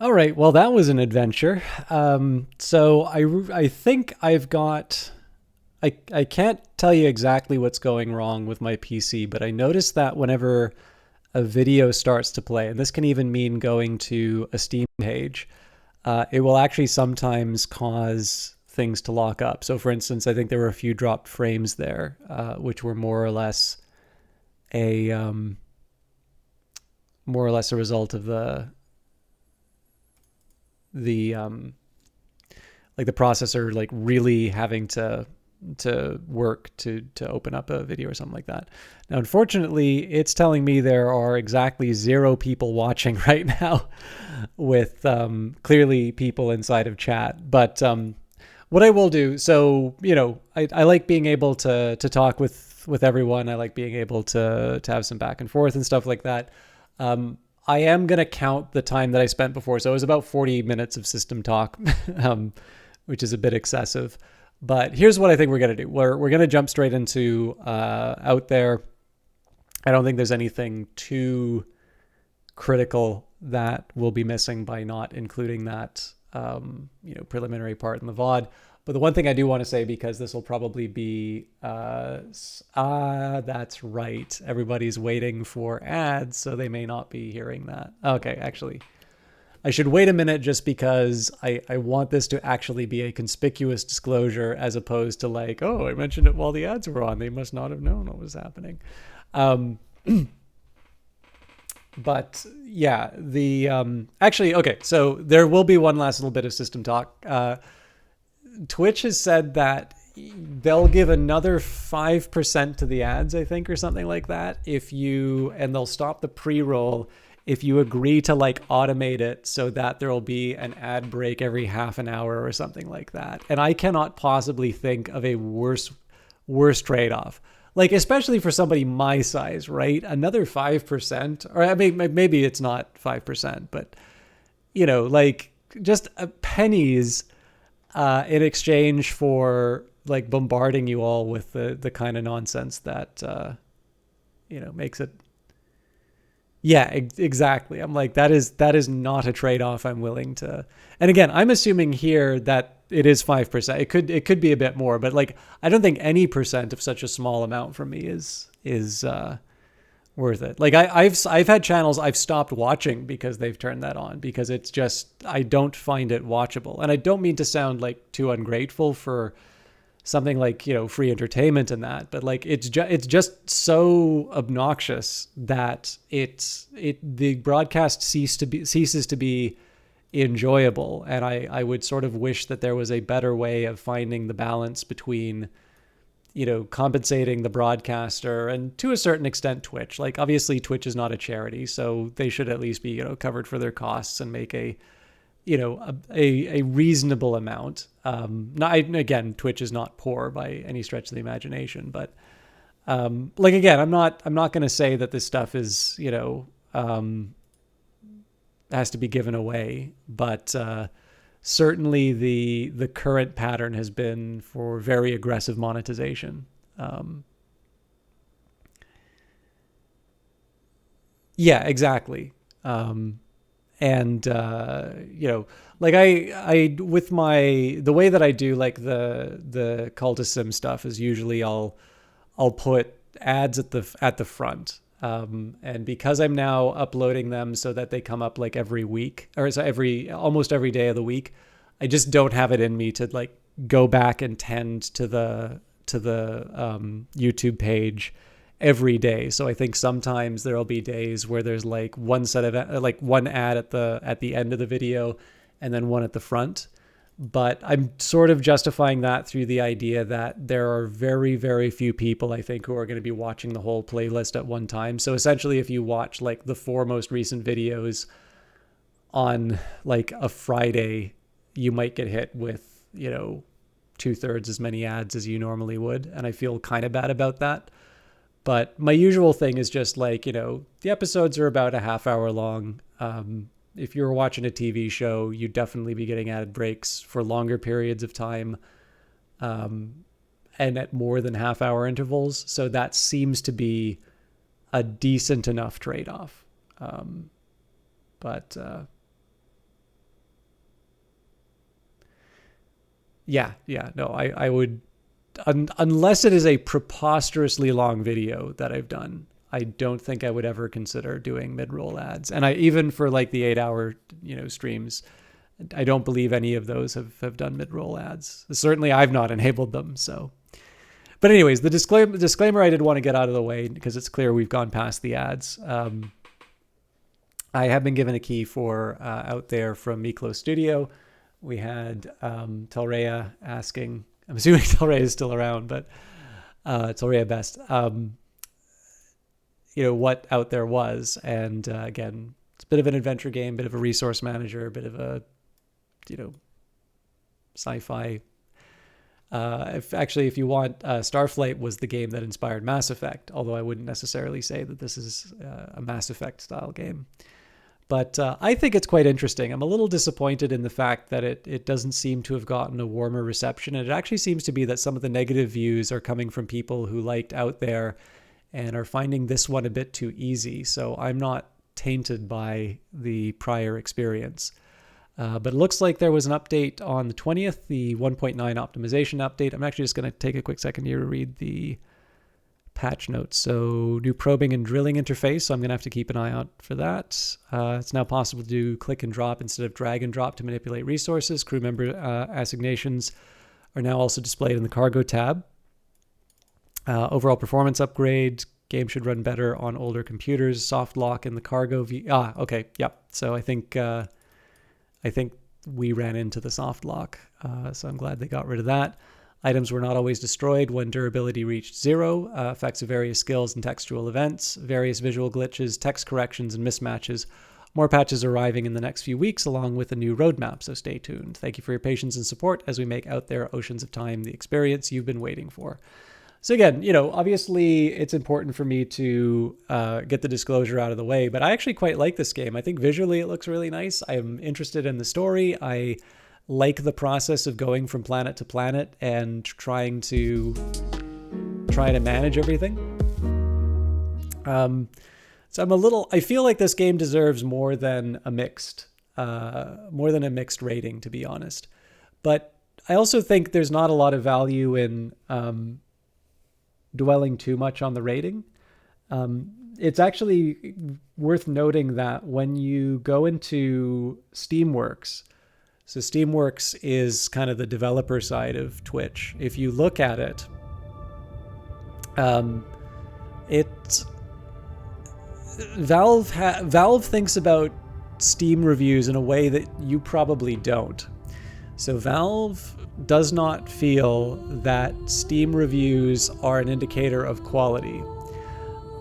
All right, well, that was an adventure. So I think I've got. I can't tell you exactly what's going wrong with my PC, but I noticed that whenever a video starts to play, and this can even mean going to a Steam page, it will actually sometimes cause things to lock up. So, for instance, I think there were a few dropped frames there, which were a more or less a result of the like the processor like really having to work to open up a video or something like that. Now, unfortunately, it's telling me there are exactly 0 people watching right now, with clearly people inside of chat. But what I will do, so I like being able to talk with everyone. I like being able to have some back and forth and stuff like that. I am gonna count the time that I spent before, so it was about 40 minutes of system talk, which is a bit excessive. But here's what I think we're gonna do. We're gonna jump straight into out there. I don't think there's anything too critical that will be missing by not including that preliminary part in the VOD. But the one thing I do want to say, because this will probably be that's right. Everybody's waiting for ads, so they may not be hearing that. Okay, actually, I should wait a minute just because I want this to actually be a conspicuous disclosure, as opposed to like, oh, I mentioned it while the ads were on. They must not have known what was happening. But yeah, the actually, okay, so there will be one last little bit of system talk. Twitch has said that they'll give another 5% to the ads, I think, or something like that, and they'll stop the pre-roll if you agree to like automate it so that there will be an ad break every half an hour or something like that. And I cannot possibly think of a worse trade-off. Like, especially for somebody my size, right? Another 5%, or I mean, maybe it's not 5%, but like just pennies in exchange for like bombarding you all with the kind of nonsense that makes it. Yeah, exactly. I'm like, that is not a trade-off I'm willing to. And again, I'm assuming here that it is 5%. It could be a bit more, but like I don't think any percent of such a small amount from me is worth it. Like I've had channels I've stopped watching because they've turned that on, because it's just, I don't find it watchable. And I don't mean to sound like too ungrateful for something like free entertainment and that, but like it's just so obnoxious that the broadcast ceases to be enjoyable. And I would sort of wish that there was a better way of finding the balance between compensating the broadcaster and, to a certain extent, Twitch. Like, obviously Twitch is not a charity, so they should at least be covered for their costs and make a reasonable amount. Again, Twitch is not poor by any stretch of the imagination, but like, again, I'm not going to say that this stuff is has to be given away, but certainly the current pattern has been for very aggressive monetization. Yeah, exactly. And like I with the way that I do like the call to sim stuff is usually I'll put ads at the front. And because I'm now uploading them so that they come up like every week, or so almost every day of the week, I just don't have it in me to like go back and tend to the YouTube page every day. So I think sometimes there'll be days where there's like one set of like one ad at the end of the video and then one at the front. But I'm sort of justifying that through the idea that there are very, very few people, I think, who are going to be watching the whole playlist at one time. So essentially, if you watch like the 4 most recent videos on like a Friday, you might get hit with, 2/3 as many ads as you normally would. And I feel kind of bad about that. But my usual thing is just like, the episodes are about a half hour long. If you're watching a TV show, you'd definitely be getting ad breaks for longer periods of time, and at more than half hour intervals. So that seems to be a decent enough trade-off. But Yeah. No, I would, unless it is a preposterously long video that I've done, I don't think I would ever consider doing mid-roll ads. And I, even for like the 8-hour, streams, I don't believe any of those have done mid-roll ads. Certainly I've not enabled them. So, but anyways, the disclaimer I did want to get out of the way because it's clear we've gone past the ads. I have been given a key for Out There from Miklo Studio. We had Telrea asking, I'm assuming Telrea is still around, but Telrea Best, what Out There was. And again, it's a bit of an adventure game, bit of a resource manager, a bit of a, sci-fi. If you want, Starflight was the game that inspired Mass Effect, although I wouldn't necessarily say that this is a Mass Effect style game. But I think it's quite interesting. I'm a little disappointed in the fact that it doesn't seem to have gotten a warmer reception. And it actually seems to be that some of the negative views are coming from people who liked Out There and are finding this one a bit too easy. So I'm not tainted by the prior experience. But it looks like there was an update on the 20th, the 1.9 optimization update. I'm actually just going to take a quick second here to read the patch notes. So new probing and drilling interface. So I'm going to have to keep an eye out for that. It's now possible to do click and drop instead of drag and drop to manipulate resources. Crew member assignations are now also displayed in the cargo tab. Overall performance upgrade. Game should run better on older computers. Soft lock in the cargo view. Okay. Yep. So I think we ran into the soft lock. So I'm glad they got rid of that. Items were not always destroyed when durability reached 0. Effects of various skills and textual events, various visual glitches, text corrections, and mismatches. More patches arriving in the next few weeks, along with a new roadmap, so stay tuned. Thank you for your patience and support as we make Out There Oceans of Time the experience you've been waiting for. So again, obviously it's important for me to get the disclosure out of the way, but I actually quite like this game. I think visually it looks really nice. I'm interested in the story. I like the process of going from planet to planet and trying to manage everything. So I feel like this game deserves more than a mixed rating, to be honest. But I also think there's not a lot of value in dwelling too much on the rating. It's actually worth noting that when you go into Steamworks, so Steamworks is kind of the developer side of Twitch. If you look at it, Valve thinks about Steam reviews in a way that you probably don't. So Valve does not feel that Steam reviews are an indicator of quality.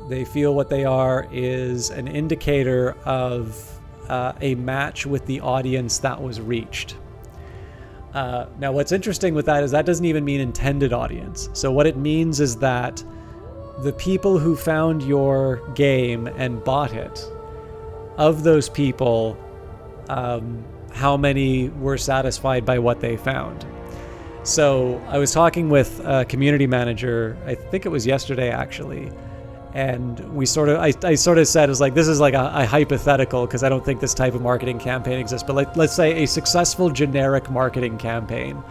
They feel what they are is an indicator of a match with the audience that was reached. Now, what's interesting with that is that doesn't even mean intended audience. So what it means is that the people who found your game and bought it, of those people, how many were satisfied by what they found? So I was talking with a community manager, I think it was yesterday actually, and I sort of said, this is like a hypothetical because I don't think this type of marketing campaign exists, but let's say a successful generic marketing campaign.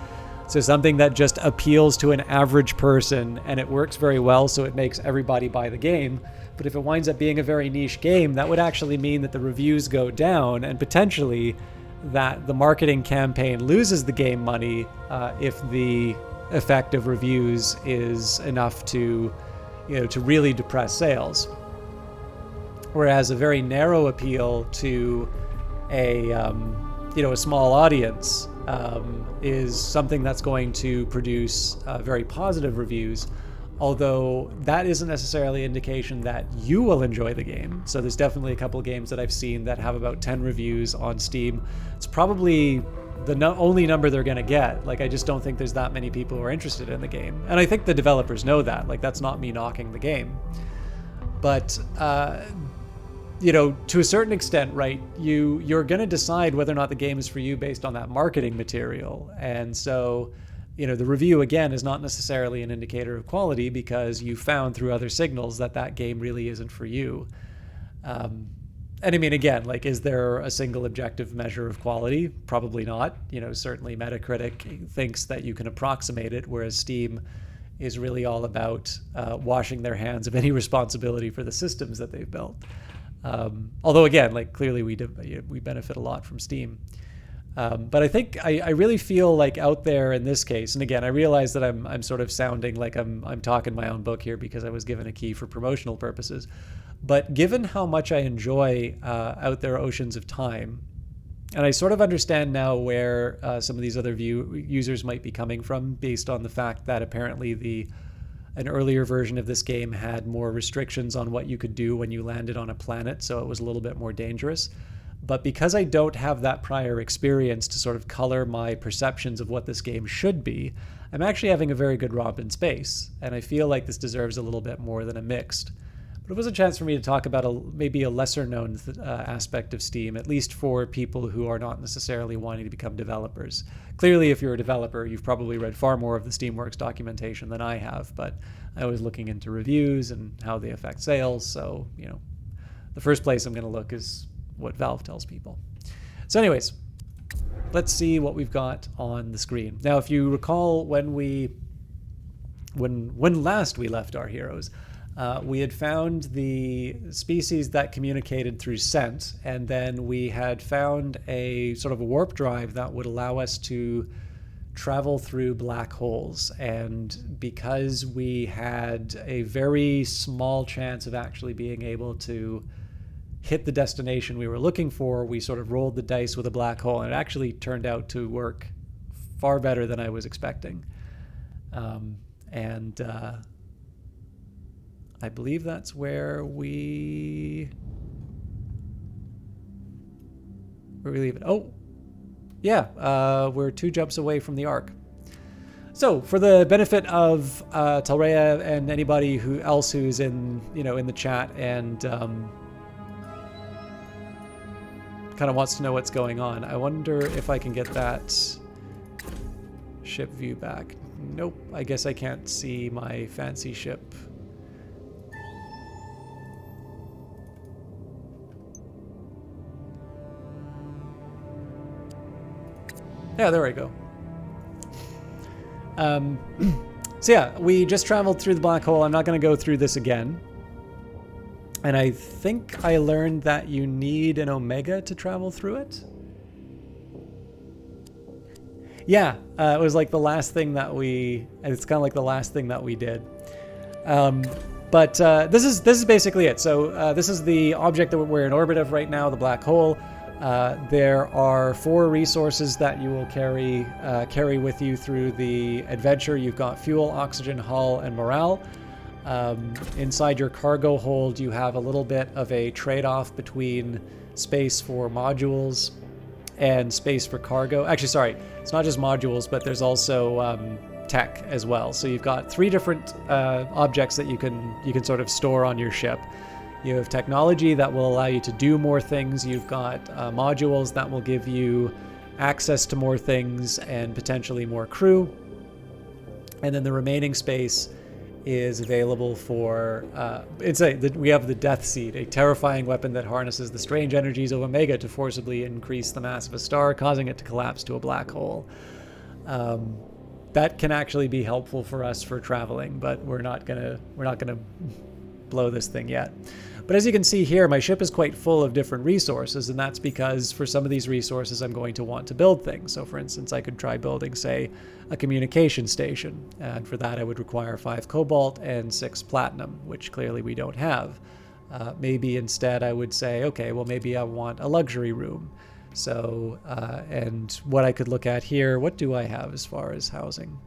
So something that just appeals to an average person and it works very well, so it makes everybody buy the game. But if it winds up being a very niche game, that would actually mean that the reviews go down and potentially that the marketing campaign loses the game money if the effect of reviews is enough to really depress sales. Whereas a very narrow appeal to a small audience is something that's going to produce very positive reviews, although that isn't necessarily an indication that you will enjoy the game. So there's definitely a couple of games that I've seen that have about 10 reviews on Steam. It's probably the only number they're going to get. I just don't think there's that many people who are interested in the game. And I think the developers know that. That's not me knocking the game. But, to a certain extent, right, you're going to decide whether or not the game is for you based on that marketing material. And so, the review, again, is not necessarily an indicator of quality because you found through other signals that game really isn't for you. And I mean, again, like, is there a single objective measure of quality? Probably not. You know, certainly Metacritic thinks that you can approximate it, whereas Steam is really all about washing their hands of any responsibility for the systems that they've built. Although, again, like, clearly we benefit a lot from Steam. But I think I really feel like out there in this case, and again, I realize that I'm sort of sounding like I'm talking my own book here because I was given a key for promotional purposes. But given how much I enjoy Out There Oceans of Time, and I sort of understand now where some of these other users might be coming from based on the fact that apparently an earlier version of this game had more restrictions on what you could do when you landed on a planet, so it was a little bit more dangerous. But because I don't have that prior experience to sort of color my perceptions of what this game should be, I'm actually having a very good romp in space, and I feel like this deserves a little bit more than a mixed. But it was a chance for me to talk about maybe a lesser-known aspect of Steam, at least for people who are not necessarily wanting to become developers. Clearly, if you're a developer, you've probably read far more of the Steamworks documentation than I have, but I was looking into reviews and how they affect sales, so, you know, the first place I'm going to look is what Valve tells people. So anyways, let's see what we've got on the screen. Now, if you recall when last we left our heroes, we had found the species that communicated through scent, and then we had found a sort of a warp drive that would allow us to travel through black holes. And because we had a very small chance of actually being able to hit the destination we were looking for, we sort of rolled the dice with a black hole, and it actually turned out to work far better than I was expecting. I believe that's where we leave it. Oh, yeah, we're 2 jumps away from the Ark. So, for the benefit of Talrea and anybody else who's in the chat and kind of wants to know what's going on, I wonder if I can get that ship view back. Nope, I guess I can't see my fancy ship. Yeah, there we go. So yeah, we just traveled through the black hole. I'm not going to go through this again. And I think I learned that you need an Omega to travel through it. Yeah, it was like the last thing that it's kind of like the last thing that we did. But this is basically it. So this is the object that we're in orbit of right now, the black hole. There are 4 resources that you will carry with you through the adventure. You've got fuel, oxygen, hull, and morale. Inside your cargo hold, you have a little bit of a trade-off between space for modules and space for cargo. Actually, sorry, it's not just modules, but there's also tech as well. So you've got 3 different objects that you can sort of store on your ship. You have technology that will allow you to do more things. You've got modules that will give you access to more things and potentially more crew. And then the remaining space is available for we have the Death Seed, a terrifying weapon that harnesses the strange energies of Omega to forcibly increase the mass of a star, causing it to collapse to a black hole. That can actually be helpful for us for traveling, but we're not gonna blow this thing yet. But as you can see here, my ship is quite full of different resources, and that's because for some of these resources I'm going to want to build things. So for instance, I could try building, say, a communication station, and for that I would require 5 cobalt and 6 platinum, which clearly we don't have. Maybe instead I would say, okay, well maybe I want a luxury room. So, and what I could look at here, what do I have as far as housing?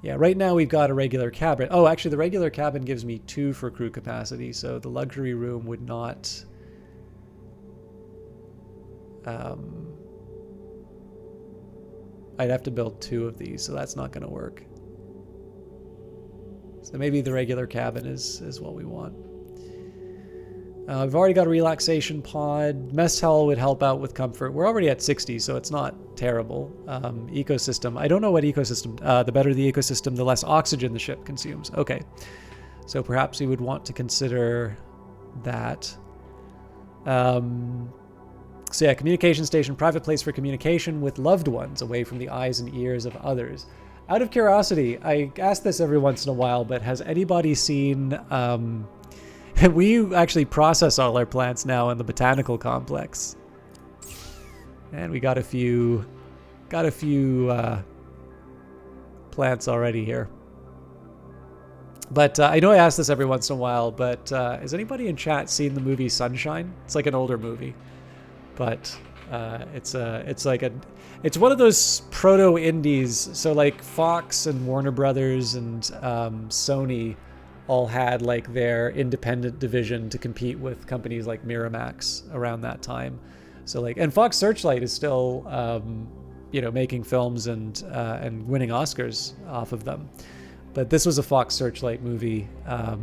Yeah, right now we've got a regular cabin. Oh, actually the regular cabin gives me 2 for crew capacity, so the luxury room would not... I'd have to build 2 of these, so that's not going to work. So maybe the regular cabin is what we want. We've already got a relaxation pod. Mess hall would help out with comfort. We're already at 60, so it's not terrible. Ecosystem. I don't know what ecosystem. The better the ecosystem, the less oxygen the ship consumes. Okay. So perhaps we would want to consider that. So yeah, communication station, private place for communication with loved ones, away from the eyes and ears of others. Out of curiosity, I ask this every once in a while, but has anybody seen... we actually process all our plants now in the botanical complex. And we got a few plants already here. But I know I ask this every once in a while, but has anybody in chat seen the movie Sunshine? It's like an older movie, but it's one of those proto indies. So like Fox and Warner Brothers and Sony all had like their independent division to compete with companies like Miramax around that time. So like, and Fox Searchlight is still making films and winning Oscars off of them. But this was a Fox Searchlight movie. I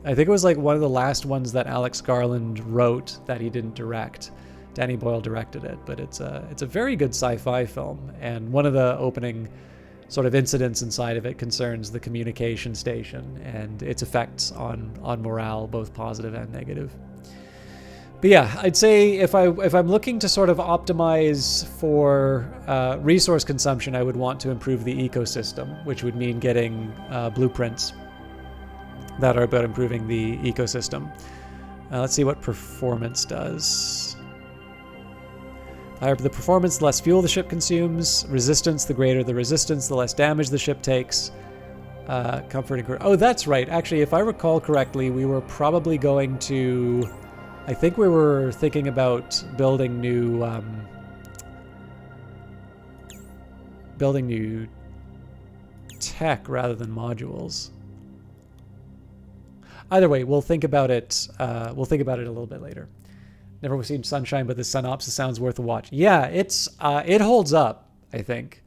think it was like one of the last ones that Alex Garland wrote that he didn't direct. Danny Boyle directed it, but it's a very good sci-fi film. And one of the opening sort of incidents inside of it concerns the communication station and its effects on morale, both positive and negative. But yeah, I'd say if I'm looking to sort of optimize for resource consumption, I would want to improve the ecosystem, which would mean getting blueprints that are about improving the ecosystem. Let's see what performance does. The higher the performance, the less fuel the ship consumes. Resistance, the greater the resistance, the less damage the ship takes. Comfort and... Oh, that's right. Actually, if I recall correctly, we were probably going to... I think we were thinking about building new tech rather than modules. Either way, we'll think about it. We'll think about it a little bit later. Never seen Sunshine, but the synopsis sounds worth a watch. Yeah, it holds up, I think.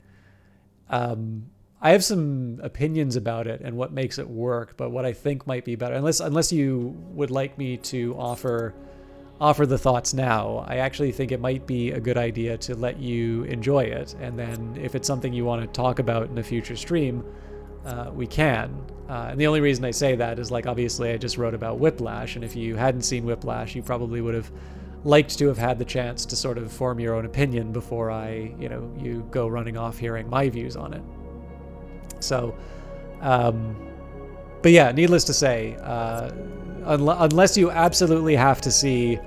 I have some opinions about it and what makes it work, but what I think might be better, unless you would like me to offer the thoughts now, I actually think it might be a good idea to let you enjoy it, and then if it's something you want to talk about in a future stream, we can. And the only reason I say that is, like, obviously I just wrote about Whiplash, and if you hadn't seen Whiplash, you probably would have liked to have had the chance to sort of form your own opinion before you go running off hearing my views on it. So, but yeah, needless to say, unless you absolutely have to see,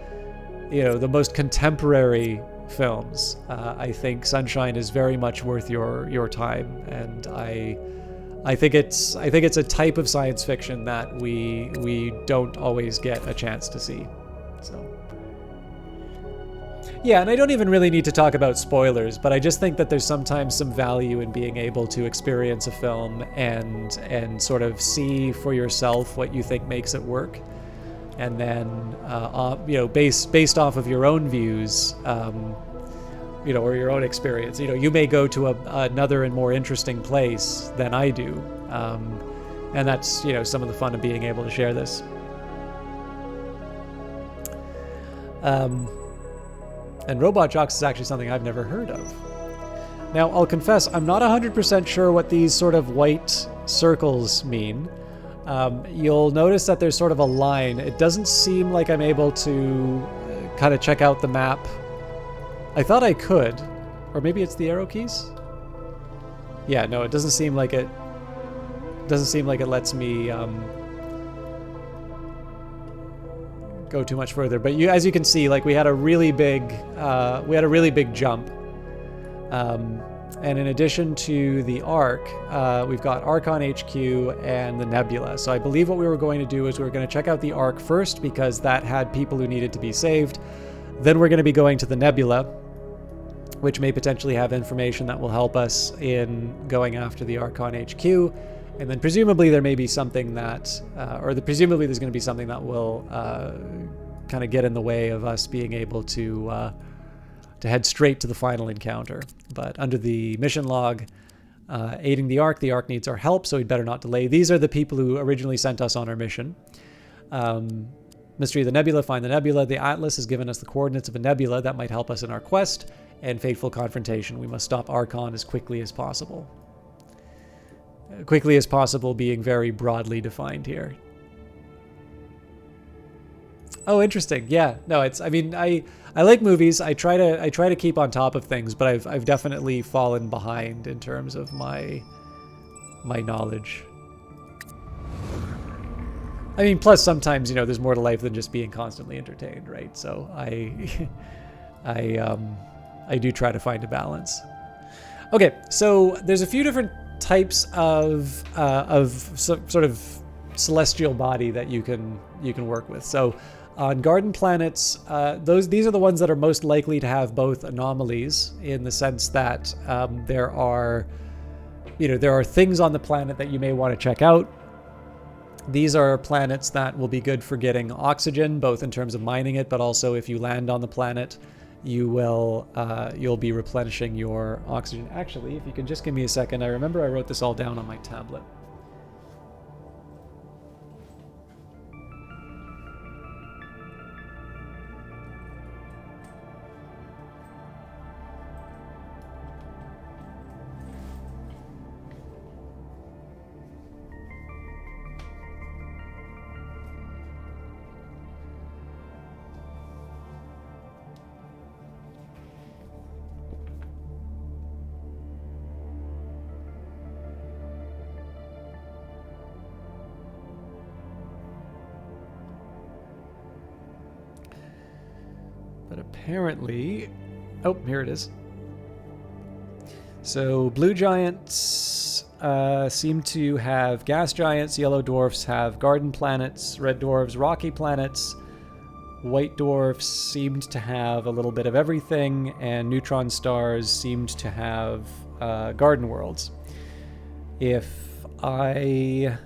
the most contemporary films, I think Sunshine is very much worth your time, and I think it's a type of science fiction that we don't always get a chance to see. So. Yeah, and I don't even really need to talk about spoilers, but I just think that there's sometimes some value in being able to experience a film and sort of see for yourself what you think makes it work, and then based off of your own views, or your own experience. You may go to another and more interesting place than I do, and that's some of the fun of being able to share this. And Robot Jocks is actually something I've never heard of. Now, I'll confess, I'm not 100% sure what these sort of white circles mean. You'll notice that there's sort of a line. It doesn't seem like I'm able to kind of check out the map. I thought I could. Or maybe it's the arrow keys? Yeah, no, it doesn't seem like it lets me go too much further, but as you can see, like, we had a really big jump, and in addition to the Ark, we've got Archon HQ and the Nebula. So I believe what we were going to do is we were going to check out the Ark first, because that had people who needed to be saved. Then we're going to be going to the Nebula, which may potentially have information that will help us in going after the Archon HQ. And then presumably there may be something that, presumably there's going to be something that will kind of get in the way of us being able to head straight to the final encounter. But under the mission log, aiding the Ark needs our help, so we'd better not delay. These are the people who originally sent us on our mission. Mystery of the Nebula, find the Nebula. The Atlas has given us the coordinates of a nebula that might help us in our quest. And fateful confrontation. We must stop Archon as quickly as possible. Quickly as possible being very broadly defined here. Oh, interesting. Yeah. No, it's. I mean, I like movies. I try to keep on top of things, but I've definitely fallen behind in terms of my knowledge. I mean, plus sometimes, there's more to life than just being constantly entertained, right? So I do try to find a balance. Okay, so there's a few different types of sort of celestial body that you can work with. So on garden planets, these are the ones that are most likely to have both anomalies, in the sense that there are things on the planet that you may want to check out. These are planets that will be good for getting oxygen, both in terms of mining it, but also if you land on the planet, you'll be replenishing your oxygen. Actually, if you can just give me a second, I remember I wrote this all down on my tablet. But apparently, oh, here it is. So blue giants seem to have gas giants, yellow dwarfs have garden planets, red dwarves rocky planets, white dwarfs seemed to have a little bit of everything, and neutron stars seemed to have garden worlds. If I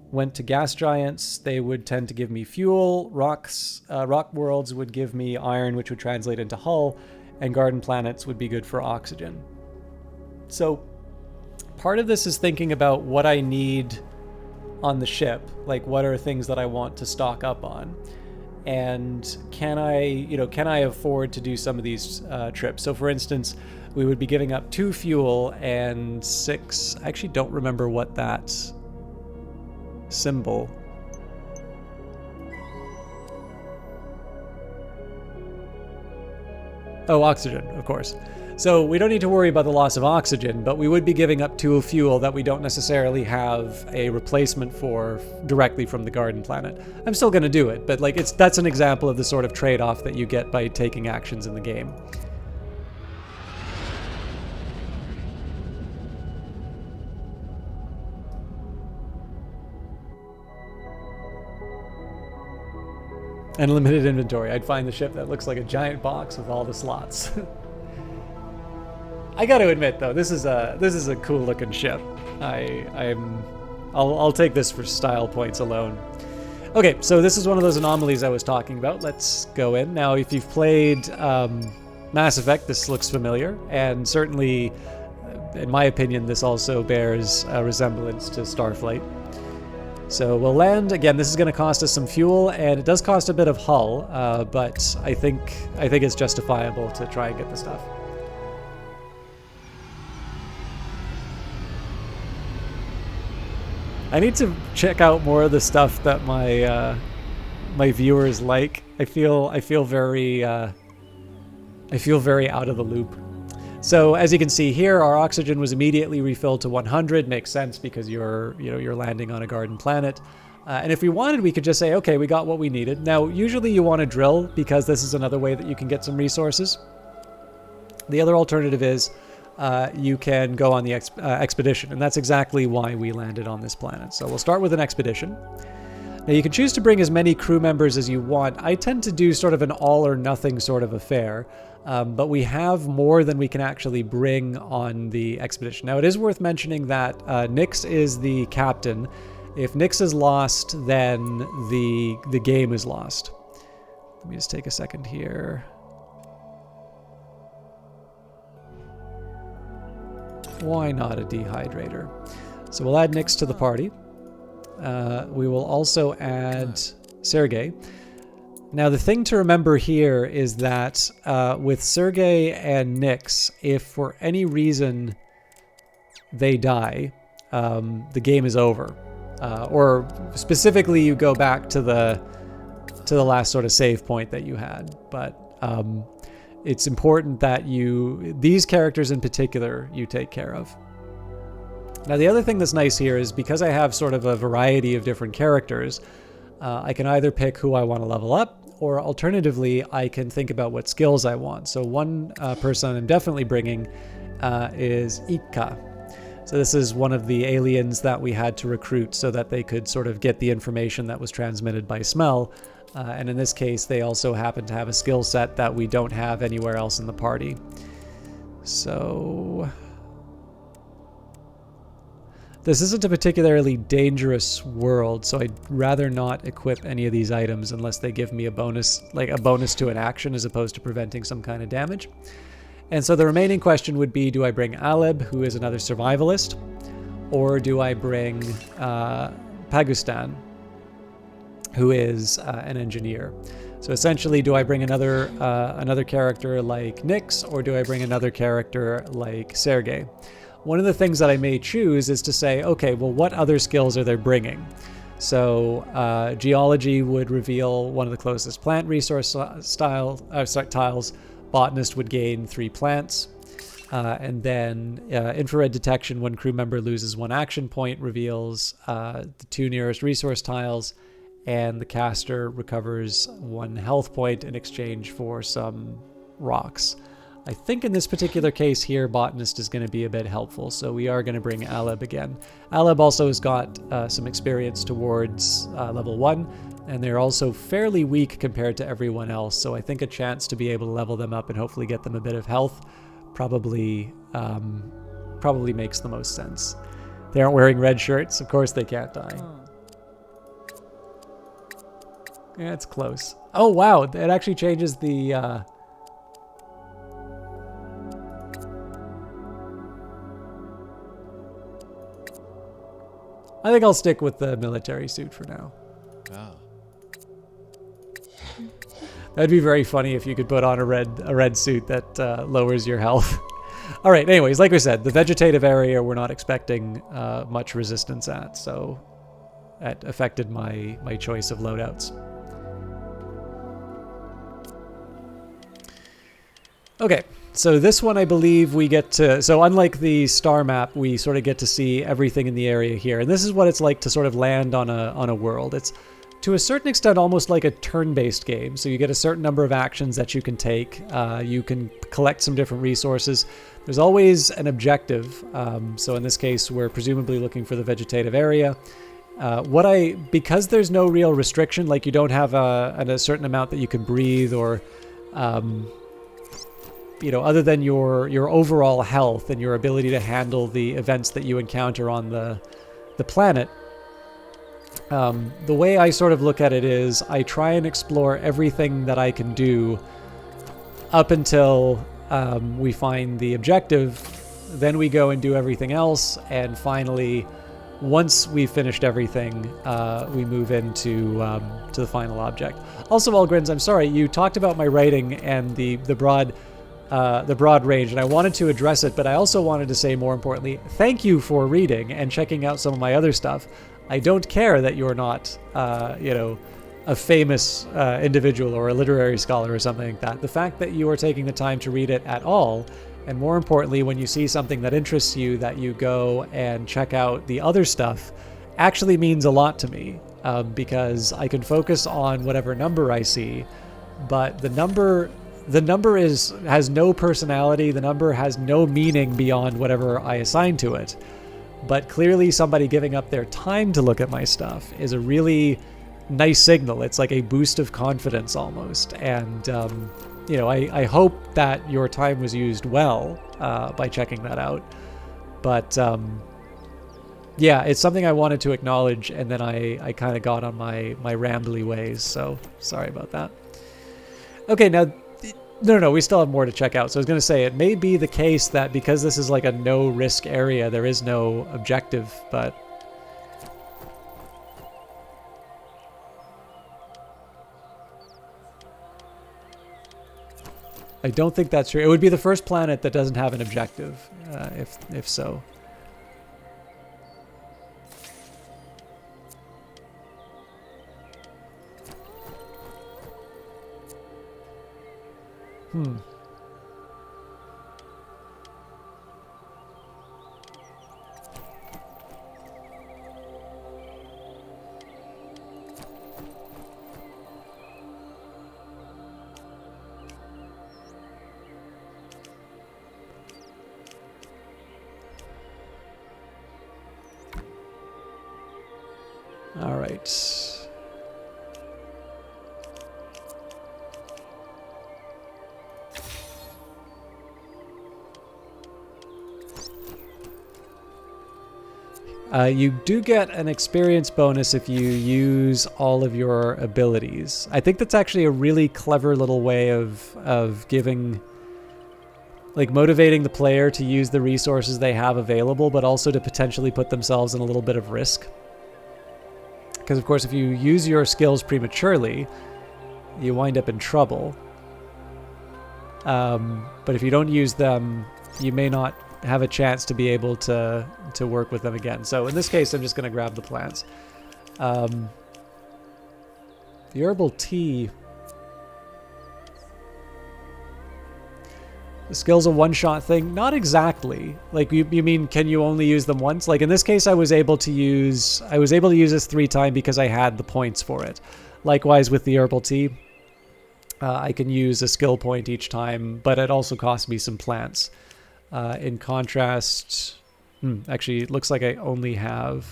went to gas giants, they would tend to give me fuel. Rock worlds would give me iron, which would translate into hull, and garden planets would be good for oxygen. So part of this is thinking about what I need on the ship, like what are things that I want to stock up on, and can I afford to do some of these trips. So for instance, we would be giving up 2 fuel and 6, I actually don't remember what that symbol. Oh, oxygen, of course. So we don't need to worry about the loss of oxygen, but we would be giving up 2 fuel that we don't necessarily have a replacement for directly from the garden planet. I'm still going to do it, but that's an example of the sort of trade-off that you get by taking actions in the game. And limited inventory. I'd find the ship that looks like a giant box with all the slots. I got to admit, though, this is a cool looking ship. I'll take this for style points alone. Okay, so this is one of those anomalies I was talking about. Let's go in now. If you've played Mass Effect, this looks familiar, and certainly, in my opinion, this also bears a resemblance to Starflight. So we'll land. Again, this is going to cost us some fuel, and it does cost a bit of hull, but I think it's justifiable to try and get the stuff. I need to check out more of the stuff that my viewers like. I feel very out of the loop. So as you can see here, our oxygen was immediately refilled to 100. Makes sense because you're landing on a garden planet. And if we wanted, we could just say, okay, we got what we needed. Now, usually you want to drill because this is another way that you can get some resources. The other alternative is you can go on the expedition, and that's exactly why we landed on this planet. So we'll start with an expedition. Now you can choose to bring as many crew members as you want. I tend to do sort of an all or nothing sort of affair, but we have more than we can actually bring on the expedition. Now it is worth mentioning that Nyx is the captain. If Nyx is lost, then the game is lost. Let me just take a second here. Why not a dehydrator? So we'll add Nyx to the party. We will also add Sergei. Now the thing to remember here is that with Sergei and Nyx, if for any reason they die, the game is over. Or specifically you go back to the to the last sort of save point that you had. But it's important that these characters in particular, you take care of. Now, the other thing that's nice here is because I have sort of a variety of different characters, I can either pick who I want to level up, or alternatively, I can think about what skills I want. So one person I'm definitely bringing is Ika. So this is one of the aliens that we had to recruit so that they could sort of get the information that was transmitted by smell. And in this case, they also happen to have a skill set that we don't have anywhere else in the party. So this isn't a particularly dangerous world, so I'd rather not equip any of these items unless they give me a bonus, like a bonus to an action as opposed to preventing some kind of damage. And so the remaining question would be, do I bring Aleb, who is another survivalist, or do I bring Pagustan, who is an engineer? So essentially, do I bring another character like Nyx, or do I bring another character like Sergei? One of the things that I may choose is to say, okay, well, what other skills are they bringing? So geology would reveal one of the closest plant resource tiles. Botanist would gain 3 plants. And then infrared detection, when crew member loses 1 action point, reveals the 2 nearest resource tiles. And the caster recovers 1 health point in exchange for some rocks. I think in this particular case here, Botanist is going to be a bit helpful, so we are going to bring Aleb again. Aleb also has got some experience towards level 1, and they're also fairly weak compared to everyone else, so I think a chance to be able to level them up and hopefully get them a bit of health probably makes the most sense. They aren't wearing red shirts, of course they can't die. Yeah, it's close. Oh wow, it actually changes the... I think I'll stick with the military suit for now. Oh. That'd be very funny if you could put on a red suit that lowers your health. All right, anyways, like we said, the vegetative area we're not expecting much resistance at, so that affected my choice of loadouts. Okay, so this one I believe we get to... So unlike the star map, we sort of get to see everything in the area here. And this is what it's like to sort of land on a world. It's, to a certain extent, almost like a turn-based game. So you get a certain number of actions that you can take. You can collect some different resources. There's always an objective. So in this case, we're presumably looking for the vegetative area. Because there's no real restriction, like you don't have a certain amount that you can breathe or... other than your overall health and your ability to handle the events that you encounter on the planet, the way I sort of look at it is I try and explore everything that I can do up until we find the objective. Then we go and do everything else, and finally, once we've finished everything, we move into to the final object. Also, Algrins, I'm sorry, you talked about my writing and the broad range, and I wanted to address it, but I also wanted to say, more importantly, thank you for reading and checking out some of my other stuff. I don't care that you're not, a famous individual or a literary scholar or something like that. The fact that you are taking the time to read it at all, and more importantly, when you see something that interests you, that you go and check out the other stuff, actually means a lot to me, because I can focus on whatever number I see, but the number has no personality. The number has no meaning beyond whatever I assign to it. But clearly somebody giving up their time to look at my stuff is a really nice signal. It's like a boost of confidence almost. And, I hope that your time was used well by checking that out. But, yeah, it's something I wanted to acknowledge, and then I kind of got on my rambly ways. So sorry about that. Okay, now... No, we still have more to check out. So I was going to say, it may be the case that because this is like a no-risk area, there is no objective, but... I don't think that's true. It would be the first planet that doesn't have an objective, if so. All right. You do get an experience bonus if you use all of your abilities. I think that's actually a really clever little way of giving, like, motivating the player to use the resources they have available, but also to potentially put themselves in a little bit of risk. Because, of course, if you use your skills prematurely, you wind up in trouble. But if you don't use them, you may not have a chance to be able to work with them again. So in this case, I'm just going to grab the plants. The herbal tea. The skill's a one-shot thing? Not exactly. Like, you mean, can you only use them once? Like, in this case, I was able to use this 3 times because I had the points for it. Likewise with the herbal tea. I can use a skill point each time, but it also costs me some plants. In contrast, actually, it looks like I only have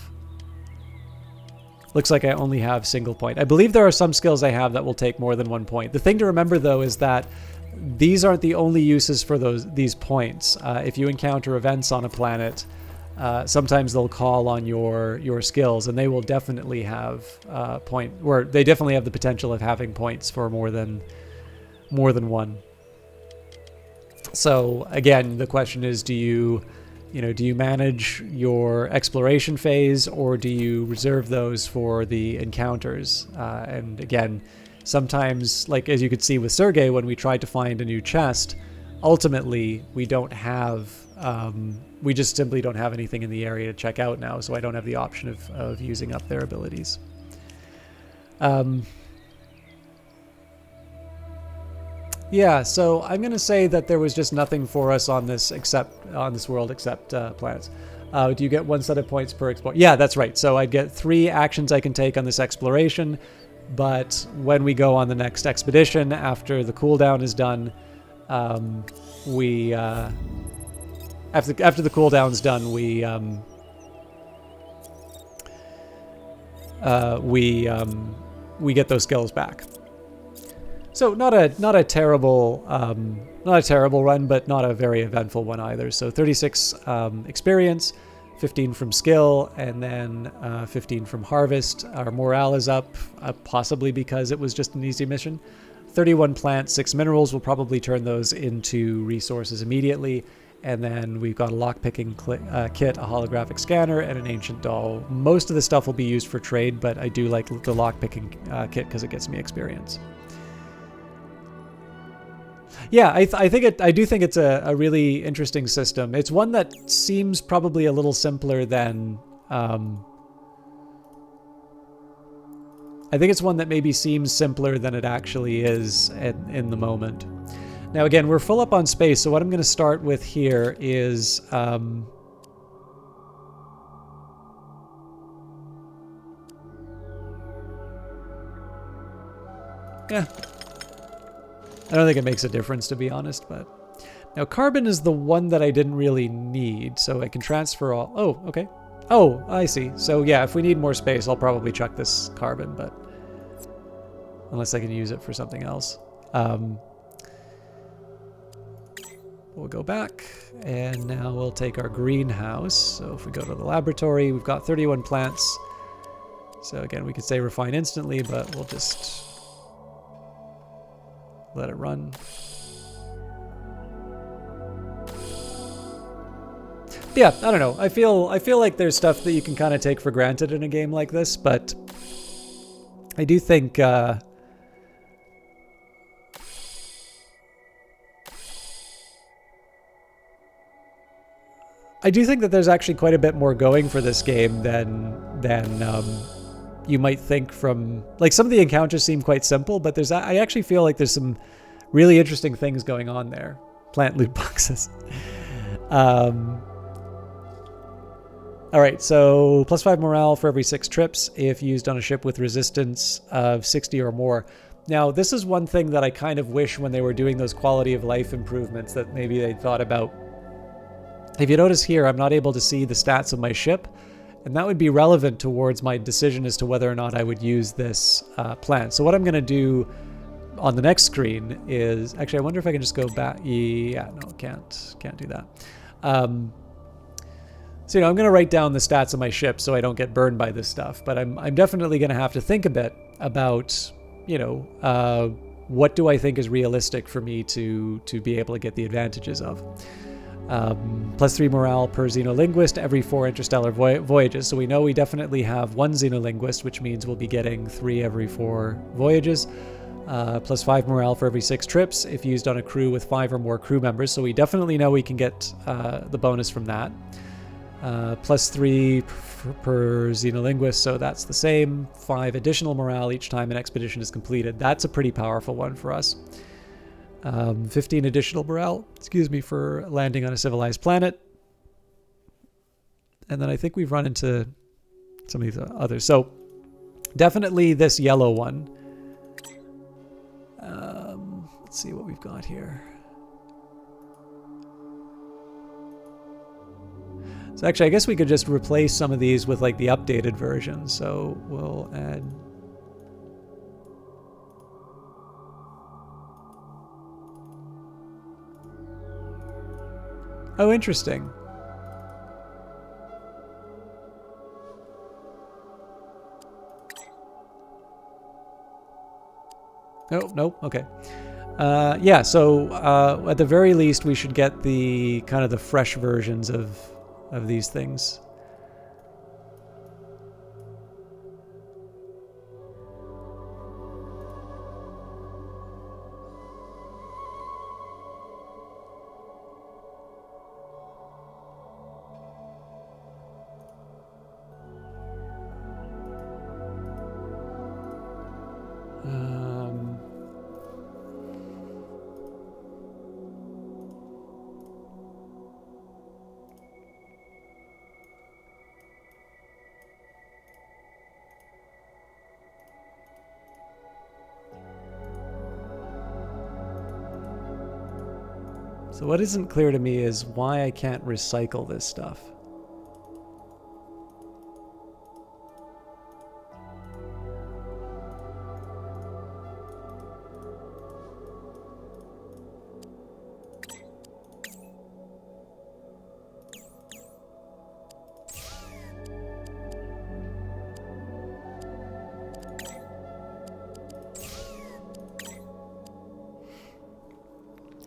single point. I believe there are some skills I have that will take more than 1 point. The thing to remember, though, is that these aren't the only uses for these points. If you encounter events on a planet, sometimes they'll call on your skills, and they will definitely have they definitely have the potential of having points for more than one. So again, the question is, do you manage your exploration phase, or do you reserve those for the encounters? And again, sometimes, like as you could see with Sergei, when we tried to find a new chest, ultimately we just simply don't have anything in the area to check out now, so I don't have the option of using up their abilities. Yeah, so I'm going to say that there was just nothing for us on this world except planets. Do you get 1 set of points per explore? Yeah, that's right. So I'd get 3 actions I can take on this exploration, but when we go on the next expedition, after the cooldown is done, after the cooldown's done, we get those skills back. So not a terrible run, but not a very eventful one either. So 36 experience, 15 from skill, and then 15 from harvest. Our morale is up, possibly because it was just an easy mission. 31 plants, 6 minerals. We'll probably turn those into resources immediately. And then we've got a lockpicking kit, a holographic scanner, and an ancient doll. Most of the stuff will be used for trade, but I do like the lockpicking kit because it gets me experience. Yeah, I do think it's a really interesting system. It's one that seems probably a little simpler than... I think it's one that maybe seems simpler than it actually is in the moment. Now, again, we're full up on space, so what I'm going to start with here is... yeah. I don't think it makes a difference, to be honest, but... Now, carbon is the one that I didn't really need, so I can transfer all... Oh, okay. Oh, I see. So, yeah, if we need more space, I'll probably chuck this carbon, but... Unless I can use it for something else. We'll go back, and now we'll take our greenhouse. So if we go to the laboratory, we've got 31 plants. So again, we could say refine instantly, but we'll just... let it run. Yeah, I don't know. I feel like there's stuff that you can kind of take for granted in a game like this, but I do think that there's actually quite a bit more going for this game than you might think from... Like, some of the encounters seem quite simple, but I actually feel like there's some really interesting things going on there. Plant loot boxes. All right, so +5 morale for every 6 trips if used on a ship with resistance of 60 or more. Now, this is one thing that I kind of wish when they were doing those quality of life improvements that maybe they thought about. If you notice here, I'm not able to see the stats of my ship, and that would be relevant towards my decision as to whether or not I would use this plan. So what I'm going to do on the next screen is, actually, I wonder if I can just go back. Yeah, no, can't do that. So, I'm going to write down the stats of my ship so I don't get burned by this stuff. But I'm definitely going to have to think a bit about, what do I think is realistic for me to be able to get the advantages of. +3 morale per xenolinguist every 4 interstellar voyages. So we know we definitely have 1 xenolinguist, which means we'll be getting 3 every 4 voyages. +5 morale for every 6 trips if used on a crew with 5 or more crew members. So we definitely know we can get the bonus from that. +3 per xenolinguist, so that's the same. 5 additional morale each time an expedition is completed. That's a pretty powerful one for us. 15 additional morale, for landing on a civilized planet. And then I think we've run into some of these others. So definitely this yellow one. Let's see what we've got here. So actually, I guess we could just replace some of these with like the updated version. So we'll add... Oh, interesting. Oh, nope, okay. Yeah, so at the very least, we should get the kind of the fresh versions of these things. So what isn't clear to me is why I can't recycle this stuff.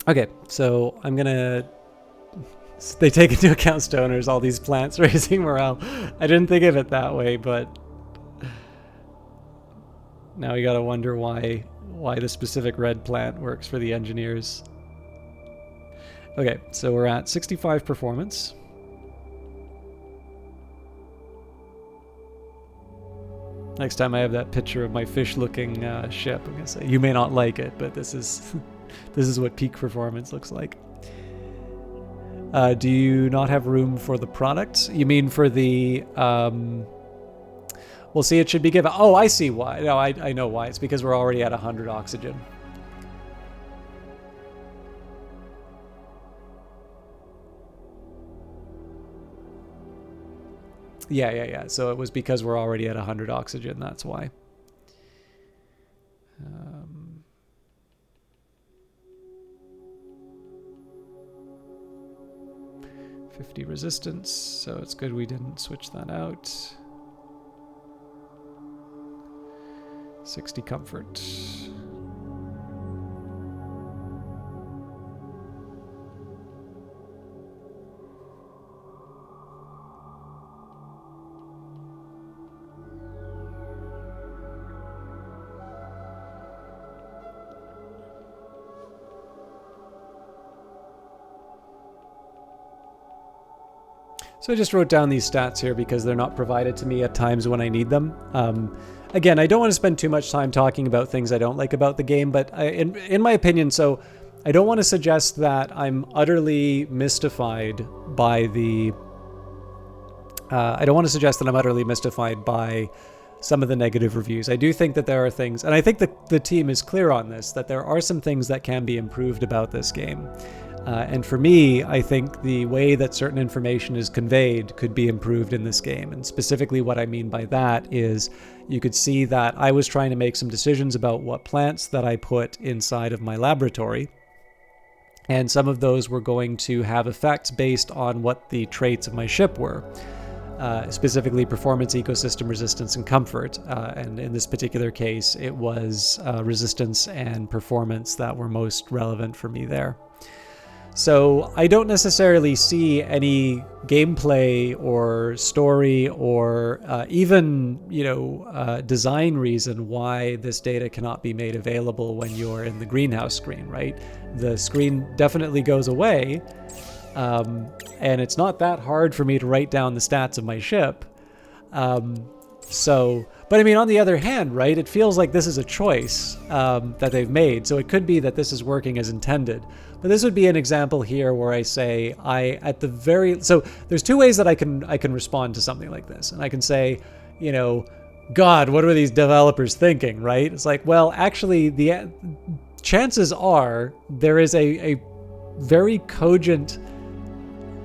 Okay, so I'm gonna... They take into account stoners, all these plants raising morale. I didn't think of it that way, but... Now we gotta wonder why the specific red plant works for the engineers. Okay, so we're at 65 performance. Next time I have that picture of my fish-looking ship, I'm gonna say, you may not like it, but this is... This is what peak performance looks like. Do you not have room for the product? You mean for the... We'll see, it should be given... Oh, I see why. No, I know why. It's because we're already at 100 oxygen. Yeah. So it was because we're already at 100 oxygen. That's why. 50 resistance, so it's good we didn't switch that out. 60 comfort. So I just wrote down these stats here because they're not provided to me at times when I need them. again, I don't want to spend too much time talking about things I don't like about the game, but in my opinion, so I don't want to suggest that I'm utterly mystified by the. I don't want to suggest that I'm utterly mystified by some of the negative reviews. I do think that there are things, and I think that the team is clear on this, that there are some things that can be improved about this game. And for me, I think the way that certain information is conveyed could be improved in this game. And specifically what I mean by that is you could see that I was trying to make some decisions about what plants that I put inside of my laboratory. And some of those were going to have effects based on what the traits of my ship were. Specifically performance, ecosystem, resistance, and comfort. And in this particular case, it was resistance and performance that were most relevant for me there. So I don't necessarily see any gameplay or story or even, design reason why this data cannot be made available when you're in the greenhouse screen, right? The screen definitely goes away. And it's not that hard for me to write down the stats of my ship. But I mean, on the other hand, right, it feels like this is a choice that they've made. So it could be that this is working as intended. But this would be an example here where I say so there's two ways that I can respond to something like this. And I can say, God, what are these developers thinking, right? It's like, well, actually, the chances are there is a very cogent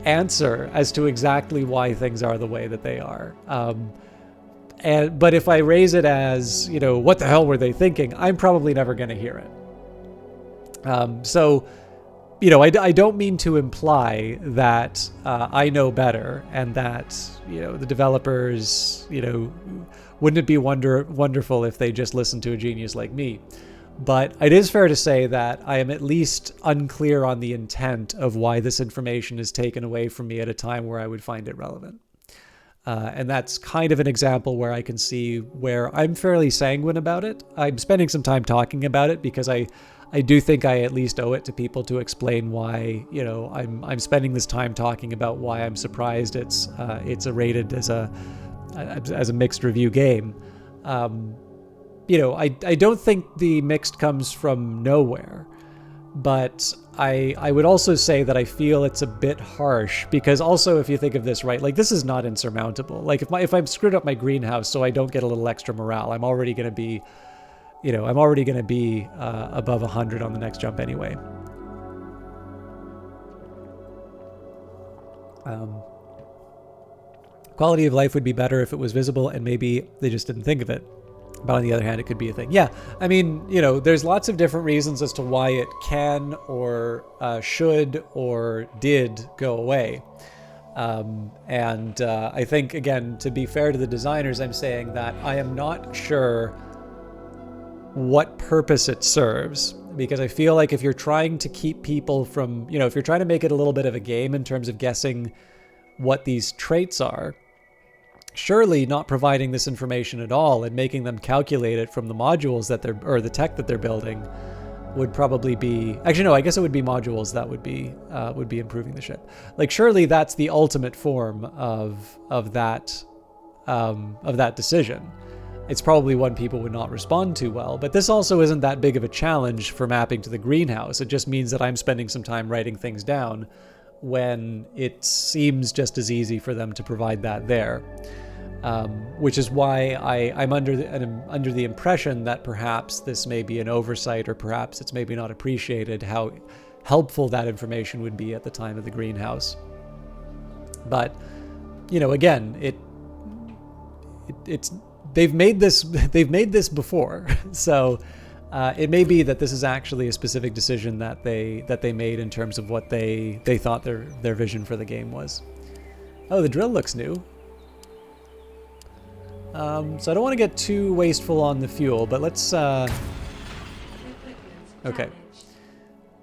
answer as to exactly why things are the way that they are. But if I raise it as, what the hell were they thinking, I'm probably never going to hear it. I don't mean to imply that I know better and that, the developers, wouldn't it be wonderful if they just listened to a genius like me? But it is fair to say that I am at least unclear on the intent of why this information is taken away from me at a time where I would find it relevant. And that's kind of an example where I can see where I'm fairly sanguine about it. I'm spending some time talking about it because I do think I at least owe it to people to explain why, I'm spending this time talking about why I'm surprised it's rated as a mixed review game. I don't think the mixed comes from nowhere, but I would also say that I feel it's a bit harsh because also if you think of this, right, like this is not insurmountable. Like if I've screwed up my greenhouse so I don't get a little extra morale, I'm already going to be above 100 on the next jump anyway. Quality of life would be better if it was visible and maybe they just didn't think of it. But on the other hand, it could be a thing. Yeah, I mean, there's lots of different reasons as to why it can or should or did go away. I think, again, to be fair to the designers, I'm saying that I am not sure what purpose it serves. Because I feel like if you're trying to keep people from, if you're trying to make it a little bit of a game in terms of guessing what these traits are, surely not providing this information at all and making them calculate it from the modules or the tech that they're building would probably be, actually no, I guess it would be modules that would be improving the ship. Like surely that's the ultimate form of that decision. It's probably one people would not respond to well, but this also isn't that big of a challenge for mapping to the greenhouse. It just means that I'm spending some time writing things down when it seems just as easy for them to provide that there. Which is why I'm under the impression that perhaps this may be an oversight, or perhaps it's maybe not appreciated how helpful that information would be at the time of the greenhouse. But again, it's they've made this before, so it may be that this is actually a specific decision that they made in terms of what they thought their vision for the game was. Oh, the drill looks new. So I don't want to get too wasteful on the fuel, but let's... Okay.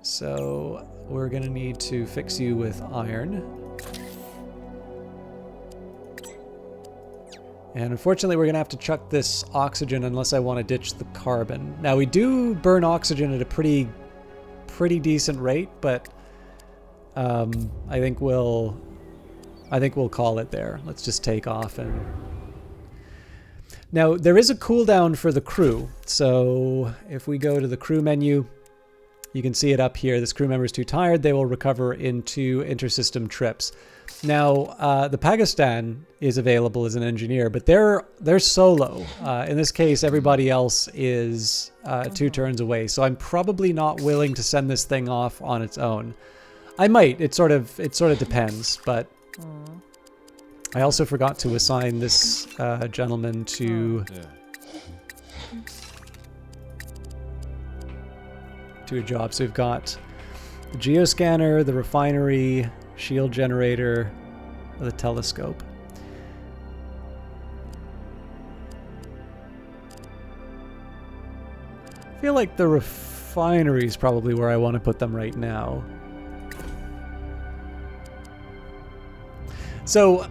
So we're going to need to fix you with iron. And unfortunately, we're going to have to chuck this oxygen unless I want to ditch the carbon. Now, we do burn oxygen at a pretty decent rate, but I think we'll call it there. Let's just take off and... Now, there is a cooldown for the crew. So if we go to the crew menu, you can see it up here. This crew member is too tired. They will recover in 2 intersystem trips. Now, the Pakistan is available as an engineer, but they're solo. In this case, everybody else is 2 turns away. So I'm probably not willing to send this thing off on its own. I might. It sort of depends, but I also forgot to assign this gentleman to a job. So we've got the geoscanner, the refinery, shield generator, the telescope. I feel like the refinery is probably where I want to put them right now. So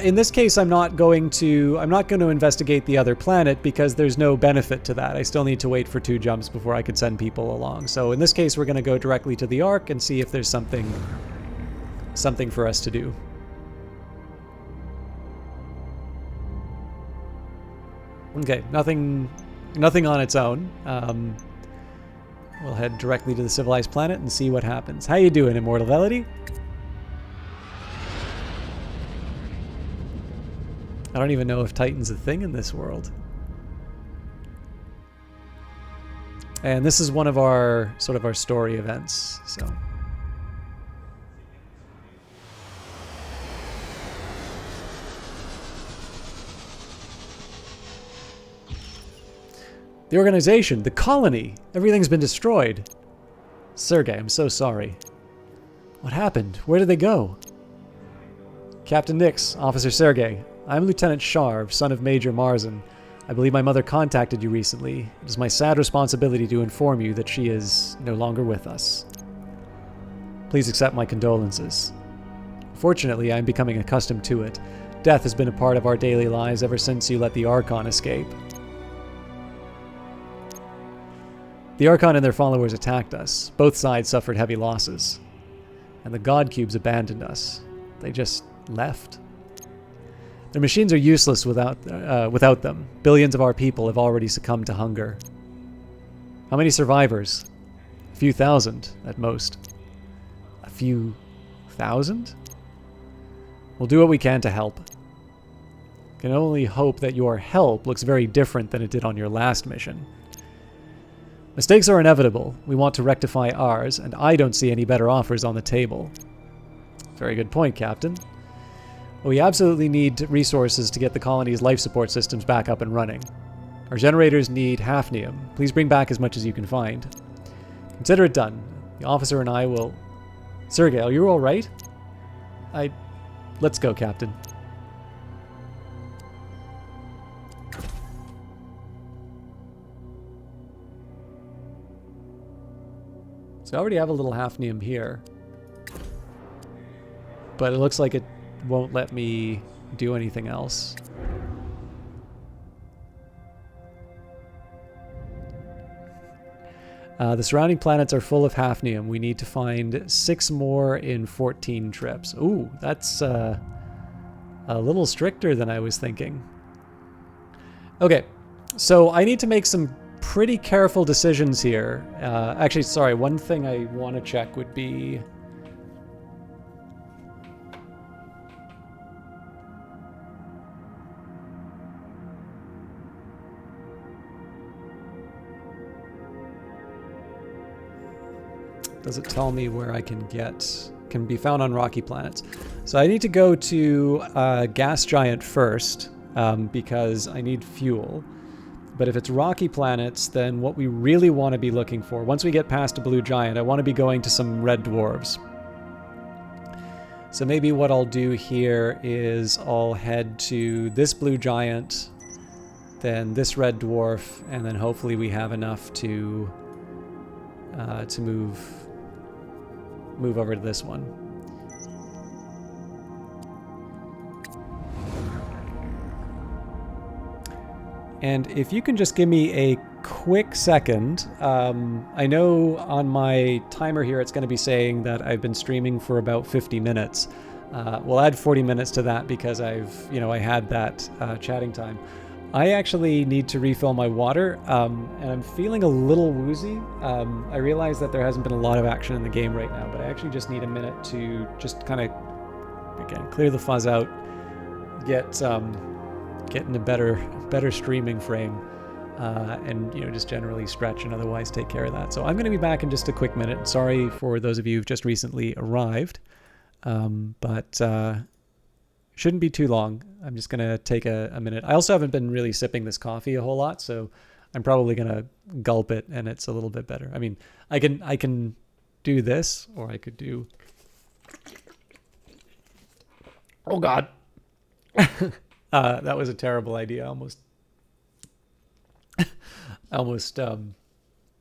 in this case, I'm not going to investigate the other planet because there's no benefit to that. I still need to wait for 2 jumps before I could send people along. So in this case, we're going to go directly to the Ark and see if there's something for us to do. Okay, nothing on its own. We'll head directly to the civilized planet and see what happens. How you doing, Immortality? I don't even know if Titan's a thing in this world. And this is one of our story events, so. The organization, the colony, everything's been destroyed. Sergei, I'm so sorry. What happened? Where did they go? Captain Nix, Officer Sergei. I'm Lieutenant Sharv, son of Major Marzin. I believe my mother contacted you recently. It is my sad responsibility to inform you that she is no longer with us. Please accept my condolences. Fortunately, I am becoming accustomed to it. Death has been a part of our daily lives ever since you let the Archon escape. The Archon and their followers attacked us. Both sides suffered heavy losses. And the God Cubes abandoned us. They just left. Their machines are useless without them. Billions of our people have already succumbed to hunger. How many survivors? A few thousand, at most. A few thousand? We'll do what we can to help. Can only hope that your help looks very different than it did on your last mission. Mistakes are inevitable. We want to rectify ours, and I don't see any better offers on the table. Very good point, Captain. We absolutely need resources to get the colony's life support systems back up and running. Our generators need hafnium. Please bring back as much as you can find. Consider it done. The officer and I will... Sergei, are you all right? Let's go, Captain. So I already have a little hafnium here. But it looks like it won't let me do anything else. The surrounding planets are full of hafnium. We need to find 6 more in 14 trips. Ooh, that's a little stricter than I was thinking. Okay, so I need to make some pretty careful decisions here. Actually, sorry, one thing I want to check would be... Does it tell me where I can be found on rocky planets? So I need to go to gas giant first because I need fuel. But if it's rocky planets, then what we really want to be looking for, once we get past a blue giant, I want to be going to some red dwarves. So maybe what I'll do here is I'll head to this blue giant, then this red dwarf, and then hopefully we have enough to move over to this one. And if you can just give me a quick second, I know on my timer here it's going to be saying that I've been streaming for about 50 minutes. We'll add 40 minutes to that because I had that chatting time. I actually need to refill my water, and I'm feeling a little woozy. I realize that there hasn't been a lot of action in the game right now, but I actually just need a minute to just kind of, again, clear the fuzz out, get in a better streaming frame, and just generally stretch and otherwise take care of that. So I'm going to be back in just a quick minute. Sorry for those of you who've just recently arrived, but shouldn't be too long. I'm just going to take a minute. I also haven't been really sipping this coffee a whole lot, so I'm probably going to gulp it, and it's a little bit better. I mean, I can do this, or I could do... Oh, God. That was a terrible idea. I almost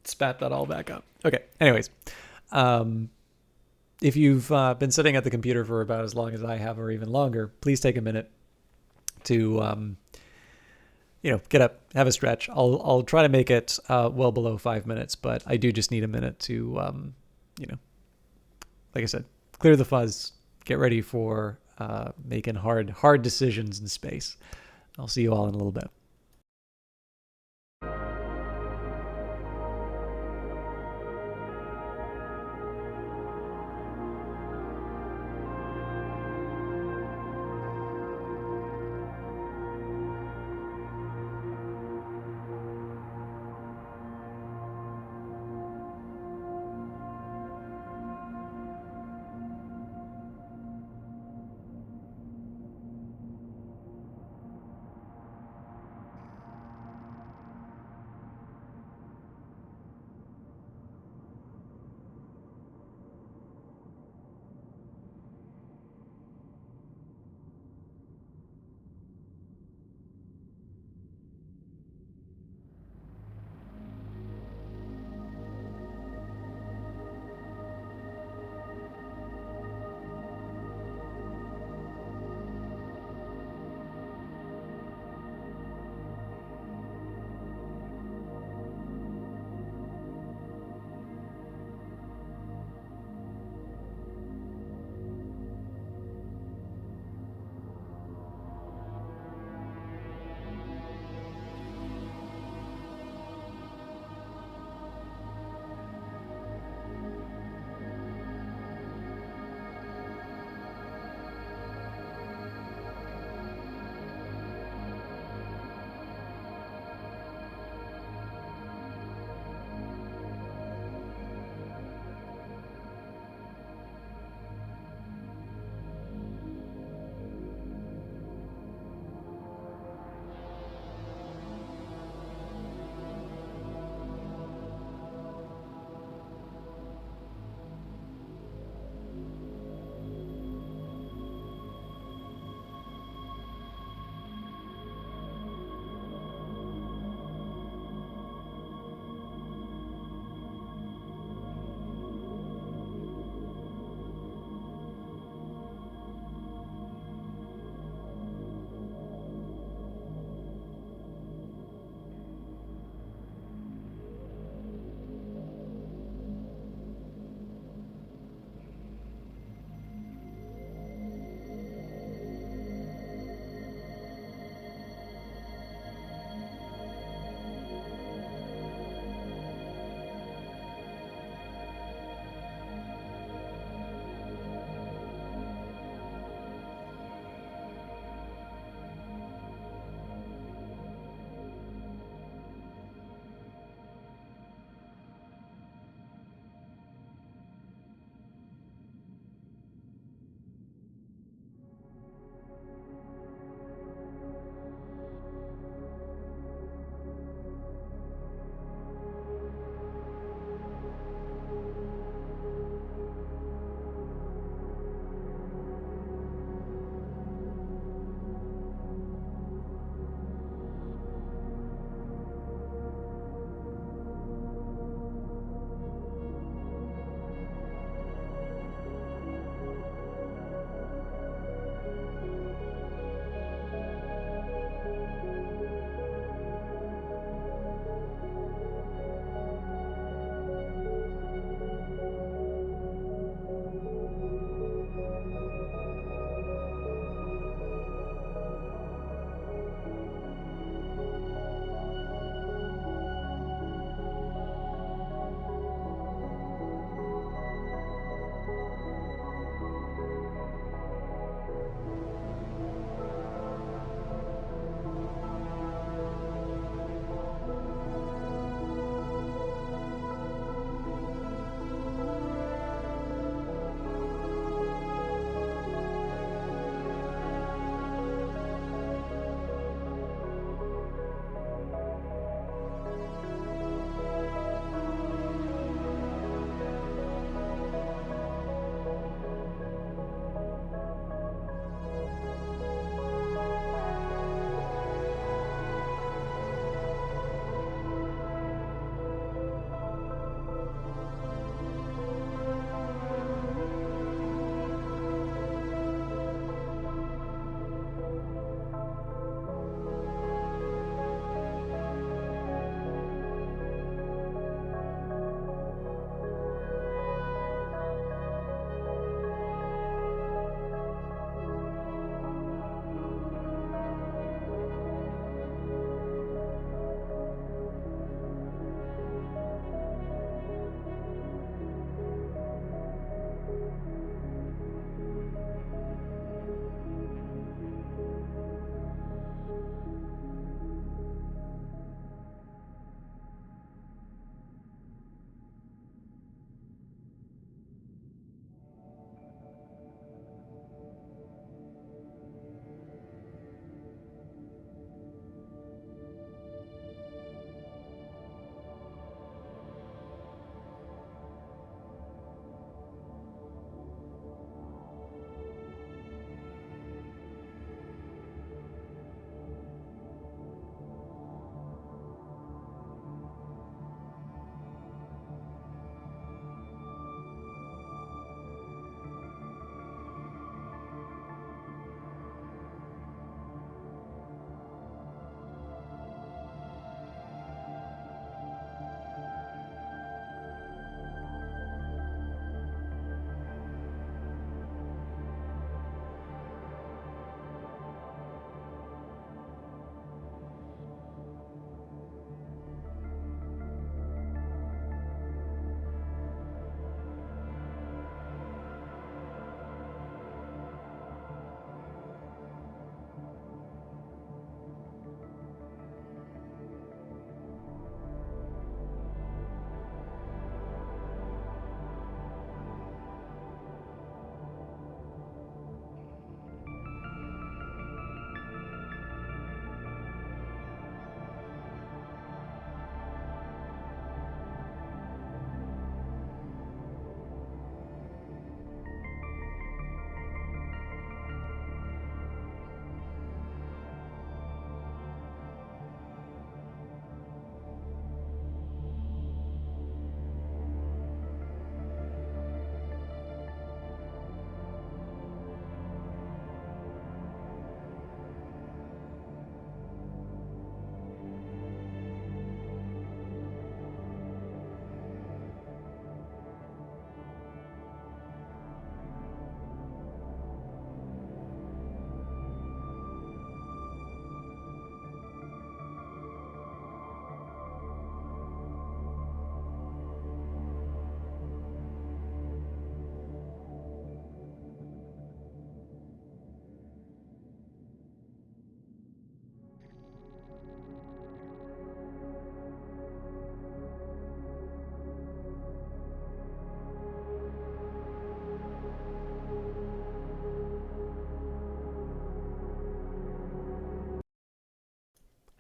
spat that all back up. Okay, anyways. If you've been sitting at the computer for about as long as I have or even longer, please take a minute to, get up, have a stretch. I'll try to make it well below 5 minutes, but I do just need a minute to, like I said, clear the fuzz, get ready for making hard decisions in space. I'll see you all in a little bit.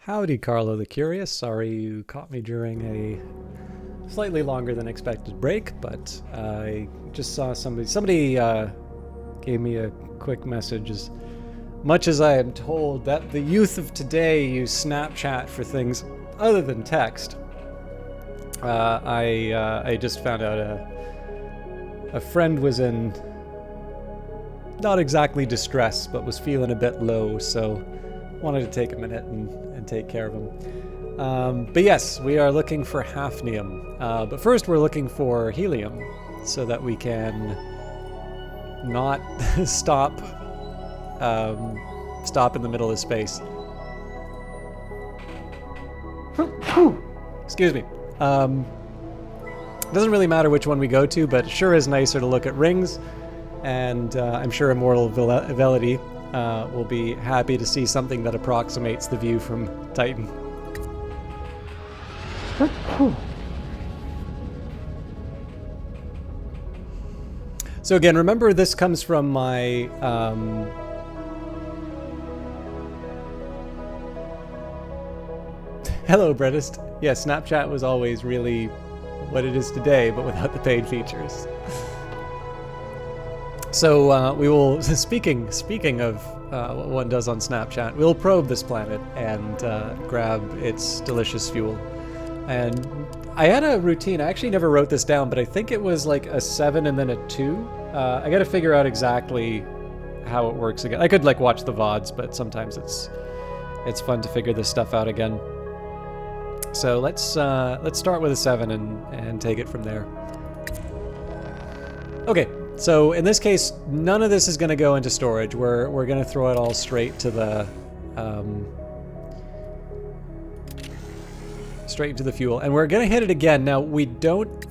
Howdy, Carlo the Curious. Sorry you caught me during a slightly longer than expected break, but I just saw somebody gave me a quick message. As much as I am told that the youth of today use Snapchat for things other than text, I just found out a friend was in not exactly distress, but was feeling a bit low, so wanted to take a minute and take care of him. But yes, we are looking for hafnium. But first we're looking for helium so that we can not stop in the middle of space. Excuse me. Doesn't really matter which one we go to, but it sure is nicer to look at rings. And I'm sure Immortal Velity will be happy to see something that approximates the view from Titan. So again, remember this comes from my hello, Brettist. Yeah, Snapchat was always really what it is today, but without the paid features. So we will, speaking of what one does on Snapchat, we'll probe this planet and grab its delicious fuel. And I had a routine. I actually never wrote this down, but I think it was like a 7 and then a 2. I got to figure out exactly how it works again. I could like watch the VODs, but sometimes it's fun to figure this stuff out again. So let's start with a 7 and take it from there. Okay. So in this case, none of this is going to go into storage. We're going to throw it all straight to the fuel, and we're going to hit it again. Now we don't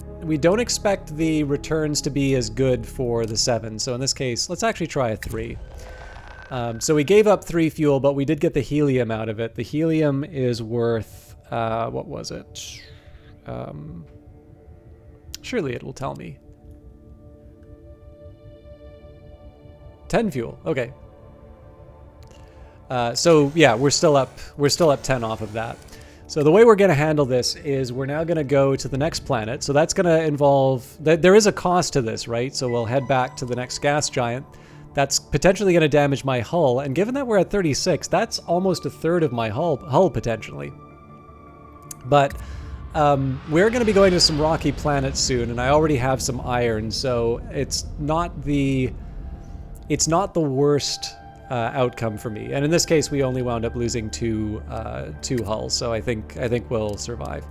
expect the returns to be as good for the 7. So in this case, let's actually try a 3. So we gave up 3 fuel, but we did get the helium out of it. The helium is worth what was it? Surely it will tell me. 10 fuel. Okay. So yeah, we're still up 10 off of that. So the way we're going to handle this is we're now going to go to the next planet. So that's going to involve there is a cost to this, right? So we'll head back to the next gas giant. That's potentially going to damage my hull, and given that we're at 36, that's almost a third of my hull potentially. But we're going to be going to some rocky planets soon, and I already have some iron, so it's not the worst outcome for me. And in this case, we only wound up losing two hulls, so I think we'll survive.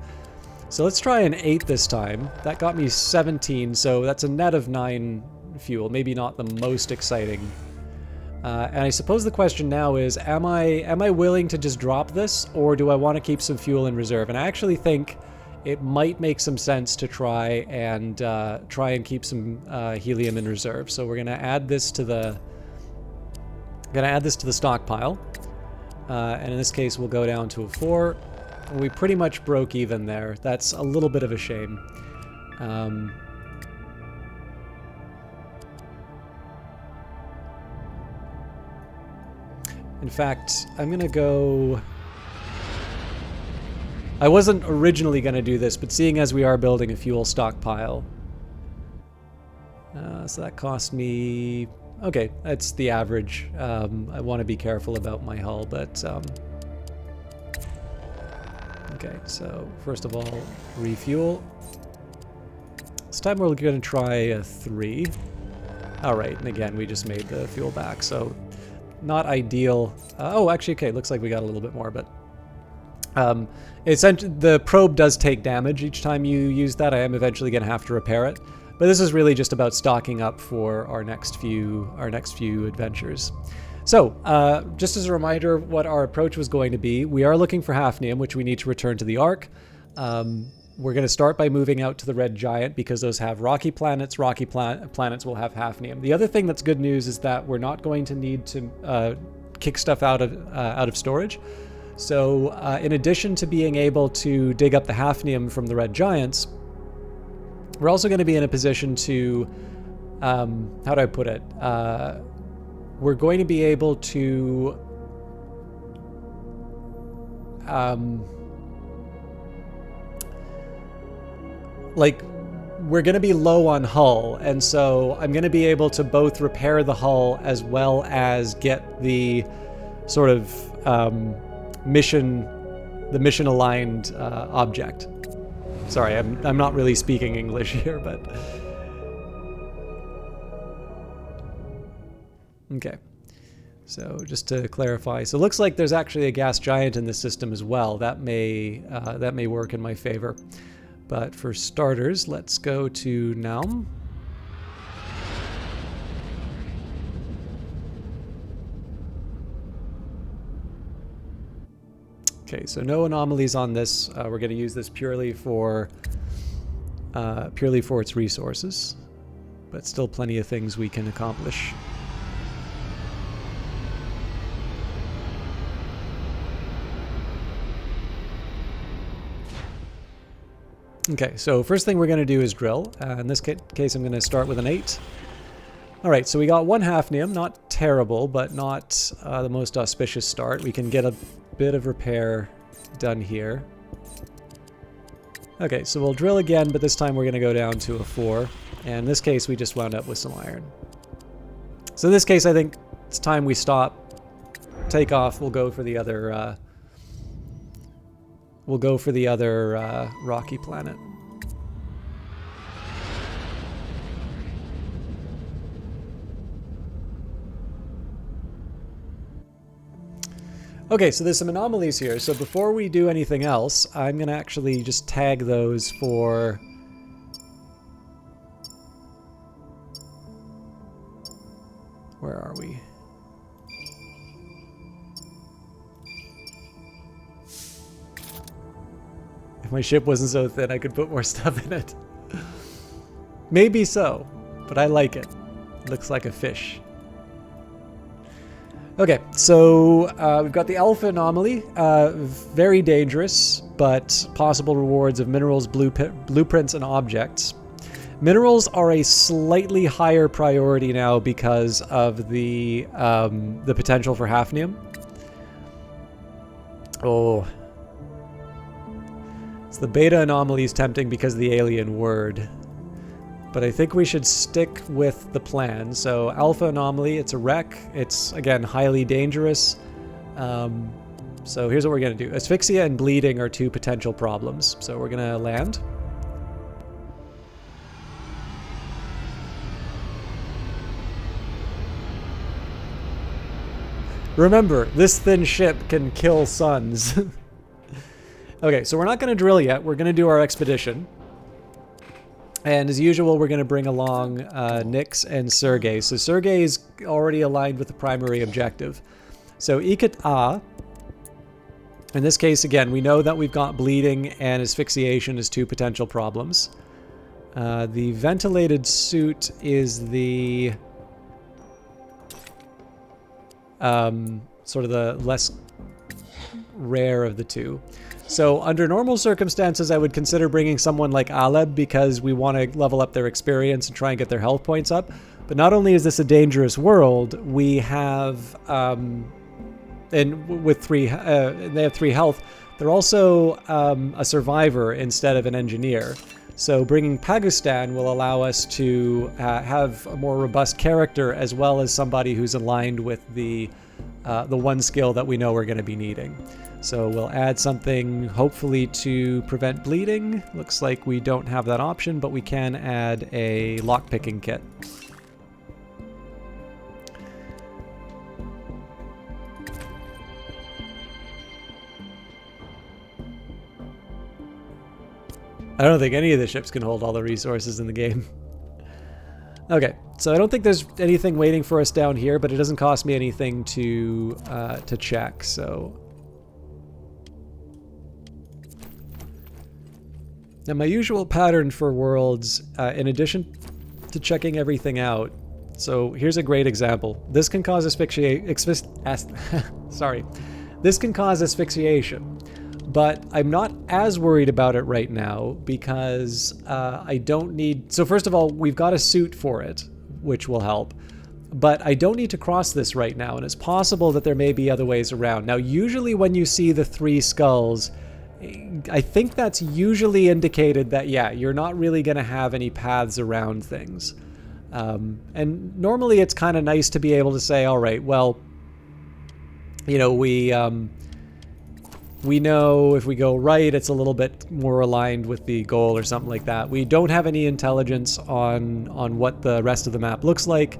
So let's try an 8 this time. That got me 17, so that's a net of 9 fuel. Maybe not the most exciting. And I suppose the question now is, am I willing to just drop this, or do I want to keep some fuel in reserve? And I actually think it might make some sense to try and keep some helium in reserve. So we're gonna add this to the stockpile, and in this case we'll go down to a 4. We pretty much broke even there. That's a little bit of a shame. In fact, I'm gonna go... I wasn't originally going to do this, but seeing as we are building a fuel stockpile, so that cost me... Okay, that's the average. I want to be careful about my hull, but... Okay, so first of all, refuel. This time we're going to try a 3. Alright, and again, we just made the fuel back, so not ideal. Oh, actually, okay, looks like we got a little bit more, but... Essentially, the probe does take damage each time you use that. I am eventually going to have to repair it, but this is really just about stocking up for our next few adventures. So, just as a reminder, what our approach was going to be, we are looking for hafnium, which we need to return to the Ark. We're going to start by moving out to the Red Giant because those have rocky planets. Rocky planets will have hafnium. The other thing that's good news is that we're not going to need to kick stuff out of storage. So in addition to being able to dig up the hafnium from the Red Giants, we're also going to be in a position to, how do I put it? We're going to be able to like, we're going to be low on hull, and so I'm going to be able to both repair the hull as well as get the sort of mission aligned object. Sorry, I'm not really speaking English here, but okay. So just to clarify, so it looks like there's actually a gas giant in the system as well. That may work in my favor. But for starters, let's go to Naum. Okay, so no anomalies on this. We're going to use this purely for its resources, but still plenty of things we can accomplish. Okay, so first thing we're going to do is drill. In this case, I'm going to start with an 8. All right, so we got 1 hafnium. Not terrible, but not the most auspicious start. We can get a bit of repair done here. Okay, so we'll drill again, but this time we're going to go down to a 4. And in this case, we just wound up with some iron. So in this case, I think it's time we stop, take off. We'll go for the other... rocky planet. Okay, so there's some anomalies here. So before we do anything else, I'm going to actually just tag those for... Where are we? If my ship wasn't so thin, I could put more stuff in it. Maybe so, but I like it. Looks like a fish. Okay, so we've got the Alpha Anomaly. Very dangerous, but possible rewards of minerals, blueprints, and objects. Minerals are a slightly higher priority now because of the potential for hafnium. Oh. So the beta anomaly is tempting because of the alien word. But I think we should stick with the plan. So Alpha Anomaly, it's a wreck. It's, again, highly dangerous. So here's what we're going to do. Asphyxia and bleeding are 2 potential problems. So we're going to land. Remember, this thin ship can kill suns. Okay, so we're not going to drill yet. We're going to do our expedition. And as usual, we're going to bring along Nyx and Sergei. So Sergei is already aligned with the primary objective. So Ikat-A, in this case, again, we know that we've got bleeding and asphyxiation as 2 potential problems. The ventilated suit is the sort of the less rare of the 2. So under normal circumstances, I would consider bringing someone like Aleb because we want to level up their experience and try and get their health points up. But not only is this a dangerous world, we have, and with 3, they have 3 health, they're also a survivor instead of an engineer. So bringing Pagistan will allow us to have a more robust character as well as somebody who's aligned with the one skill that we know we're going to be needing. So we'll add something hopefully to prevent bleeding. Looks like we don't have that option, but we can add a lockpicking kit. I don't think any of the ships can hold all the resources in the game. Okay, so I don't think there's anything waiting for us down here, but it doesn't cost me anything to check, so... Now, my usual pattern for worlds, in addition to checking everything out, so here's a great example. This can cause This can cause asphyxiation, but I'm not as worried about it right now because I don't need... So first of all, we've got a suit for it, which will help. But I don't need to cross this right now, and it's possible that there may be other ways around. Now, usually when you see the 3 skulls, I think that's usually indicated that, yeah, you're not really going to have any paths around things. And normally it's kind of nice to be able to say, all right, well, you know, we know if we go right, it's a little bit more aligned with the goal or something like that. We don't have any intelligence on what the rest of the map looks like.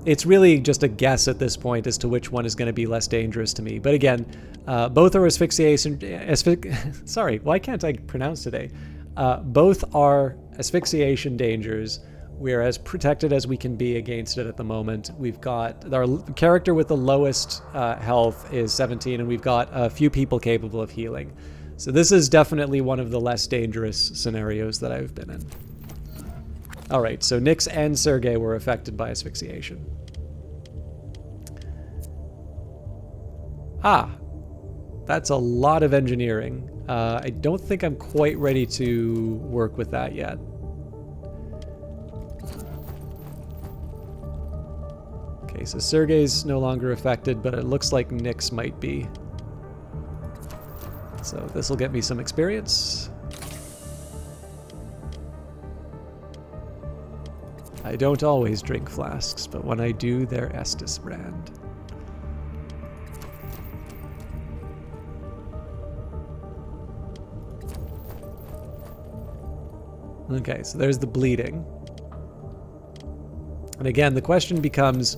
It's really just a guess at this point as to which one is going to be less dangerous to me. But again, both are asphyxiation. Sorry, why can't I pronounce today? Both are asphyxiation dangers. We're as protected as we can be against it at the moment. We've got our character with the lowest health is 17, and we've got a few people capable of healing. So this is definitely one of the less dangerous scenarios that I've been in. All right, so Nyx and Sergei were affected by asphyxiation. Ah, that's a lot of engineering. I don't think I'm quite ready to work with that yet. Okay, so Sergei's no longer affected, but it looks like Nyx might be. So this will get me some experience. I don't always drink flasks, but when I do, they're Estes brand. Okay, so there's the bleeding. And again, the question becomes,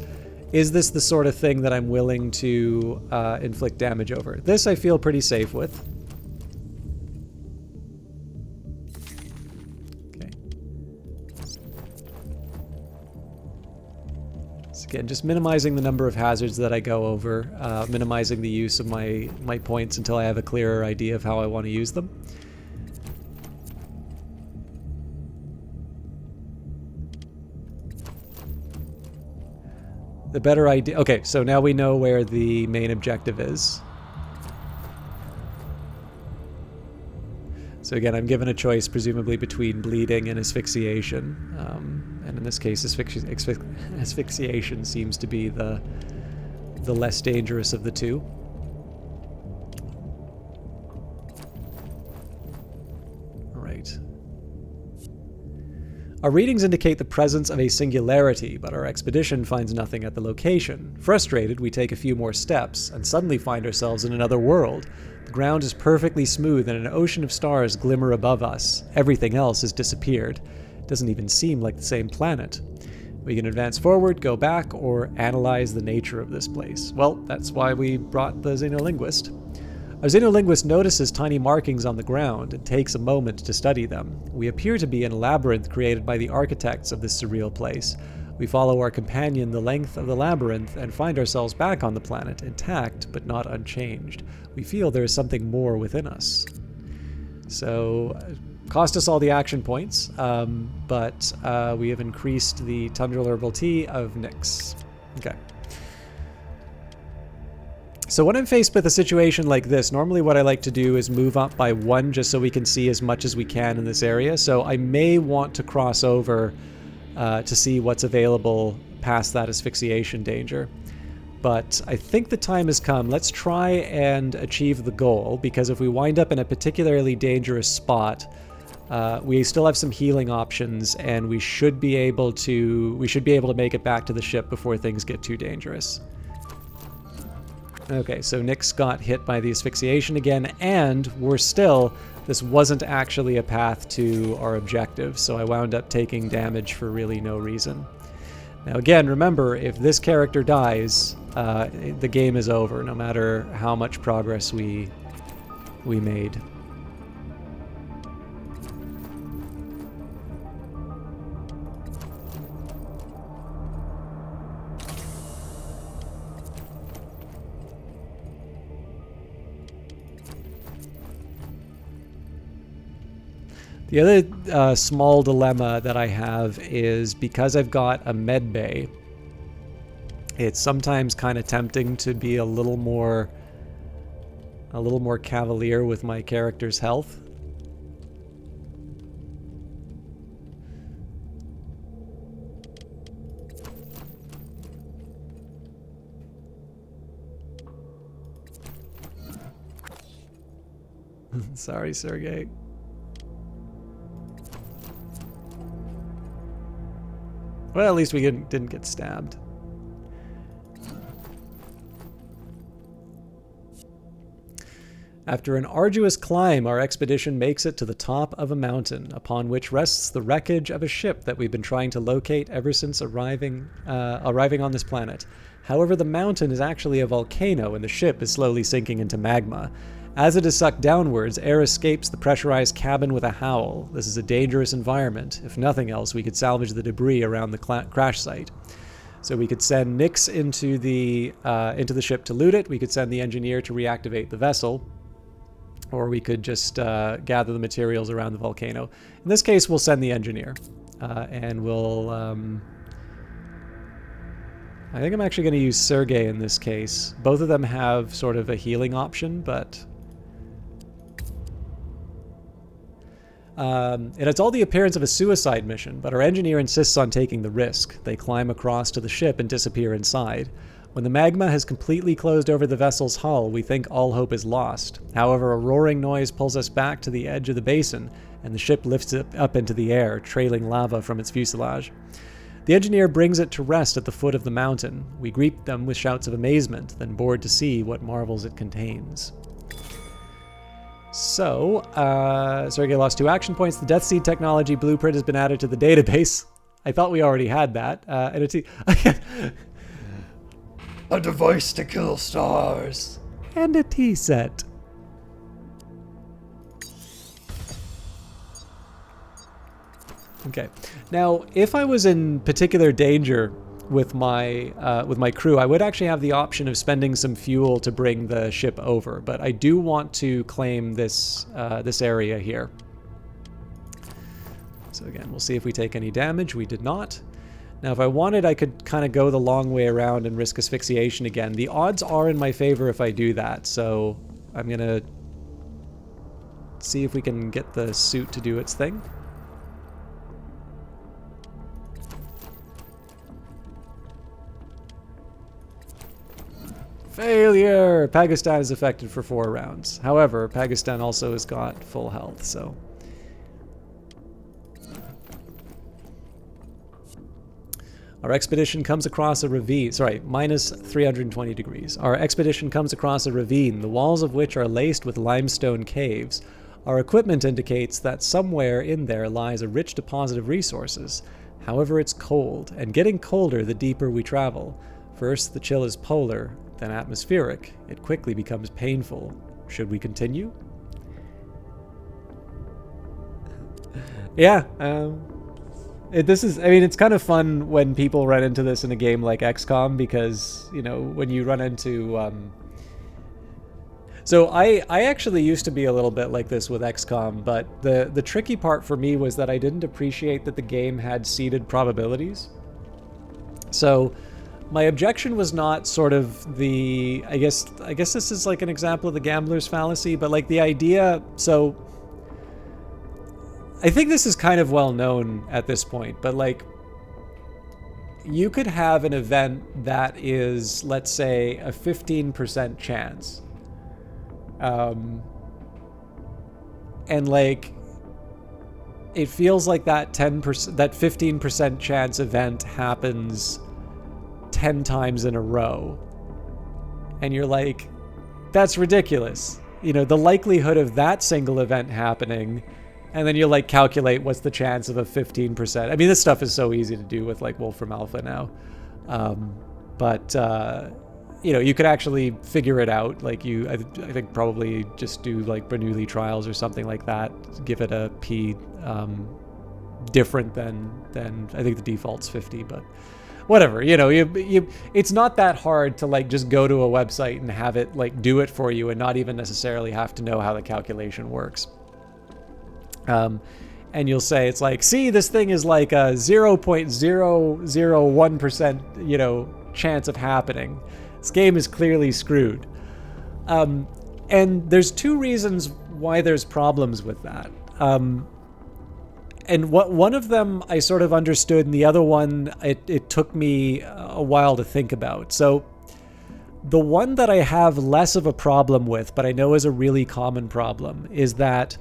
is this the sort of thing that I'm willing to inflict damage over? This I feel pretty safe with. Okay. So again, just minimizing the number of hazards that I go over, minimizing the use of my points until I have a clearer idea of how I want to use them. The better idea... Okay, so now we know where the main objective is. So again, I'm given a choice, presumably between bleeding and asphyxiation. And in this case, asphyxiation seems to be the less dangerous of the two. All right. Our readings indicate the presence of a singularity, but our expedition finds nothing at the location. Frustrated, we take a few more steps, and suddenly find ourselves in another world. The ground is perfectly smooth, and an ocean of stars glimmer above us. Everything else has disappeared. It doesn't even seem like the same planet. We can advance forward, go back, or analyze the nature of this place. Well, that's why we brought the Xenolinguist. Our Xenolinguist notices tiny markings on the ground and takes a moment to study them. We appear to be in a labyrinth created by the architects of this surreal place. We follow our companion the length of the labyrinth and find ourselves back on the planet, intact but not unchanged. We feel there is something more within us. So, cost us all the action points, but we have increased the Tundra Herbal Tea of Nyx. Okay. So when I'm faced with a situation like this, normally what I like to do is move up by 1 just so we can see as much as we can in this area. So I may want to cross over to see what's available past that asphyxiation danger. But I think the time has come. Let's try and achieve the goal, because if we wind up in a particularly dangerous spot, we still have some healing options, and we should be able to make it back to the ship before things get too dangerous. Okay, so Nyx got hit by the asphyxiation again, and this wasn't actually a path to our objective, so I wound up taking damage for really no reason. Now again, remember, if this character dies, the game is over, no matter how much progress we made. The other small dilemma that I have is because I've got a med bay, it's sometimes kind of tempting to be a little more cavalier with my character's health. Sorry, Sergey. Well, at least we didn't get stabbed. After an arduous climb, our expedition makes it to the top of a mountain, upon which rests the wreckage of a ship that we've been trying to locate ever since arriving on this planet. However, the mountain is actually a volcano, and the ship is slowly sinking into magma. As it is sucked downwards, air escapes the pressurized cabin with a howl. This is a dangerous environment. If nothing else, we could salvage the debris around the crash site. So we could send Nix into the ship to loot it. We could send the engineer to reactivate the vessel. Or we could just gather the materials around the volcano. In this case, we'll send the engineer. And we'll... I think I'm actually going to use Sergey in this case. Both of them have sort of a healing option, but... it has all the appearance of a suicide mission, but our engineer insists on taking the risk. They climb across to the ship and disappear inside. When the magma has completely closed over the vessel's hull, we think all hope is lost. However, a roaring noise pulls us back to the edge of the basin, and the ship lifts it up into the air, trailing lava from its fuselage. The engineer brings it to rest at the foot of the mountain. We greet them with shouts of amazement, then board to see what marvels it contains. So, Sergey lost 2 action points. The Death Seed technology blueprint has been added to the database. I thought we already had that. A device to kill stars. And a tea set. Okay. Now, if I was in particular danger with my crew, I would actually have the option of spending some fuel to bring the ship over. But I do want to claim this area here. So again, we'll see if we take any damage. We did not. Now, if I wanted, I could kind of go the long way around and risk asphyxiation again. The odds are in my favor if I do that, so I'm going to see if we can get the suit to do its thing. Failure! Pakistan is affected for 4 rounds. However, Pakistan also has got full health, so... Our expedition comes across a ravine, minus 320 degrees. Our expedition comes across a ravine, the walls of which are laced with limestone caves. Our equipment indicates that somewhere in there lies a rich deposit of resources. However, it's cold, and getting colder the deeper we travel. First, the chill is polar, then atmospheric. It quickly becomes painful. Should we continue? Yeah, it's kind of fun when people run into this in a game like XCOM because, you know, when you run into, So I actually used to be a little bit like this with XCOM, but the tricky part for me was that I didn't appreciate that the game had seeded probabilities. So my objection was not sort of the, I guess this is like an example of the gambler's fallacy, but like the idea, so I think this is kind of well known at this point, but like you could have an event that is, let's say, a 15% chance. And like it feels like that 10%, that 15% chance event happens 10 times in a row. And you're like, that's ridiculous. You know, the likelihood of that single event happening, and then you like calculate what's the chance of a 15%. I mean, this stuff is so easy to do with like Wolfram Alpha now. You know, you could actually figure it out. Like I think probably just do like Bernoulli trials or something like that. Give it a P different than I think the default's 50, but whatever. You know, it's not that hard to like just go to a website and have it like do it for you and not even necessarily have to know how the calculation works. And you'll say, it's like, see, this thing is like a 0.001%, you know, chance of happening. This game is clearly screwed. And there's 2 reasons why there's problems with that. And one of them I sort of understood, and the other one, it took me a while to think about. So The one that I have less of a problem with, but I know is a really common problem, is that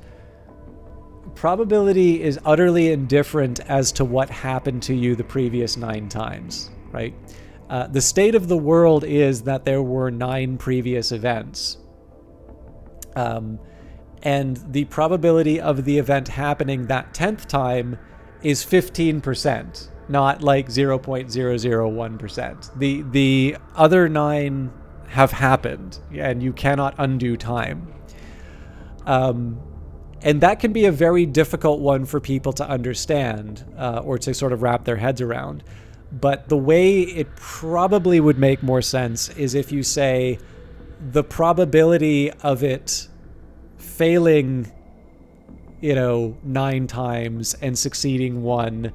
probability is utterly indifferent as to what happened to you the previous 9 times, right? The state of the world is that there were 9 previous events. And the probability of the event happening that 10th time is 15%, not like 0.001%. The other 9 have happened, and you cannot undo time. And that can be a very difficult one for people to understand or to sort of wrap their heads around. But the way it probably would make more sense is if you say the probability of it failing, 9 times and succeeding 1,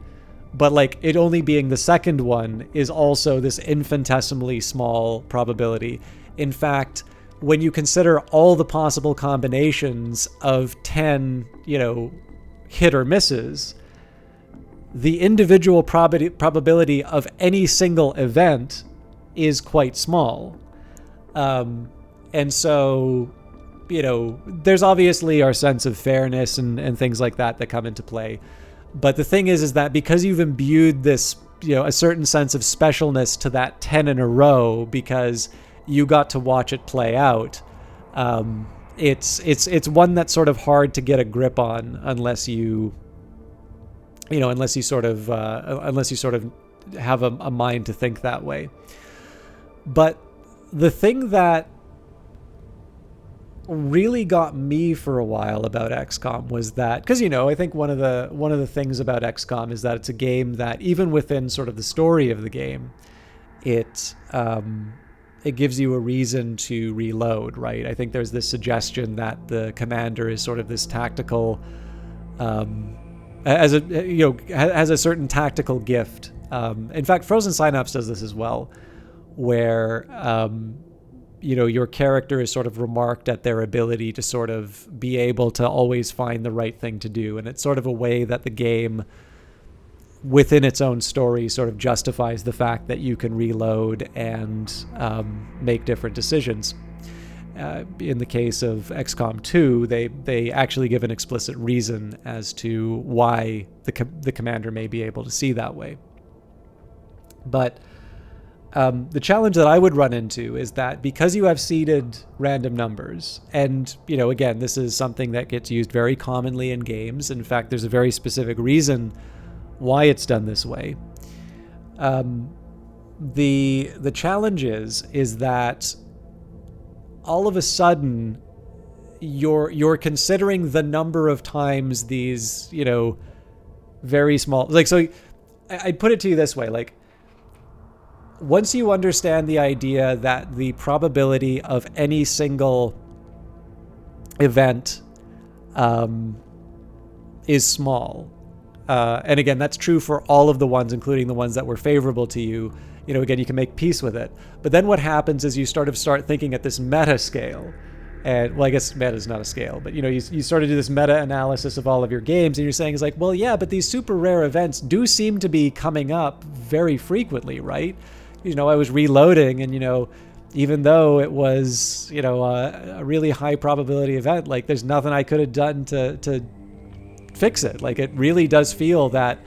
but like it only being the second one is also this infinitesimally small probability. In fact, when you consider all the possible combinations of 10, hit or misses, the individual probability of any single event is quite small. And so, there's obviously our sense of fairness and things like that come into play. But the thing is that because you've imbued this, a certain sense of specialness to that 10 in a row because you got to watch it play out, it's one that's sort of hard to get a grip on unless you sort of have a mind to think that way. But the thing that really got me for a while about XCOM was that, because I think one of the things about XCOM is that it's a game that even within sort of the story of the game, it gives you a reason to reload, right? I think there's this suggestion that the commander is sort of this tactical, has a certain tactical gift. In fact, Frozen Synapse does this as well, where your character is sort of remarked at their ability to sort of be able to always find the right thing to do. And it's sort of a way that the game within its own story sort of justifies the fact that you can reload and make different decisions. In the case of XCOM 2, they actually give an explicit reason as to why the commander may be able to see that way. But the challenge that I would run into is that because you have seeded random numbers, and, again, this is something that gets used very commonly in games. In fact, there's a very specific reason why it's done this way. The challenge is that all of a sudden you're considering the number of times these, very small, like, so I'd put it to you this way, like, once you understand the idea that the probability of any single event is small, and again, that's true for all of the ones, including the ones that were favorable to you, again, you can make peace with it. But then what happens is you start thinking at this meta scale. And, well, I guess meta is not a scale, but, you sort of do this meta analysis of all of your games, and you're saying, it's like, well, yeah, but these super rare events do seem to be coming up very frequently, right? I was reloading, and, even though it was, a really high probability event, like, there's nothing I could have done to fix it. Like, it really does feel that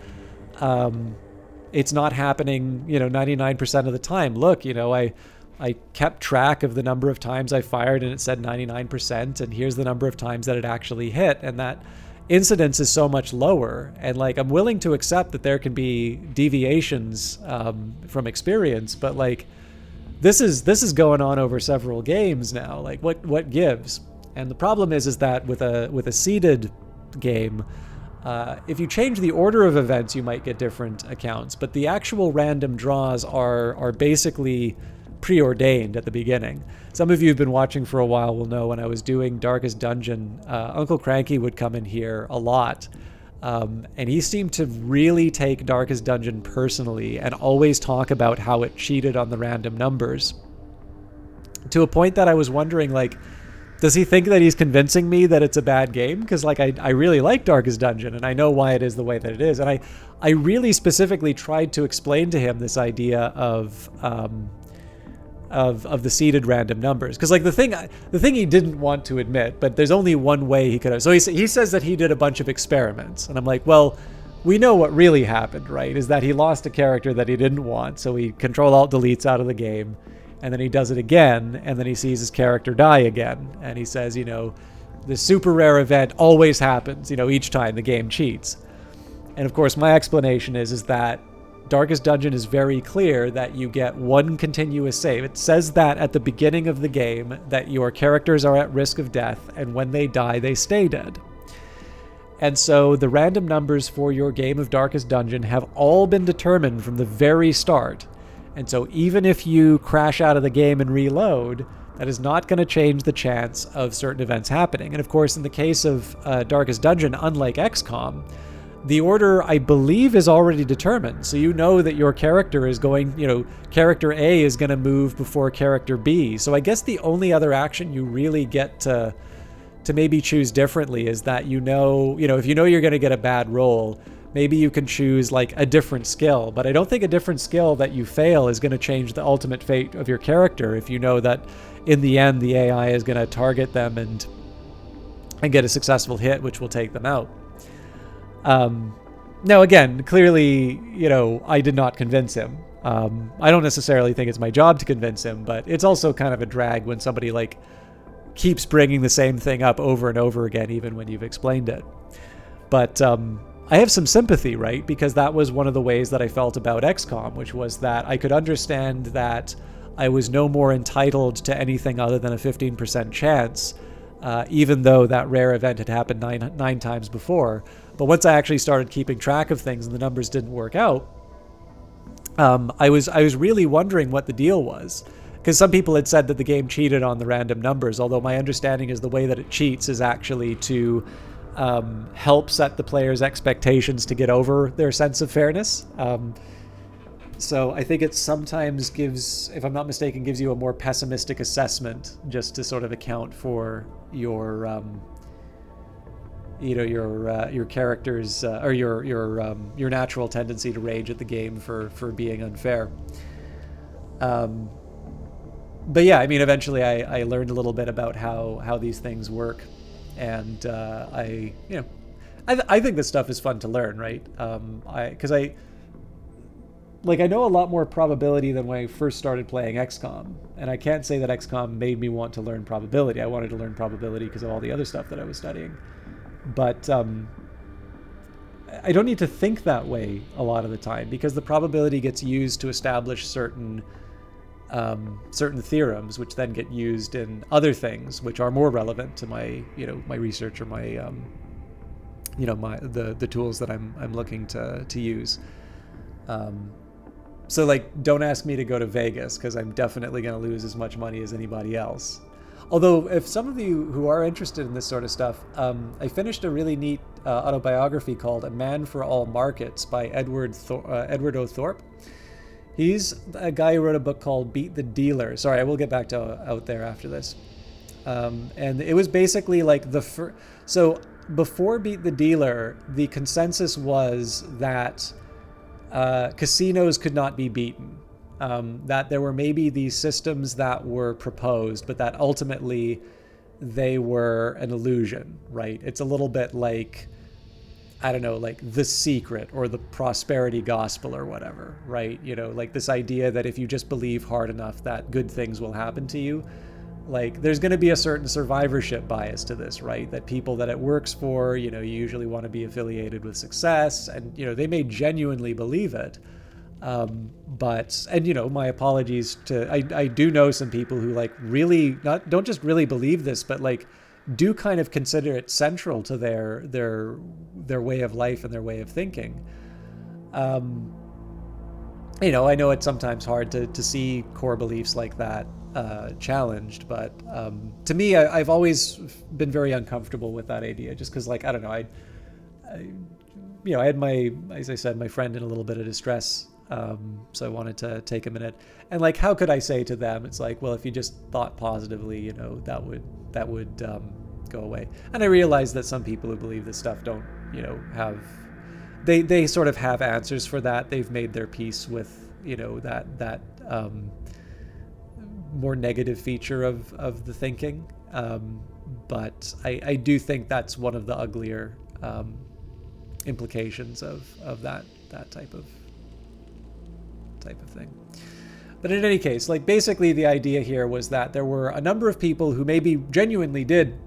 it's not happening, 99% of the time. Look, I kept track of the number of times I fired, and it said 99%, and here's the number of times that it actually hit, and that incidence is so much lower. And, like, I'm willing to accept that there can be deviations from experience, but, like, this is going on over several games now. Like, what gives? And the problem is that with a seeded game, if you change the order of events, you might get different accounts, but the actual random draws are basically preordained at the beginning. Some of you who've been watching for a while will know when I was doing Darkest Dungeon, Uncle Cranky would come in here a lot, and he seemed to really take Darkest Dungeon personally and always talk about how it cheated on the random numbers, to a point that I was wondering, like, does he think that he's convincing me that it's a bad game? Because, like, I really like Darkest Dungeon, and I know why it is the way that it is. And I really specifically tried to explain to him this idea of of the seeded random numbers. Because like the thing he didn't want to admit, but there's only one way he could have. So he says that he did a bunch of experiments, and I'm like, well, we know what really happened, right? Is that he lost a character that he didn't want, so he Control-Alt-Deletes out of the game, and then he does it again, and then he sees his character die again, and he says, the super rare event always happens, each time the game cheats. And of course, my explanation is that Darkest Dungeon is very clear that you get one continuous save. It says that at the beginning of the game that your characters are at risk of death, and when they die, they stay dead. And so the random numbers for your game of Darkest Dungeon have all been determined from the very start. And so even if you crash out of the game and reload, that is not going to change the chance of certain events happening. And of course, in the case of Darkest Dungeon, unlike XCOM, the order, I believe, is already determined. So you know that your character is going, character A is going to move before character B. So I guess the only other action you really get to maybe choose differently is that if you know you're going to get a bad roll, maybe you can choose like a different skill. But I don't think a different skill that you fail is going to change the ultimate fate of your character if you know that in the end the AI is going to target them and get a successful hit, which will take them out. Now, again, clearly, I did not convince him. I don't necessarily think it's my job to convince him, but it's also kind of a drag when somebody like keeps bringing the same thing up over and over again, even when you've explained it. But I have some sympathy, right? Because that was one of the ways that I felt about XCOM, which was that I could understand that I was no more entitled to anything other than a 15% chance, even though that rare event had happened nine times before. But once I actually started keeping track of things and the numbers didn't work out, I was really wondering what the deal was. Because some people had said that the game cheated on the random numbers, although my understanding is the way that it cheats is actually to help set the player's expectations to get over their sense of fairness. So I think it sometimes gives, if I'm not mistaken, gives you a more pessimistic assessment just to sort of account for your character's or your natural tendency to rage at the game for being unfair. But yeah, I mean, eventually I learned a little bit about how these things work, and I think this stuff is fun to learn, right? Because I know a lot more probability than when I first started playing XCOM, and I can't say that XCOM made me want to learn probability. I wanted to learn probability because of all the other stuff that I was studying, but I don't need to think that way a lot of the time because the probability gets used to establish certain theorems, which then get used in other things which are more relevant to my my research or my the tools that I'm looking to use. So like, don't ask me to go to Vegas because I'm definitely going to lose as much money as anybody else. Although, if some of you who are interested in this sort of stuff, I finished a really neat autobiography called "A Man for All Markets" by Edward O. Thorpe. He's a guy who wrote a book called Beat the Dealer. Sorry, I will get back to Out There after this. And it was basically like so before Beat the Dealer, the consensus was that casinos could not be beaten. That there were maybe these systems that were proposed, but that ultimately they were an illusion, right? It's a little bit like, I don't know, like The Secret or the prosperity gospel or whatever, right? Like this idea that if you just believe hard enough that good things will happen to you. Like there's going to be a certain survivorship bias to this, right? That people that it works for, you usually want to be affiliated with success, and they may genuinely believe it. But my apologies to, I do know some people who like really don't just really believe this, but like do kind of consider it central to their way of life and their way of thinking. I know it's sometimes hard to see core beliefs like that challenged, but to me, I've always been very uncomfortable with that idea, just because, like, I don't know, I had as I said, my friend in a little bit of distress, so I wanted to take a minute, and like, how could I say to them, it's like, well, if you just thought positively, that would go away. And I realize that some people who believe this stuff don't, have, they sort of have answers for that. They've made their peace with, that more negative feature of the thinking. But I do think that's one of the uglier implications of that type of thing. But in any case, like basically the idea here was that there were a number of people who maybe genuinely did,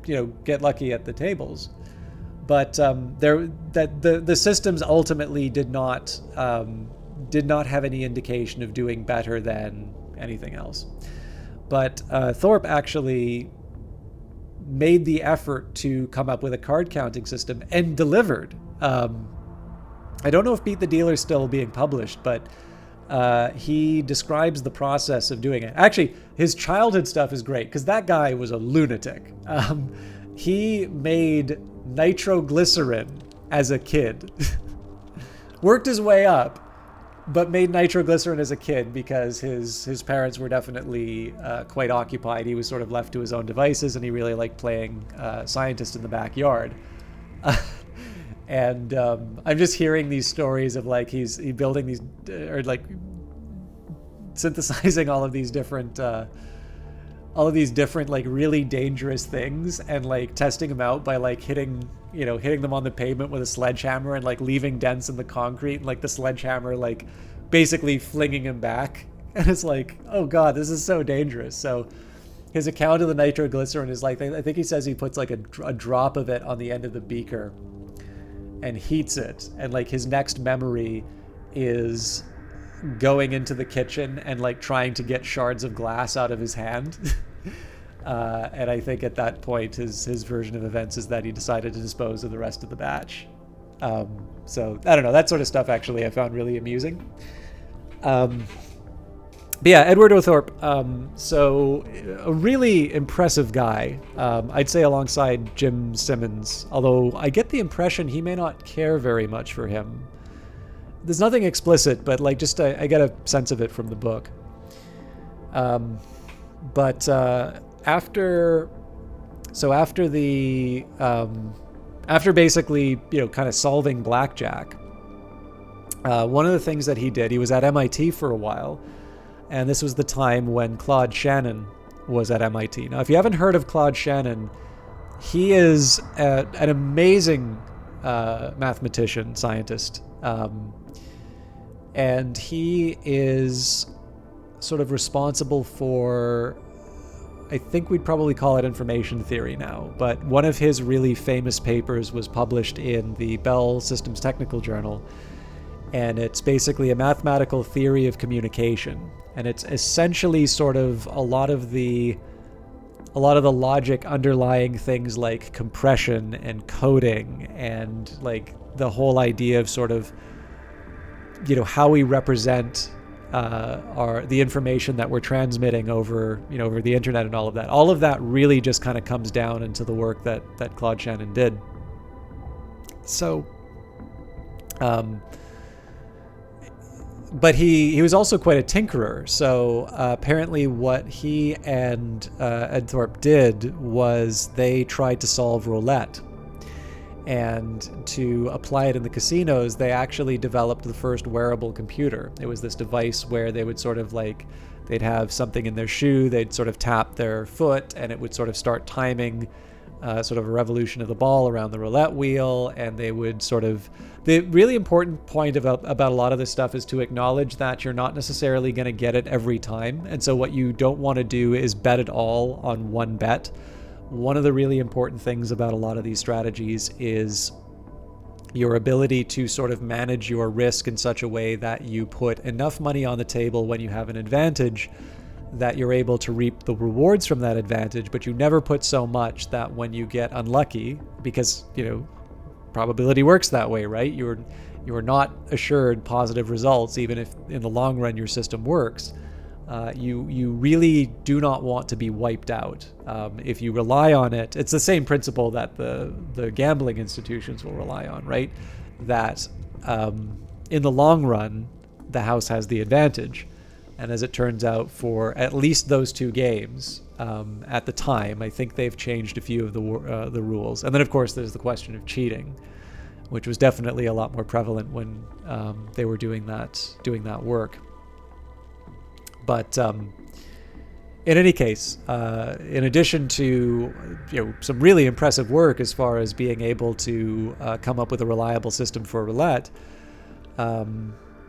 get lucky at the tables, but the systems ultimately did not have any indication of doing better than anything else. But Thorpe actually made the effort to come up with a card counting system and delivered. I don't know if Beat the Dealer is still being published, but he describes the process of doing it. Actually, his childhood stuff is great because that guy was a lunatic. He made nitroglycerin as a kid, worked his way up, but made nitroglycerin as a kid because his parents were definitely quite occupied. He was sort of left to his own devices, and he really liked playing scientist in the backyard. And I'm just hearing these stories of like he's building these or like synthesizing all of these different like really dangerous things and like testing them out by like hitting them on the pavement with a sledgehammer and like leaving dents in the concrete and like the sledgehammer like basically flinging him back. And it's like, oh God, this is so dangerous. So his account of the nitroglycerin is like, I think he says he puts like a drop of it on the end of the beaker and heats it, and like his next memory is going into the kitchen and like trying to get shards of glass out of his hand. And I think at that point his version of events is that he decided to dispose of the rest of the batch. So I don't know, that sort of stuff actually I found really amusing. But yeah, Edward O'Thorpe, so a really impressive guy, I'd say alongside Jim Simmons, although I get the impression he may not care very much for him. There's nothing explicit, but like just I get a sense of it from the book. But after basically, kind of solving blackjack, one of the things that he did, he was at MIT for a while. And this was the time when Claude Shannon was at MIT. Now, if you haven't heard of Claude Shannon, he is an amazing mathematician, scientist. And he is sort of responsible for, I think we'd probably call it information theory now, but one of his really famous papers was published in the Bell Systems Technical Journal. And it's basically a mathematical theory of communication. And it's essentially sort of a lot of the logic underlying things like compression and coding and like the whole idea of sort of, how we represent the information that we're transmitting over the internet and all of that. All of that really just kind of comes down into the work that Claude Shannon did. So, but he was also quite a tinkerer. So apparently what he and Ed Thorpe did was they tried to solve roulette. And to apply it in the casinos, they actually developed the first wearable computer. It was this device where they would sort of like, they'd have something in their shoe, they'd sort of tap their foot, and it would sort of start timing sort of a revolution of the ball around the roulette wheel, and they would sort of... The really important point about a lot of this stuff is to acknowledge that you're not necessarily going to get it every time. And so what you don't want to do is bet it all on one bet. One of the really important things about a lot of these strategies is your ability to sort of manage your risk in such a way that you put enough money on the table when you have an advantage that you're able to reap the rewards from that advantage, but you never put so much that when you get unlucky, because, probability works that way, right? You're not assured positive results, even if in the long run your system works. You really do not want to be wiped out. If you rely on it, it's the same principle that the gambling institutions will rely on, right? That in the long run, the house has the advantage. And as it turns out, for at least those two games, at the time, I think they've changed a few of the rules. And then, of course, there's the question of cheating, which was definitely a lot more prevalent when they were doing that work. But in any case, in addition to some really impressive work as far as being able to come up with a reliable system for roulette,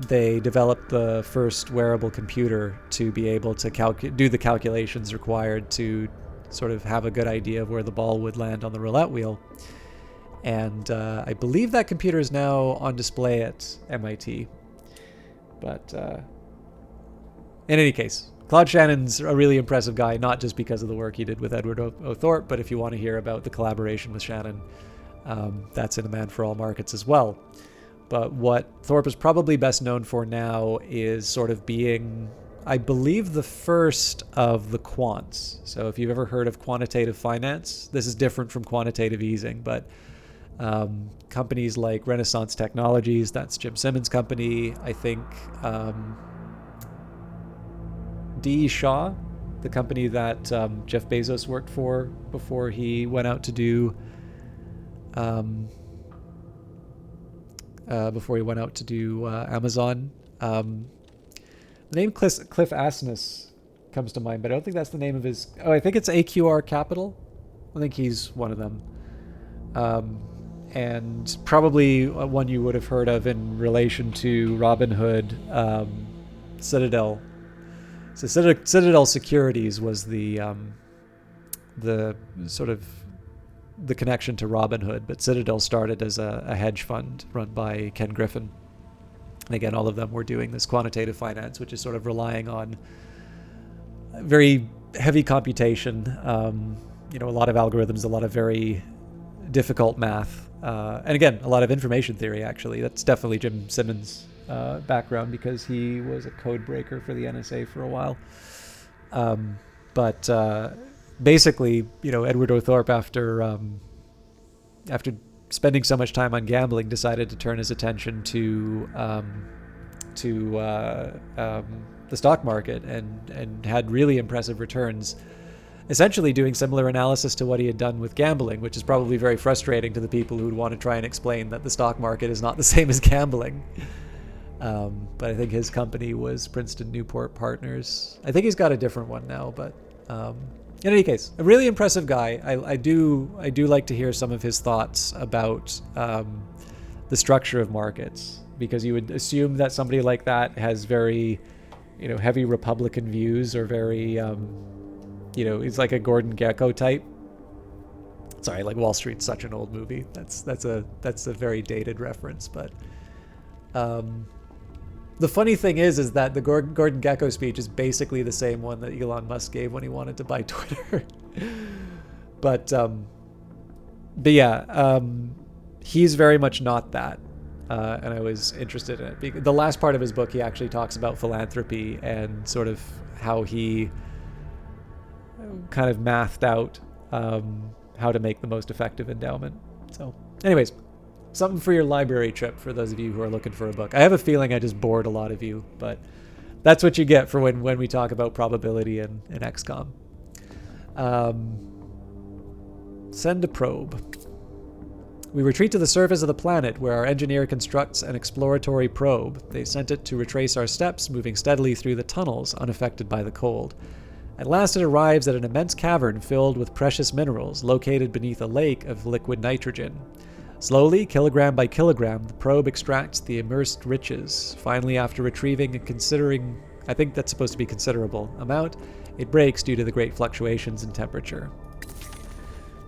they developed the first wearable computer to be able to do the calculations required to sort of have a good idea of where the ball would land on the roulette wheel. And I believe that computer is now on display at MIT. But in any case, Claude Shannon's a really impressive guy, not just because of the work he did with Edward O. Thorpe, but if you want to hear about the collaboration with Shannon, that's in A Man for All Markets as well. But what Thorpe is probably best known for now is sort of being, I believe, the first of the quants. So if you've ever heard of quantitative finance, this is different from quantitative easing, but companies like Renaissance Technologies, that's Jim Simmons' company, I think D.E. Shaw, the company that Jeff Bezos worked for before he went out to do Amazon. The name Cliff Asness comes to mind, but I don't think that's the name of his. Oh, I think it's AQR Capital. I think he's one of them. And probably one you would have heard of in relation to Robinhood, Citadel. So Citadel Securities was the sort of the connection to Robinhood, but Citadel started as a hedge fund run by Ken Griffin. And again, all of them were doing this quantitative finance, which is sort of relying on very heavy computation, a lot of algorithms, a lot of very difficult math, and again, a lot of information theory, actually. That's definitely Jim Simmons' background, because he was a code breaker for the NSA for a while. But basically, Edward O. Thorpe, after spending so much time on gambling, decided to turn his attention to the stock market, and had really impressive returns, essentially doing similar analysis to what he had done with gambling, which is probably very frustrating to the people who would want to try and explain that the stock market is not the same as gambling. But I think his company was Princeton Newport Partners. I think he's got a different one now, but in any case, a really impressive guy. I do like to hear some of his thoughts about the structure of markets, because you would assume that somebody like that has very, heavy Republican views, or very, he's like a Gordon Gekko type. Sorry, like Wall Street's such an old movie. That's a very dated reference, but the funny thing is that the Gordon Gekko speech is basically the same one that Elon Musk gave when he wanted to buy Twitter. but yeah, he's very much not that. And I was interested in it. The last part of his book, he actually talks about philanthropy and sort of how he kind of mathed out how to make the most effective endowment. So anyways, something for your library trip for those of you who are looking for a book. I have a feeling I just bored a lot of you, but that's what you get for when we talk about probability in XCOM. Send a probe. We retreat to the surface of the planet, where our engineer constructs an exploratory probe. They sent it to retrace our steps, moving steadily through the tunnels, unaffected by the cold. At last it arrives at an immense cavern filled with precious minerals, located beneath a lake of liquid nitrogen. Slowly, kilogram by kilogram, the probe extracts the immersed riches. Finally, after retrieving and considering, I think that's supposed to be considerable amount, it breaks due to the great fluctuations in temperature.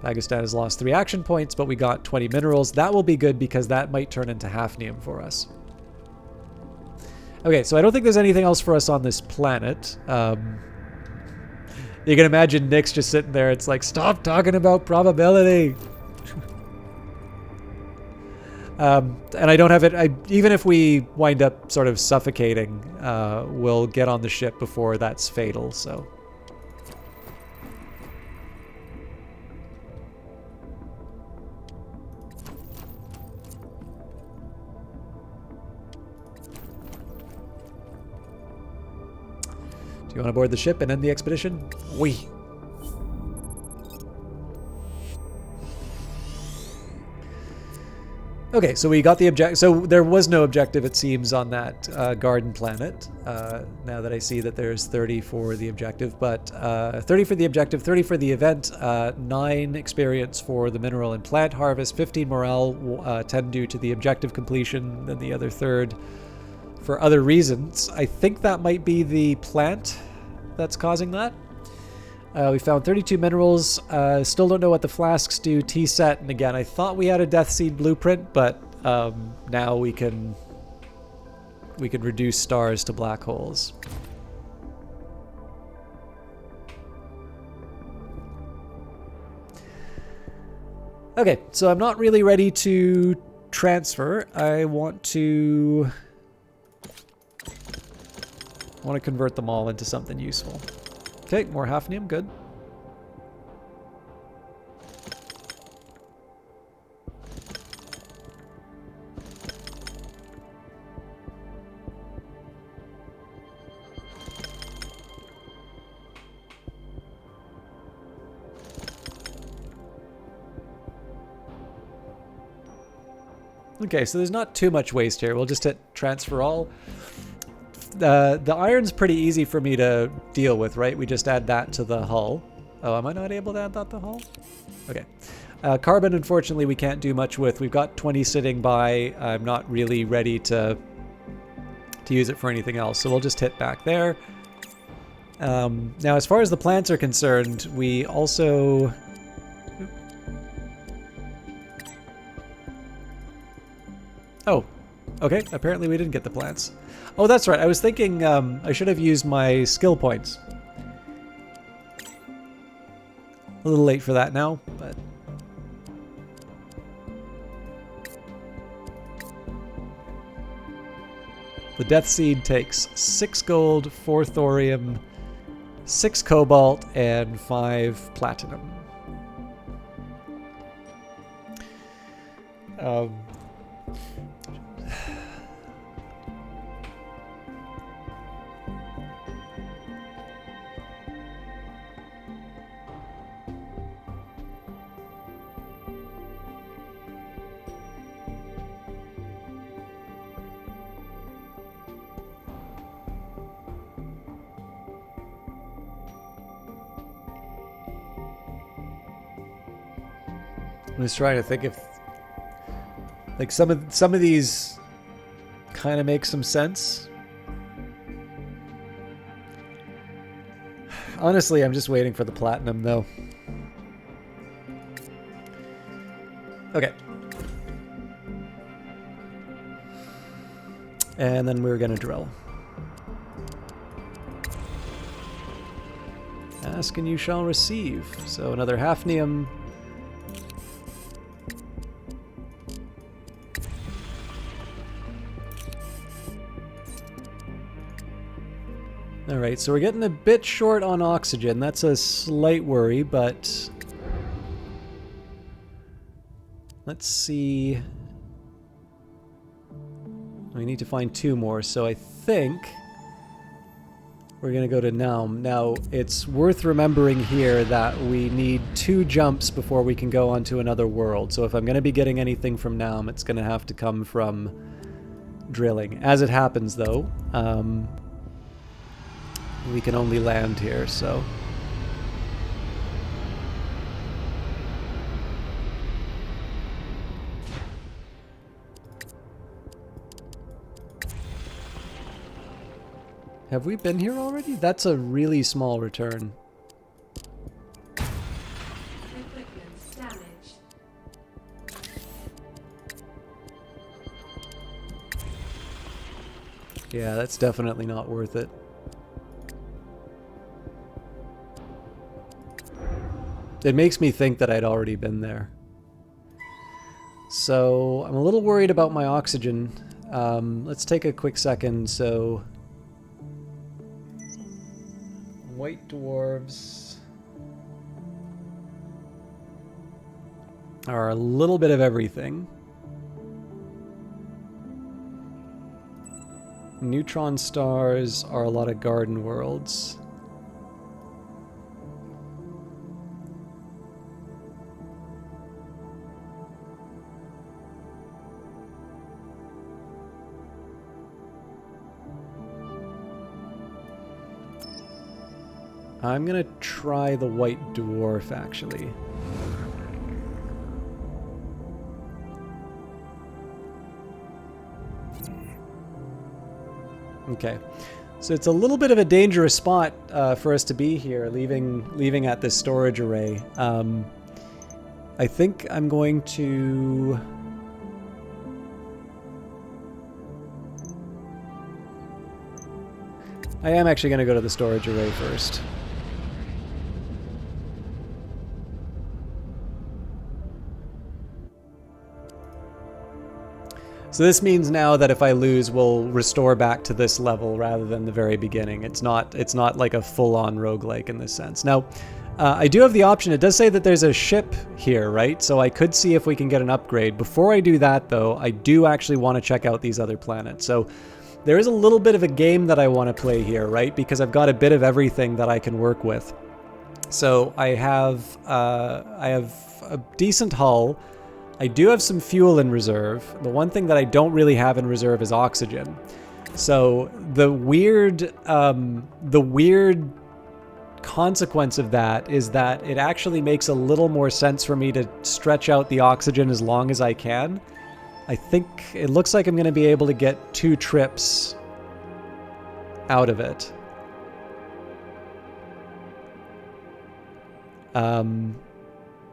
Pakistan has lost 3 action points, but we got 20 minerals. That will be good, because that might turn into hafnium for us. Okay, so I don't think there's anything else for us on this planet. You can imagine Nick's just sitting there. It's like, stop talking about probability. And I don't have it. Even if we wind up sort of suffocating, we'll get on the ship before that's fatal, so. Do you want to board the ship and end the expedition? Oui. Okay, so we got the objective. So there was no objective, it seems, on that garden planet. Now that I see that there's 30 for the objective, but 30 for the objective, 30 for the event, 9 experience for the mineral and plant harvest, 15 morale, 10 due to the objective completion, then the other third for other reasons. I think that might be the plant that's causing that. We found 32 minerals. Still don't know what the flasks do. T-set, and again, I thought we had a Death Seed blueprint, but now we can reduce stars to black holes. Okay, so I'm not really ready to transfer. I want to convert them all into something useful. Okay, more hafnium, good. Okay, so there's not too much waste here. We'll just hit transfer all. The iron's pretty easy for me to deal with, right? We just add that to the hull. Oh, am I not able to add that to the hull? Okay. Carbon, unfortunately, we can't do much with. We've got 20 sitting by. I'm not really ready to use it for anything else, so we'll just hit back there. Now, as far as the plants are concerned, we also... Oh, okay. Apparently we didn't get the plants. Oh, that's right. I was thinking I should have used my skill points. A little late for that now, but... The Death Seed takes 6 gold, 4 thorium, 6 cobalt, and 5 platinum. I'm just trying to think if, like, some of these kind of make some sense. Honestly, I'm just waiting for the platinum, though. Okay. And then we're gonna drill. Ask and you shall receive. So another hafnium. Alright, so we're getting a bit short on oxygen. That's a slight worry, but... Let's see... We need to find 2 more, so I think... We're gonna go to Naum. Now, it's worth remembering here that we need 2 jumps before we can go onto another world. So if I'm gonna be getting anything from Naum, it's gonna have to come from drilling. As it happens, though, we can only land here, so... Have we been here already? That's a really small return. Equipment damaged. Yeah, that's definitely not worth it. It makes me think that I'd already been there. So, I'm a little worried about my oxygen. Let's take a quick second, so... White dwarves are a little bit of everything. Neutron stars are a lot of garden worlds. I'm gonna try the white dwarf, actually. Okay, so it's a little bit of a dangerous spot for us to be here, leaving at this storage array. I think I'm going to... I am actually going to go to the storage array first. So this means now that if I lose, we'll restore back to this level rather than the very beginning. It's not like a full-on roguelike in this sense. Now, I do have the option. It does say that there's a ship here, right? So I could see if we can get an upgrade. Before I do that, though, I do actually want to check out these other planets. So there is a little bit of a game that I want to play here, right? Because I've got a bit of everything that I can work with. So I have a decent hull. I do have some fuel in reserve. The one thing that I don't really have in reserve is oxygen. So the weird consequence of that is that it actually makes a little more sense for me to stretch out the oxygen as long as I can. I think it looks like I'm going to be able to get 2 trips out of it.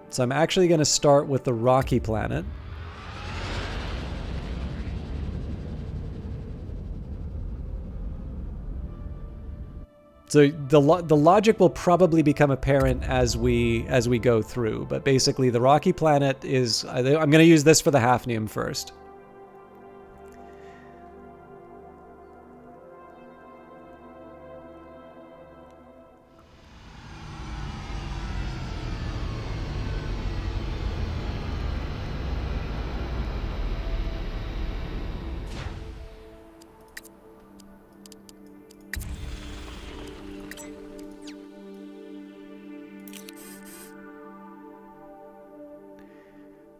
So I'm actually going to start with the rocky planet. So the logic will probably become apparent as we go through, but basically the rocky planet is... I'm going to use this for the hafnium first.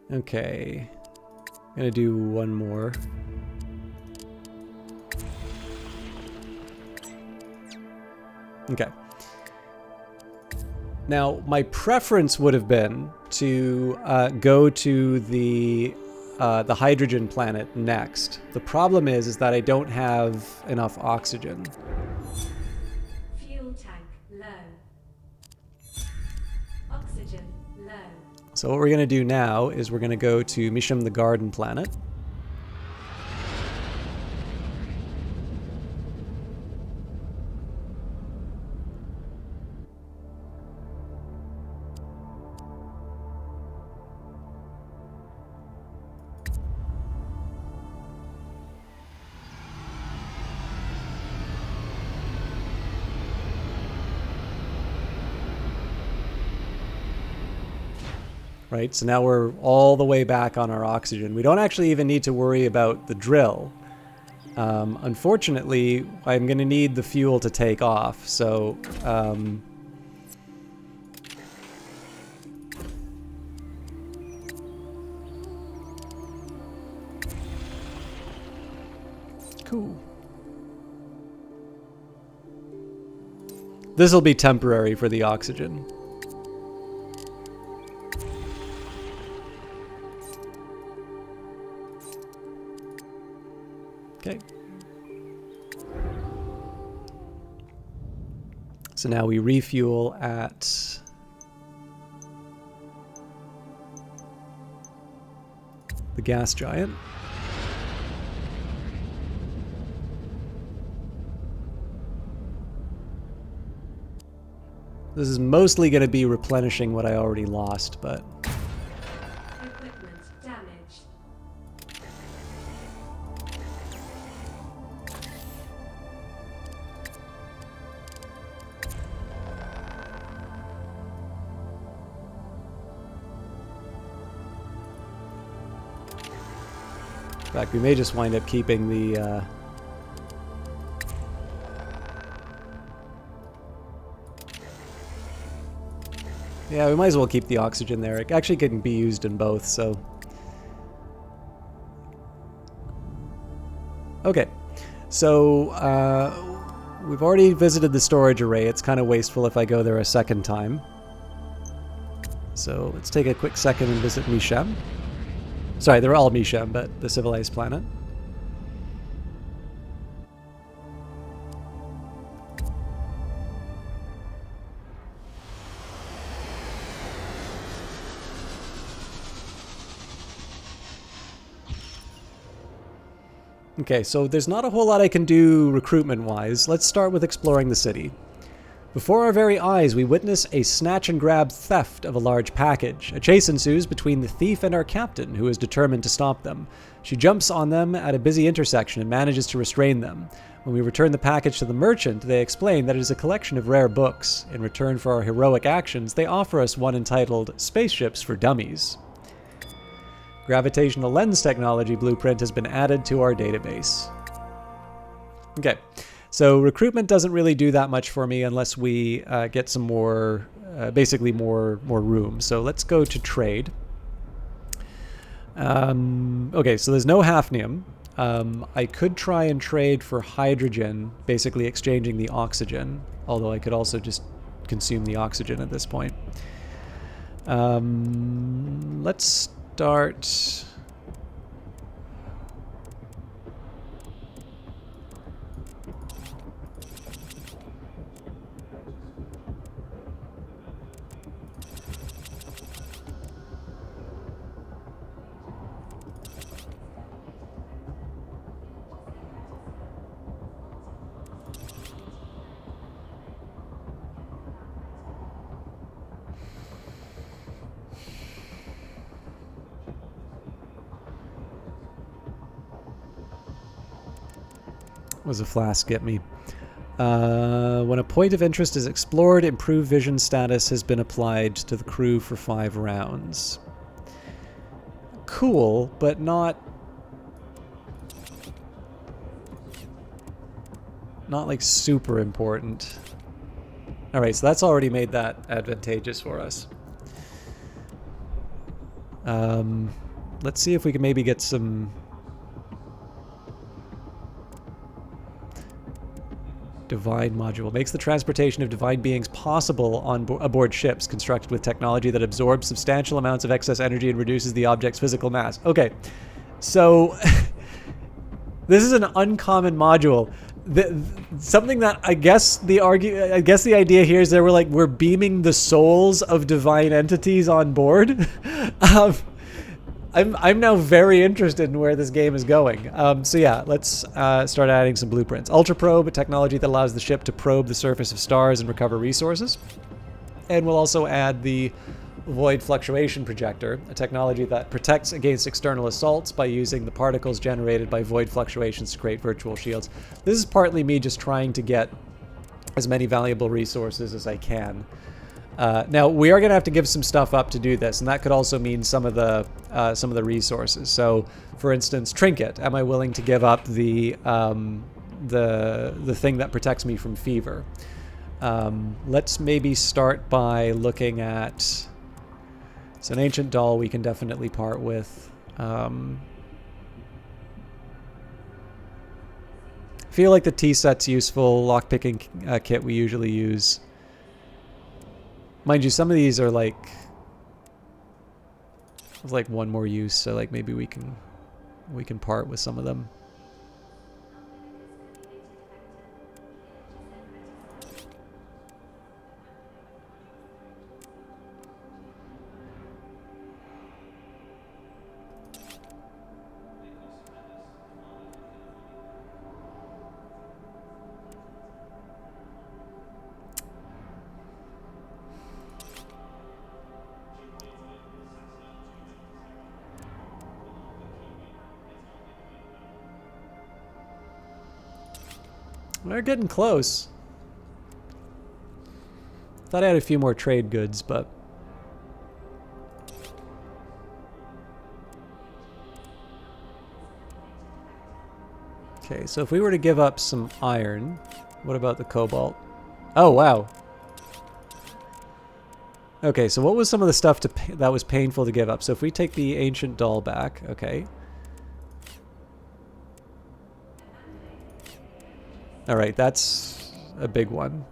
Okay, I'm gonna do one more. Okay. Now, my preference would have been to go to the hydrogen planet next. The problem is that I don't have enough oxygen. Fuel tank low. Oxygen low. So what we're going to do now is we're going to go to Misham the Garden planet. Right, so now we're all the way back on our oxygen. We don't actually even need to worry about the drill. Unfortunately, I'm going to need the fuel to take off, so... Cool. This will be temporary for the oxygen. Okay. So now we refuel at the gas giant. This is mostly going to be replenishing what I already lost, but... Equipment damaged. In fact, we may just wind up keeping the... Yeah, we might as well keep the oxygen there. It actually can be used in both, so... Okay. So, we've already visited the storage array. It's kind of wasteful if I go there a second time. So let's take a quick second and visit Mishem. Sorry, they're all Mishem, but the civilized planet. Okay, so there's not a whole lot I can do recruitment-wise. Let's start with exploring the city. Before our very eyes, we witness a snatch-and-grab theft of a large package. A chase ensues between the thief and our captain, who is determined to stop them. She jumps on them at a busy intersection and manages to restrain them. When we return the package to the merchant, they explain that it is a collection of rare books. In return for our heroic actions, they offer us one entitled Spaceships for Dummies. Gravitational lens technology blueprint has been added to our database. Okay, so recruitment doesn't really do that much for me unless we get some more, basically more room. So let's go to trade. Okay, so there's no hafnium. I could try and trade for hydrogen, basically exchanging the oxygen, although I could also just consume the oxygen at this point. Let's start. What does a flask get me? When a point of interest is explored, improved vision status has been applied to the crew for 5 rounds. Cool, but not like super important. Alright, so that's already made that advantageous for us. Let's see if we can maybe get some divine module. Makes the transportation of divine beings possible aboard ships constructed with technology that absorbs substantial amounts of excess energy and reduces the object's physical mass. Okay, so this is an uncommon module. Something that I guess the idea here is we're beaming the souls of divine entities on board. I'm now very interested in where this game is going. So yeah, let's start adding some blueprints. Ultra probe, a technology that allows the ship to probe the surface of stars and recover resources. And we'll also add the void fluctuation projector, a technology that protects against external assaults by using the particles generated by void fluctuations to create virtual shields. This is partly me just trying to get as many valuable resources as I can. Now we are going to have to give some stuff up to do this, and that could also mean some of the resources. So, for instance, trinket. Am I willing to give up the thing that protects me from fever? Let's maybe start by looking at. So an ancient doll we can definitely part with. Feel like the tea set's useful. Lockpicking kit we usually use. Mind you, some of these are like one more use, so like maybe we can part with some of them. We're getting close. Thought I had a few more trade goods, but... Okay, so if we were to give up some iron, what about the cobalt? Oh, wow. Okay, so what was some of the stuff that was painful to give up? So if we take the ancient doll back, okay. All right, that's a big one.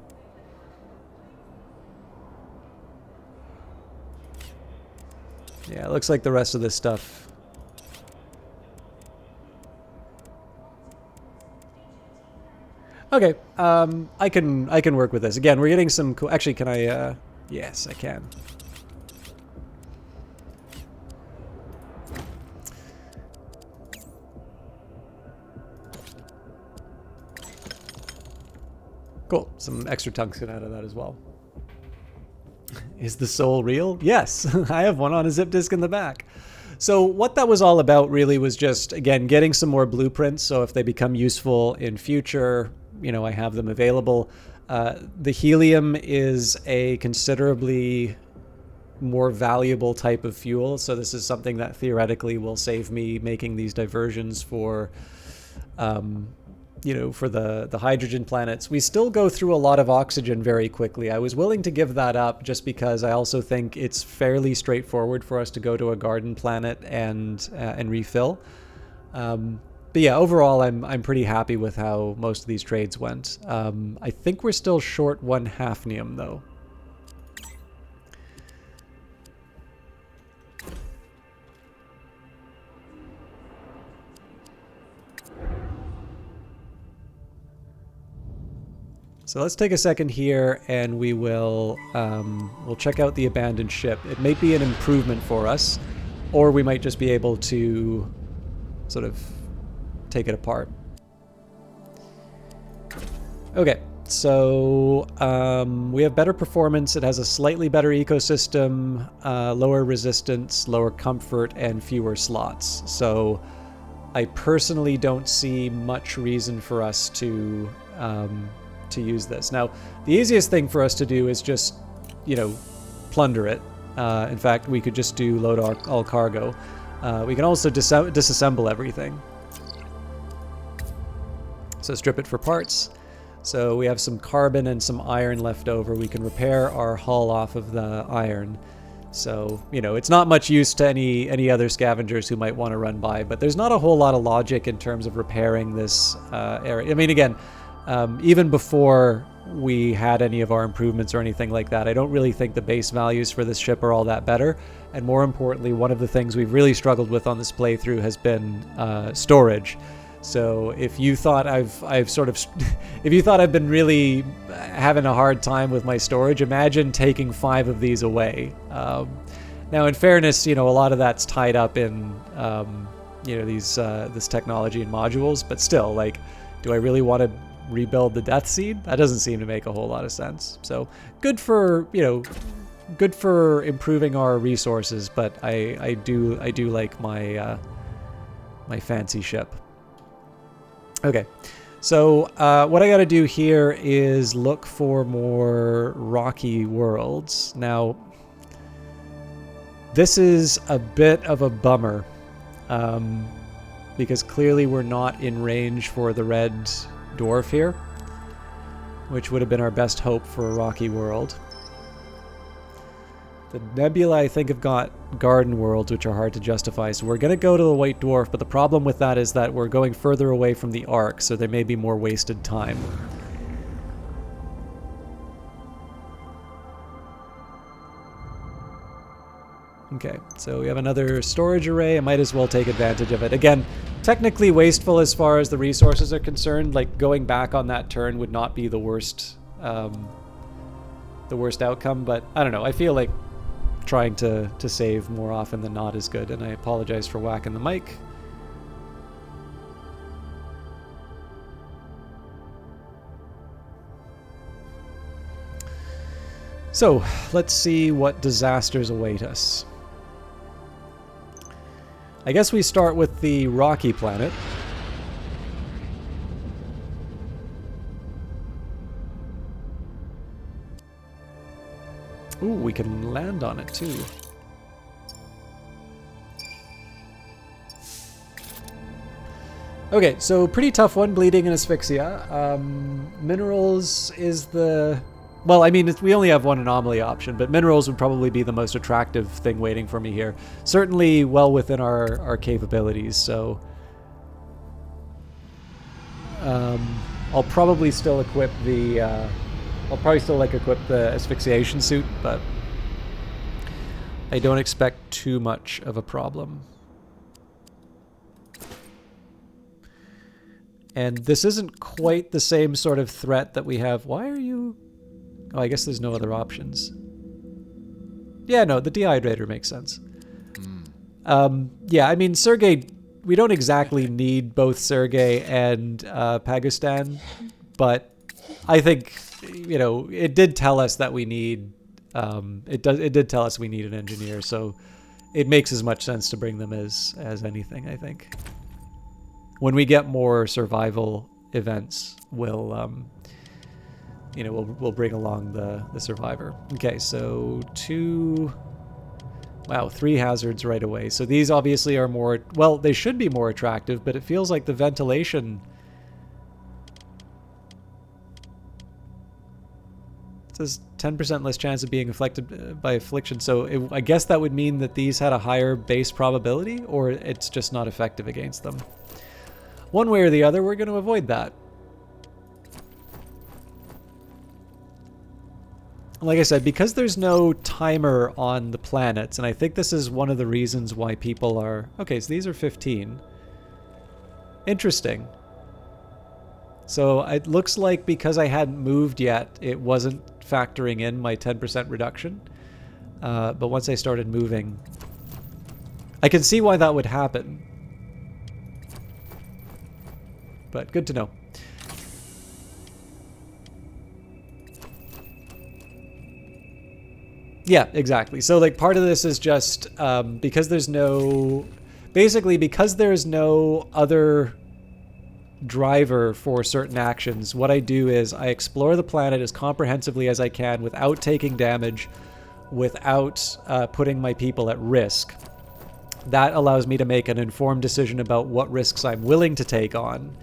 Yeah, it looks like the rest of this stuff. Okay, I can work with this. Again, we're getting some cool. Actually, can I? Yes, I can. Cool. Some extra tungsten out of that as well. Is the soul real? Yes, I have one on a zip disk in the back. So what that was all about really was just, again, getting some more blueprints. So if they become useful in future, you know, I have them available. The helium is a considerably more valuable type of fuel. So this is something that theoretically will save me making these diversions for, you know, for the hydrogen planets. We still go through a lot of oxygen very quickly. I was willing to give that up just because I also think it's fairly straightforward for us to go to a garden planet and refill. But yeah, overall, I'm pretty happy with how most of these trades went. I think we're still short 1 hafnium though. So let's take a second here, and we will we'll check out the abandoned ship. It may be an improvement for us, or we might just be able to sort of take it apart. Okay, so we have better performance. It has a slightly better ecosystem, lower resistance, lower comfort, and fewer slots. So I personally don't see much reason for us to use this. Now, the easiest thing for us to do is just, you know, plunder it. In fact, we could just do load all cargo. We can also disassemble everything. So strip it for parts. So we have some carbon and some iron left over. We can repair our hull off of the iron. So, you know, it's not much use to any other scavengers who might want to run by, but there's not a whole lot of logic in terms of repairing this area. I mean, again, even before we had any of our improvements or anything like that, I don't really think the base values for this ship are all that better. And more importantly, one of the things we've really struggled with on this playthrough has been storage. So if you thought I've sort of, if you thought I've been really having a hard time with my storage, imagine taking 5 of these away. Now, in fairness, you know, a lot of that's tied up in, you know, these this technology and modules, but still, like, do I really want to rebuild the Death Seed? That doesn't seem to make a whole lot of sense. So good for, you know, good for improving our resources, but I do like my my fancy ship. Okay, so what I got to do here is look for more rocky worlds. Now, this is a bit of a bummer, because clearly we're not in range for the red dwarf here, which would have been our best hope for a rocky world. The nebula, I think, have got garden worlds, which are hard to justify, so we're going to go to the white dwarf, but the problem with that is that we're going further away from the arc, so there may be more wasted time. Okay, so we have another storage array. I might as well take advantage of it. Again, technically wasteful as far as the resources are concerned. Like, going back on that turn would not be the worst outcome, but I don't know. I feel like trying to save more often than not is good, and I apologize for whacking the mic. So, let's see what disasters await us. I guess we start with the rocky planet. Ooh, we can land on it too. Okay, so pretty tough one, bleeding and asphyxia. Minerals is the... Well, I mean, we only have one anomaly option, but minerals would probably be the most attractive thing waiting for me here. Certainly well within our capabilities, so... I'll probably still equip the equip the asphyxiation suit, but I don't expect too much of a problem. And this isn't quite the same sort of threat that we have. Why are you... Oh, I guess there's no other options. Yeah, no, the dehydrator makes sense. Yeah, I mean, Sergei... We don't exactly need both Sergei and Pagistan, but I think, you know, it did tell us that we need... It did tell us we need an engineer, so it makes as much sense to bring them as anything, I think. When we get more survival events, we'll you know, we'll bring along the survivor. Okay, so 2... Wow, 3 hazards right away. So these obviously are more... Well, they should be more attractive, but it feels like the ventilation... It says 10% less chance of being afflicted by affliction. So I guess that would mean that these had a higher base probability, or it's just not effective against them. One way or the other, we're going to avoid that. Like I said, because there's no timer on the planets, and I think this is one of the reasons why people are... Okay, so these are 15. Interesting. So it looks like because I hadn't moved yet, it wasn't factoring in my 10% reduction. But once I started moving, I can see why that would happen. But good to know. Yeah, exactly. So like part of this is just because there's no... Basically, because there's no other driver for certain actions, what I do is I explore the planet as comprehensively as I can without taking damage, without putting my people at risk. That allows me to make an informed decision about what risks I'm willing to take on.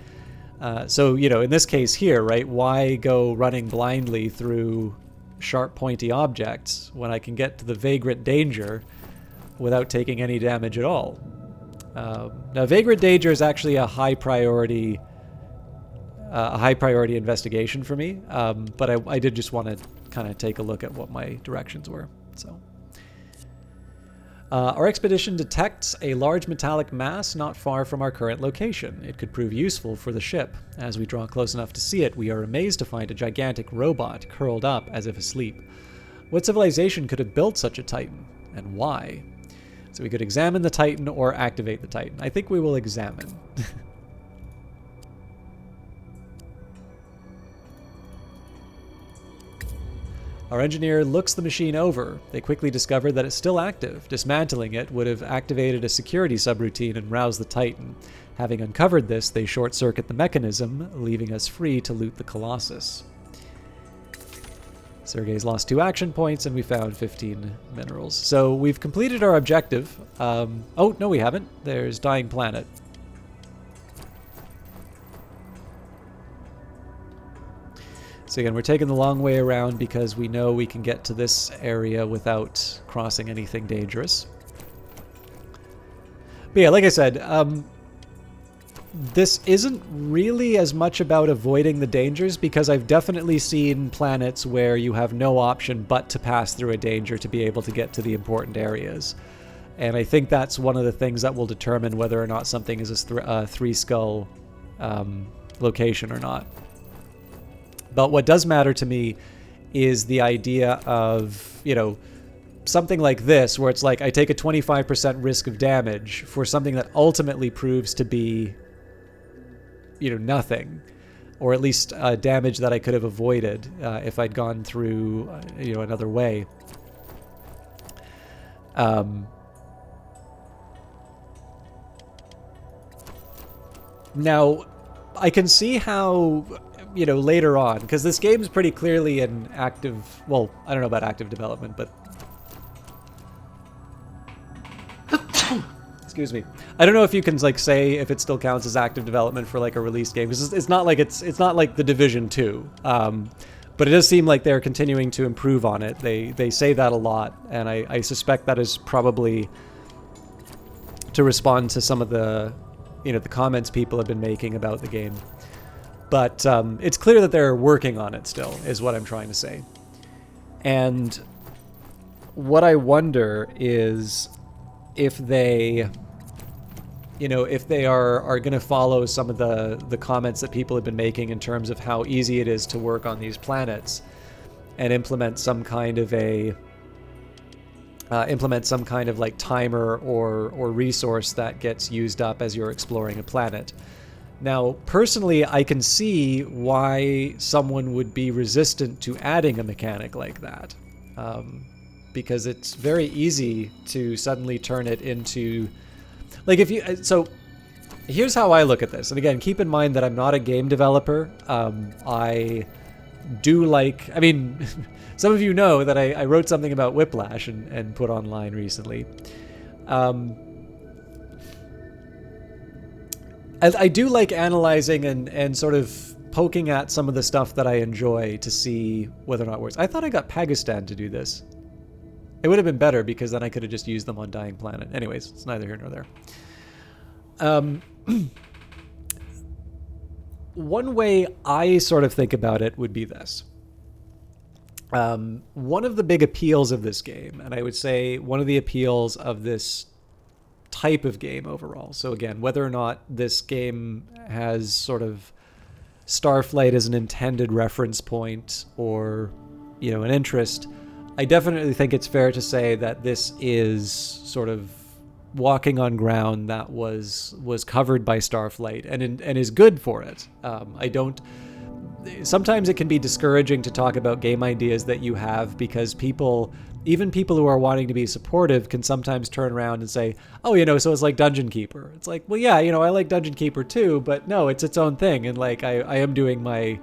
So, you know, in this case here, right, why go running blindly through sharp, pointy objects when I can get to the vagrant danger without taking any damage at all? Now, vagrant danger is actually a high priority investigation for me, but I did just want to kind of take a look at what my directions were. So, our expedition detects a large metallic mass not far from our current location. It could prove useful for the ship. As we draw close enough to see it, we are amazed to find a gigantic robot curled up as if asleep. What civilization could have built such a Titan, and why? So we could examine the Titan or activate the Titan. I think we will examine. Our engineer looks the machine over. They quickly discover that it's still active. Dismantling it would have activated a security subroutine and roused the Titan. Having uncovered this, they short-circuit the mechanism, leaving us free to loot the Colossus. Sergei's lost 2 action points, and we found 15 minerals. So we've completed our objective. Oh, no, we haven't. There's Dying Planet. So again, we're taking the long way around because we know we can get to this area without crossing anything dangerous. But yeah, like I said, this isn't really as much about avoiding the dangers, because I've definitely seen planets where you have no option but to pass through a danger to be able to get to the important areas. And I think that's one of the things that will determine whether or not something is a three-skull location or not. But what does matter to me is the idea of, you know, something like this, where it's like I take a 25% risk of damage for something that ultimately proves to be, you know, nothing, or at least damage that I could have avoided if I'd gone through, you know, another way. Now, I can see how, you know, later on, because this game is pretty clearly in active, well, I don't know about active development, but excuse me, I don't know if you can like say if it still counts as active development for like a released game, because it's not like it's not like The Division 2, but it does seem like they're continuing to improve on it. They say that a lot, and I suspect that is probably to respond to some of the, you know, the comments people have been making about the game. But it's clear that they're working on it still, is what I'm trying to say. And what I wonder is if they, if they are going to follow some of the comments that people have been making in terms of how easy it is to work on these planets and implement some kind of like timer or resource that gets used up as you're exploring a planet. Now, personally, I can see why someone would be resistant to adding a mechanic like that. Because it's very easy to suddenly turn it into... Like, so, here's how I look at this. And again, keep in mind that I'm not a game developer. I do like... I mean, some of you know that I wrote something about Whiplash and put online recently. I do like analyzing and sort of poking at some of the stuff that I enjoy to see whether or not it works. I thought I got Pagistan to do this. It would have been better because then I could have just used them on Dying Planet. Anyways, it's neither here nor there. One way I sort of think about it would be this. One of the big appeals of this game, and I would say one of the appeals of this type of game overall. So again, whether or not this game has sort of Starflight as an intended reference point or, an interest, I definitely think it's fair to say that this is sort of walking on ground that was covered by Starflight and is good for it. Sometimes it can be discouraging to talk about game ideas that you have because even people who are wanting to be supportive can sometimes turn around and say, oh, so it's like Dungeon Keeper. It's like, well, yeah, I like Dungeon Keeper too, but no, it's its own thing. And like, I am doing I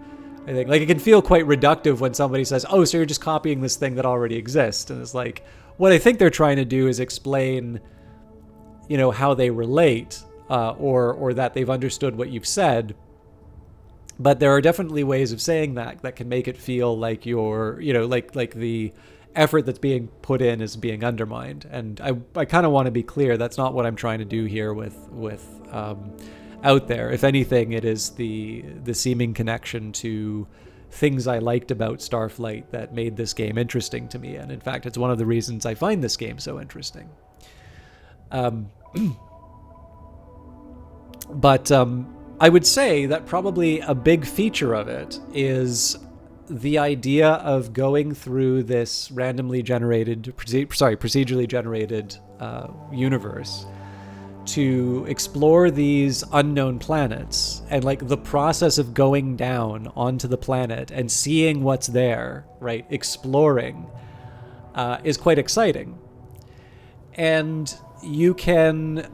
think like it can feel quite reductive when somebody says, oh, so you're just copying this thing that already exists. And it's like, what I think they're trying to do is explain, how they relate, or that they've understood what you've said. But there are definitely ways of saying that can make it feel like you're, like the effort that's being put in is being undermined. And I kind of want to be clear, that's not what I'm trying to do here with Out There. If anything, it is the seeming connection to things I liked about Starflight that made this game interesting to me. And in fact, it's one of the reasons I find this game so interesting. But I would say that probably a big feature of it is the idea of going through this procedurally generated universe to explore these unknown planets, and like the process of going down onto the planet and seeing what's there, right? Exploring is quite exciting. And you can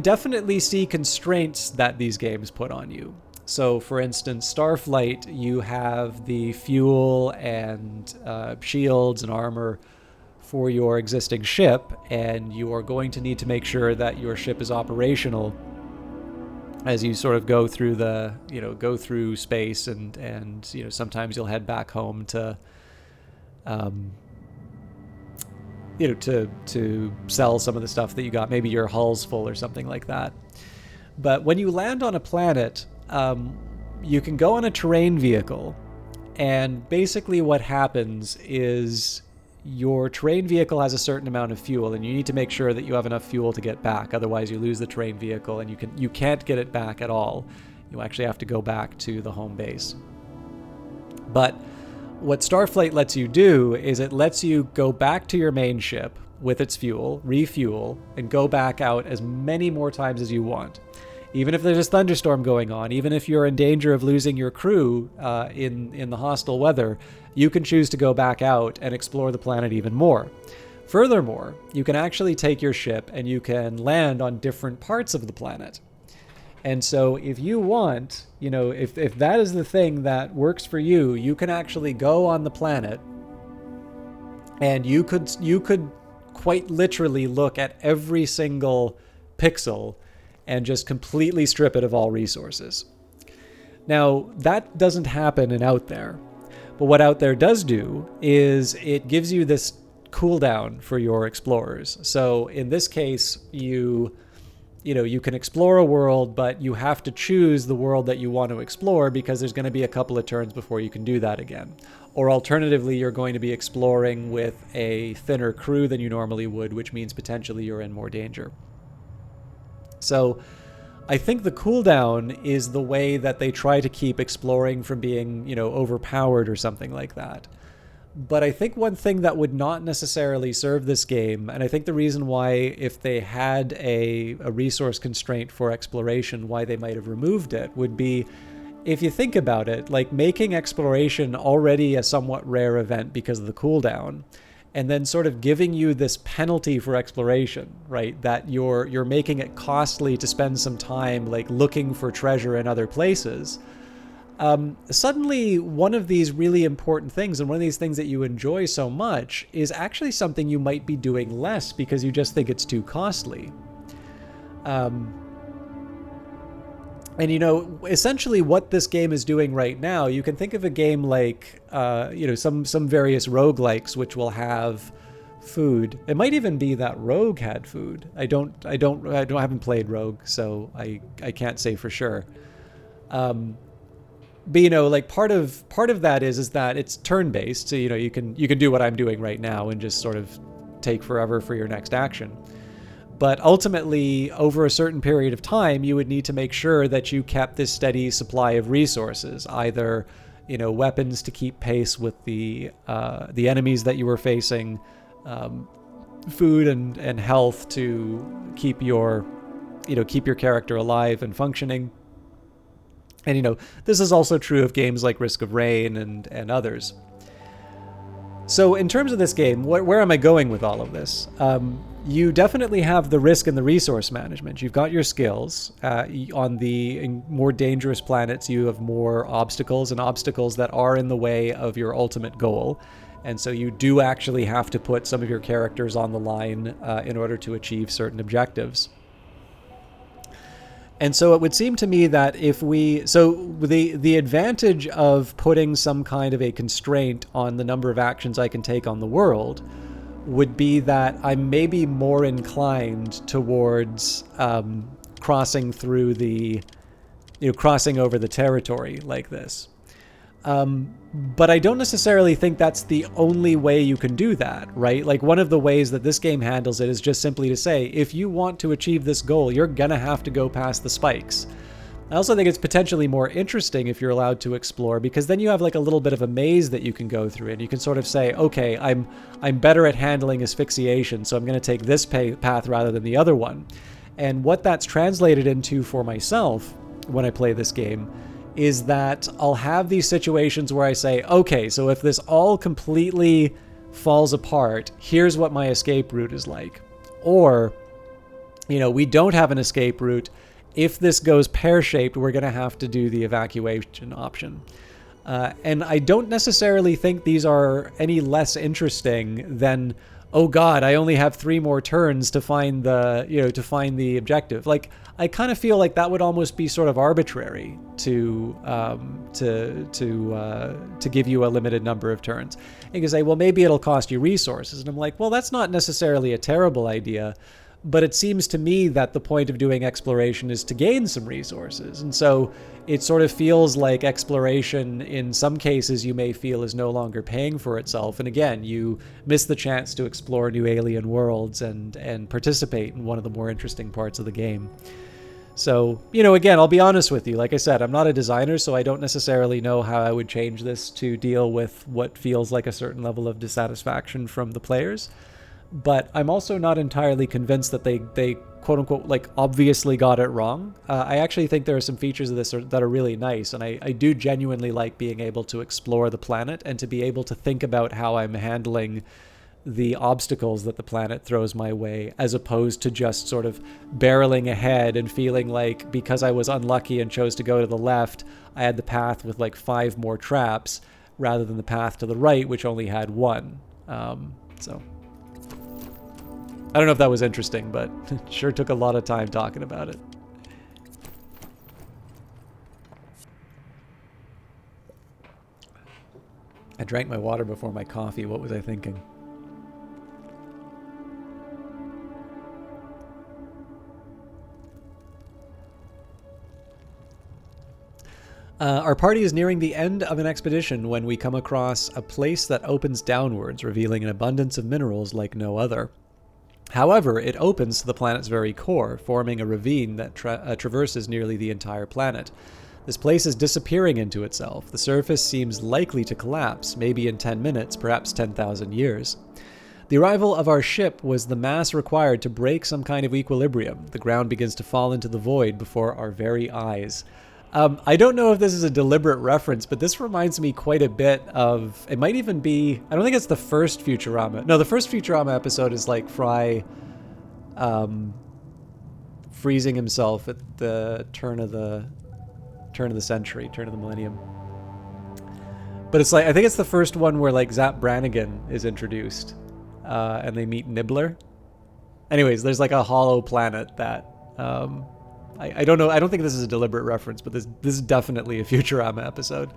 definitely see constraints that these games put on you. So, for instance, Starflight, you have the fuel and shields and armor for your existing ship, and you are going to need to make sure that your ship is operational as you sort of go through space, and sometimes you'll head back home to to sell some of the stuff that you got. Maybe your hull's full or something like that. But when you land on a planet, you can go on a terrain vehicle, and basically what happens is your terrain vehicle has a certain amount of fuel, and you need to make sure that you have enough fuel to get back. Otherwise, you lose the terrain vehicle, and you can't get it back at all. You actually have to go back to the home base. But what Starflight lets you do is it lets you go back to your main ship with its fuel, refuel, and go back out as many more times as you want. Even if there's a thunderstorm going on, even if you're in danger of losing your crew in the hostile weather, you can choose to go back out and explore the planet even more. Furthermore, you can actually take your ship and you can land on different parts of the planet. And so if you want, if that is the thing that works for you, you can actually go on the planet and you could quite literally look at every single pixel and just completely strip it of all resources. Now, that doesn't happen in Out There. But what Out There does do is it gives you this cooldown for your explorers. So in this case, you you can explore a world, but you have to choose the world that you want to explore because there's going to be a couple of turns before you can do that again. Or alternatively, you're going to be exploring with a thinner crew than you normally would, which means potentially you're in more danger. So I think the cooldown is the way that they try to keep exploring from being, overpowered or something like that. But I think one thing that would not necessarily serve this game, and I think the reason why, if they had a resource constraint for exploration, why they might have removed it, would be, if you think about it, like making exploration already a somewhat rare event because of the cooldown, and then sort of giving you this penalty for exploration, right? That you're making it costly to spend some time like looking for treasure in other places. Suddenly one of these really important things, and one of these things that you enjoy so much, is actually something you might be doing less because you just think it's too costly. And essentially what this game is doing right now, you can think of a game like some various roguelikes which will have food. It might even be that Rogue had food. I haven't played Rogue, so I can't say for sure. But like part of that is that it's turn-based, so you can do what I'm doing right now and just sort of take forever for your next action. But ultimately, over a certain period of time, you would need to make sure that you kept this steady supply of resources, either weapons to keep pace with the enemies that you were facing, food and health to keep your character alive and functioning. And this is also true of games like Risk of Rain and others. So in terms of this game, where am I going with all of this? You definitely have the risk and the resource management. You've got your skills. On the more dangerous planets, you have more obstacles, and obstacles that are in the way of your ultimate goal. And so you do actually have to put some of your characters on the line in order to achieve certain objectives. And so it would seem to me that the advantage of putting some kind of a constraint on the number of actions I can take on the world would be that I'm maybe more inclined towards crossing over the territory like this. But I don't necessarily think that's the only way you can do that, right? Like, one of the ways that this game handles it is just simply to say, if you want to achieve this goal, you're gonna have to go past the spikes. I also think it's potentially more interesting if you're allowed to explore, because then you have like a little bit of a maze that you can go through, and you can sort of say, okay, I'm better at handling asphyxiation, so I'm going to take this path rather than the other one. And what that's translated into for myself when I play this game is that I'll have these situations where I say, okay, so if this all completely falls apart, here's what my escape route is like. Or, we don't have an escape route. If this goes pear-shaped, we're going to have to do the evacuation option. And I don't necessarily think these are any less interesting than, oh God, I only have 3 more turns to find the objective. Like, I kind of feel like that would almost be sort of arbitrary to give you a limited number of turns. You can say, well, maybe it'll cost you resources, and I'm like, well, that's not necessarily a terrible idea. But it seems to me that the point of doing exploration is to gain some resources. And so it sort of feels like exploration, in some cases, you may feel is no longer paying for itself. And again, you miss the chance to explore new alien worlds and participate in one of the more interesting parts of the game. So, again, I'll be honest with you. Like I said, I'm not a designer, so I don't necessarily know how I would change this to deal with what feels like a certain level of dissatisfaction from the players. But I'm also not entirely convinced that they quote unquote, like, obviously got it wrong. I actually think there are some features of this that are really nice, and I do genuinely like being able to explore the planet and to be able to think about how I'm handling the obstacles that the planet throws my way, as opposed to just sort of barreling ahead and feeling like, because I was unlucky and chose to go to the left, I had the path with like 5 more traps rather than the path to the right, which only had 1. So I don't know if that was interesting, but it sure took a lot of time talking about it. I drank my water before my coffee. What was I thinking? Our party is nearing the end of an expedition when we come across a place that opens downwards, revealing an abundance of minerals like no other. However, it opens to the planet's very core, forming a ravine that traverses nearly the entire planet. This place is disappearing into itself. The surface seems likely to collapse, maybe in 10 minutes, perhaps 10,000 years. The arrival of our ship was the mass required to break some kind of equilibrium. The ground begins to fall into the void before our very eyes. I don't know if this is a deliberate reference, but this reminds me quite a bit of... It might even be... I don't think it's the first Futurama. No, the first Futurama episode is like Fry freezing himself at the turn of the century, turn of the millennium. But it's like, I think it's the first one where like Zap Brannigan is introduced, and they meet Nibbler. Anyways, there's like a hollow planet that... I don't know. I don't think this is a deliberate reference, but this is definitely a Futurama episode.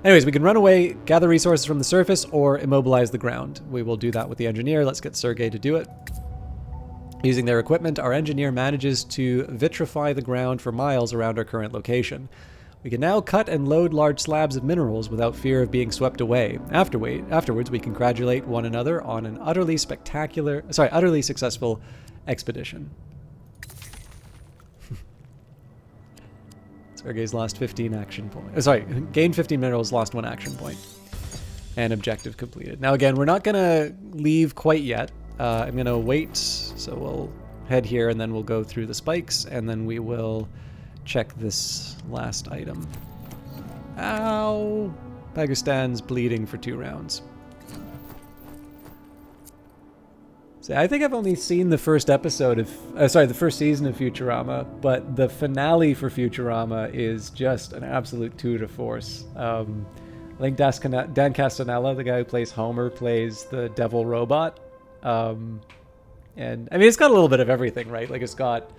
Anyways, we can run away, gather resources from the surface, or immobilize the ground. We will do that with the engineer. Let's get Sergei to do it. Using their equipment, our engineer manages to vitrify the ground for miles around our current location. We can now cut and load large slabs of minerals without fear of being swept away. Afterwards, we congratulate one another on an utterly successful expedition. Sergei's lost 15 action points. Gained 15 minerals, lost 1 action point. And objective completed. Now again, we're not going to leave quite yet. I'm going to wait. So we'll head here and then we'll go through the spikes and then we will check this last item. Ow! Pakistan's bleeding for 2 rounds. So I think I've only seen the first episode of, the first season of Futurama, but the finale for Futurama is just an absolute tour de force. I think Dan Castanella, the guy who plays Homer, plays the devil robot. And I mean, it's got a little bit of everything, right? Like it's got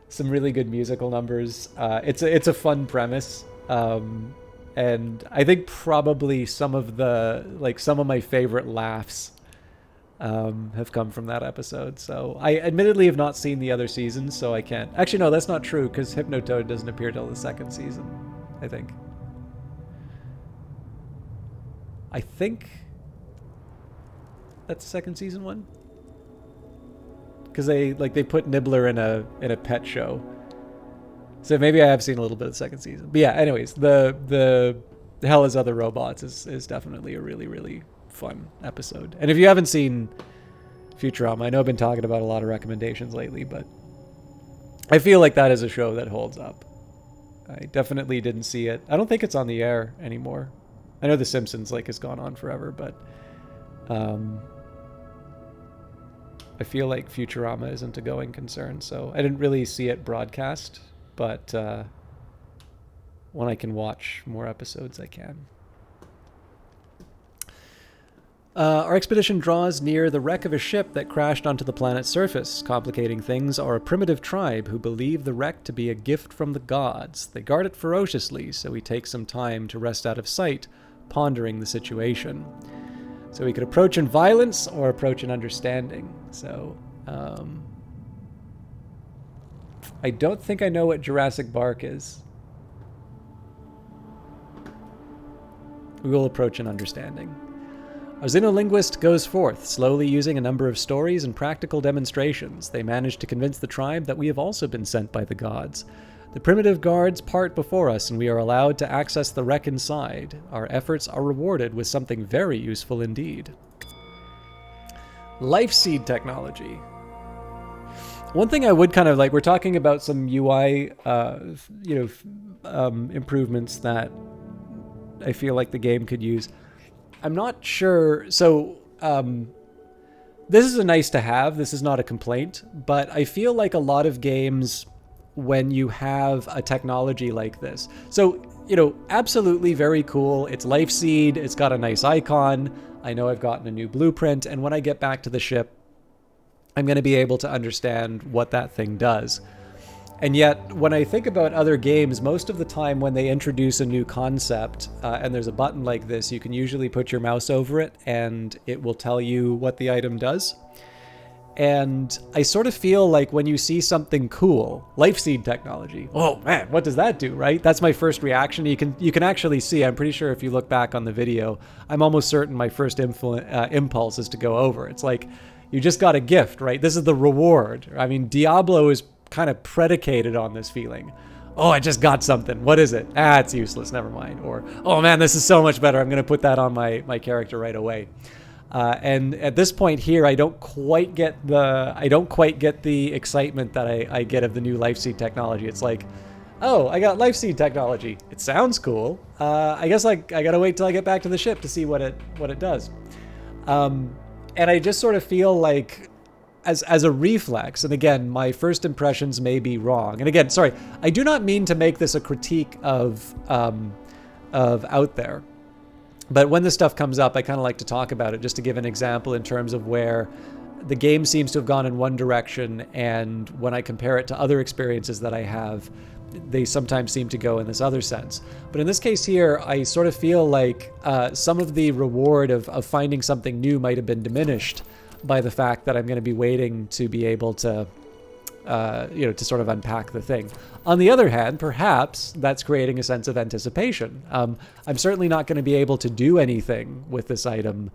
some really good musical numbers. It's a fun premise. And I think probably some of my favorite laughs have come from that episode. So I admittedly have not seen the other seasons, so I can't. Actually, no, that's not true because Hypnotoad doesn't appear till the 2nd season, I think. I think that's the 2nd season one. Because they put Nibbler in a pet show. So maybe I have seen a little bit of the 2nd season. But yeah, anyways, the Hell is Other Robots is definitely a really, really fun episode. And if you haven't seen Futurama, I know I've been talking about a lot of recommendations lately, but I feel like that is a show that holds up. I definitely didn't see it. I don't think it's on the air anymore. I know The Simpsons has gone on forever, but I feel like Futurama isn't a going concern, so I didn't really see it broadcast, but when I can watch more episodes, I can. Our expedition draws near the wreck of a ship that crashed onto the planet's surface. Complicating things are a primitive tribe who believe the wreck to be a gift from the gods. They guard it ferociously, so we take some time to rest out of sight, pondering the situation. So we could approach in violence or approach in understanding. So, I don't think I know what Jurassic Bark is. We will approach in understanding. Our xenolinguist goes forth, slowly using a number of stories and practical demonstrations. They manage to convince the tribe that we have also been sent by the gods. The primitive guards part before us, and we are allowed to access the wreck inside. Our efforts are rewarded with something very useful indeed. Life seed technology. One thing I would kind of like, we're talking about some UI, improvements that I feel like the game could use. I'm not sure. So, this is a nice to have. This is not a complaint, but I feel like a lot of games, when you have a technology like this, so, absolutely very cool. It's Life Seed. It's got a nice icon. I know I've gotten a new blueprint, and when I get back to the ship, I'm going to be able to understand what that thing does. And yet, when I think about other games, most of the time when they introduce a new concept, and there's a button like this, you can usually put your mouse over it, and it will tell you what the item does. And I sort of feel like when you see something cool, life seed technology, oh man, what does that do, right? That's my first reaction. You can actually see, I'm pretty sure if you look back on the video, I'm almost certain my first impulse is to go over. It's like, you just got a gift, right? This is the reward. I mean, Diablo is kind of predicated on this feeling. Oh, I just got something. What is it? Ah, it's useless. Never mind. Or, oh man, this is so much better. I'm going to put that on my character right away. And at this point here, I don't quite get the excitement that I get of the new Life Seed technology. It's like, oh, I got Life Seed technology. It sounds cool. I guess I gotta wait till I get back to the ship to see what it does. And I just sort of feel like, as a reflex, and again, my first impressions may be wrong. And again, sorry, I do not mean to make this a critique of Out There. But when this stuff comes up, I kind of like to talk about it, just to give an example in terms of where the game seems to have gone in one direction, and when I compare it to other experiences that I have, they sometimes seem to go in this other sense. But in this case here, I sort of feel like some of the reward of finding something new might have been diminished by the fact that I'm going to be waiting to be able to to sort of unpack the thing. On the other hand, perhaps that's creating a sense of anticipation. I'm certainly not going to be able to do anything with this item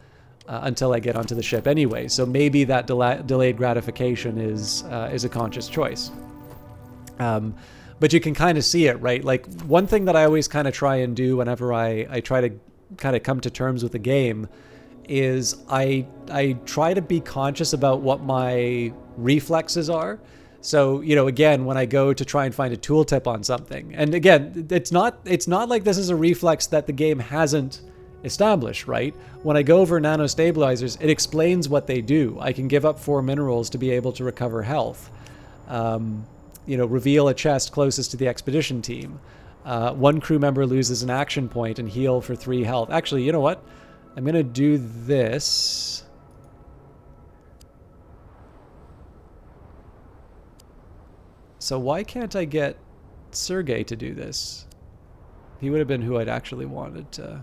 until I get onto the ship anyway. So maybe that delayed gratification is a conscious choice. But you can kind of see it, right? Like, one thing that I always kind of try and do whenever I try to kind of come to terms with a game is I try to be conscious about what my reflexes are. So, again, when I go to try and find a tooltip on something, and again, it's not like this is a reflex that the game hasn't established, right? When I go over nano stabilizers, it explains what they do. I can give up 4 minerals to be able to recover health. Reveal a chest closest to the expedition team. 1 crew member loses an action point and heal for 3 health. Actually, you know what? I'm going to do this. So why can't I get Sergey to do this? He would have been who I'd actually wanted to.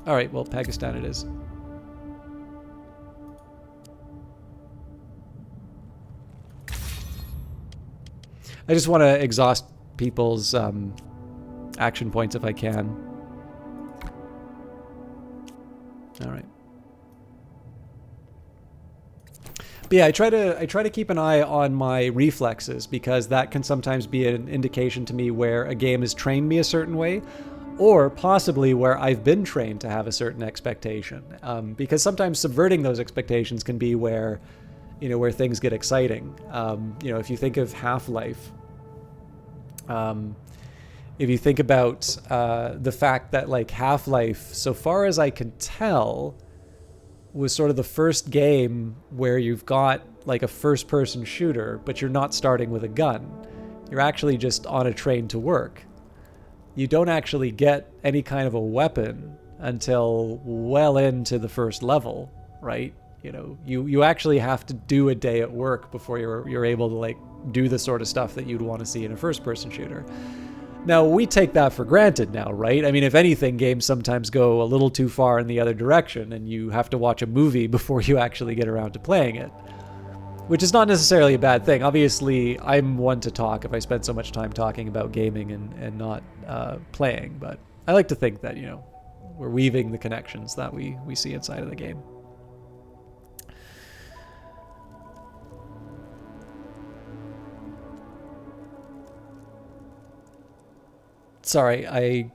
All right, well, Pakistan it is. I just want to exhaust people's action points if I can. All right. But yeah, I try to keep an eye on my reflexes, because that can sometimes be an indication to me where a game has trained me a certain way, or possibly where I've been trained to have a certain expectation. Because sometimes subverting those expectations can be where, where things get exciting. If you think of Half-Life, if you think about the fact that, like, Half-Life, so far as I can tell, was sort of the first game where you've got like a first-person shooter, but you're not starting with a gun. You're actually just on a train to work. You don't actually get any kind of a weapon until well into the first level, right? You actually have to do a day at work before you're able to, like, do the sort of stuff that you'd want to see in a first-person shooter. Now, we take that for granted now, right? I mean, if anything, games sometimes go a little too far in the other direction, and you have to watch a movie before you actually get around to playing it, which is not necessarily a bad thing. Obviously, I'm one to talk if I spend so much time talking about gaming and not playing, but I like to think that, we're weaving the connections that we see inside of the game. Sorry, I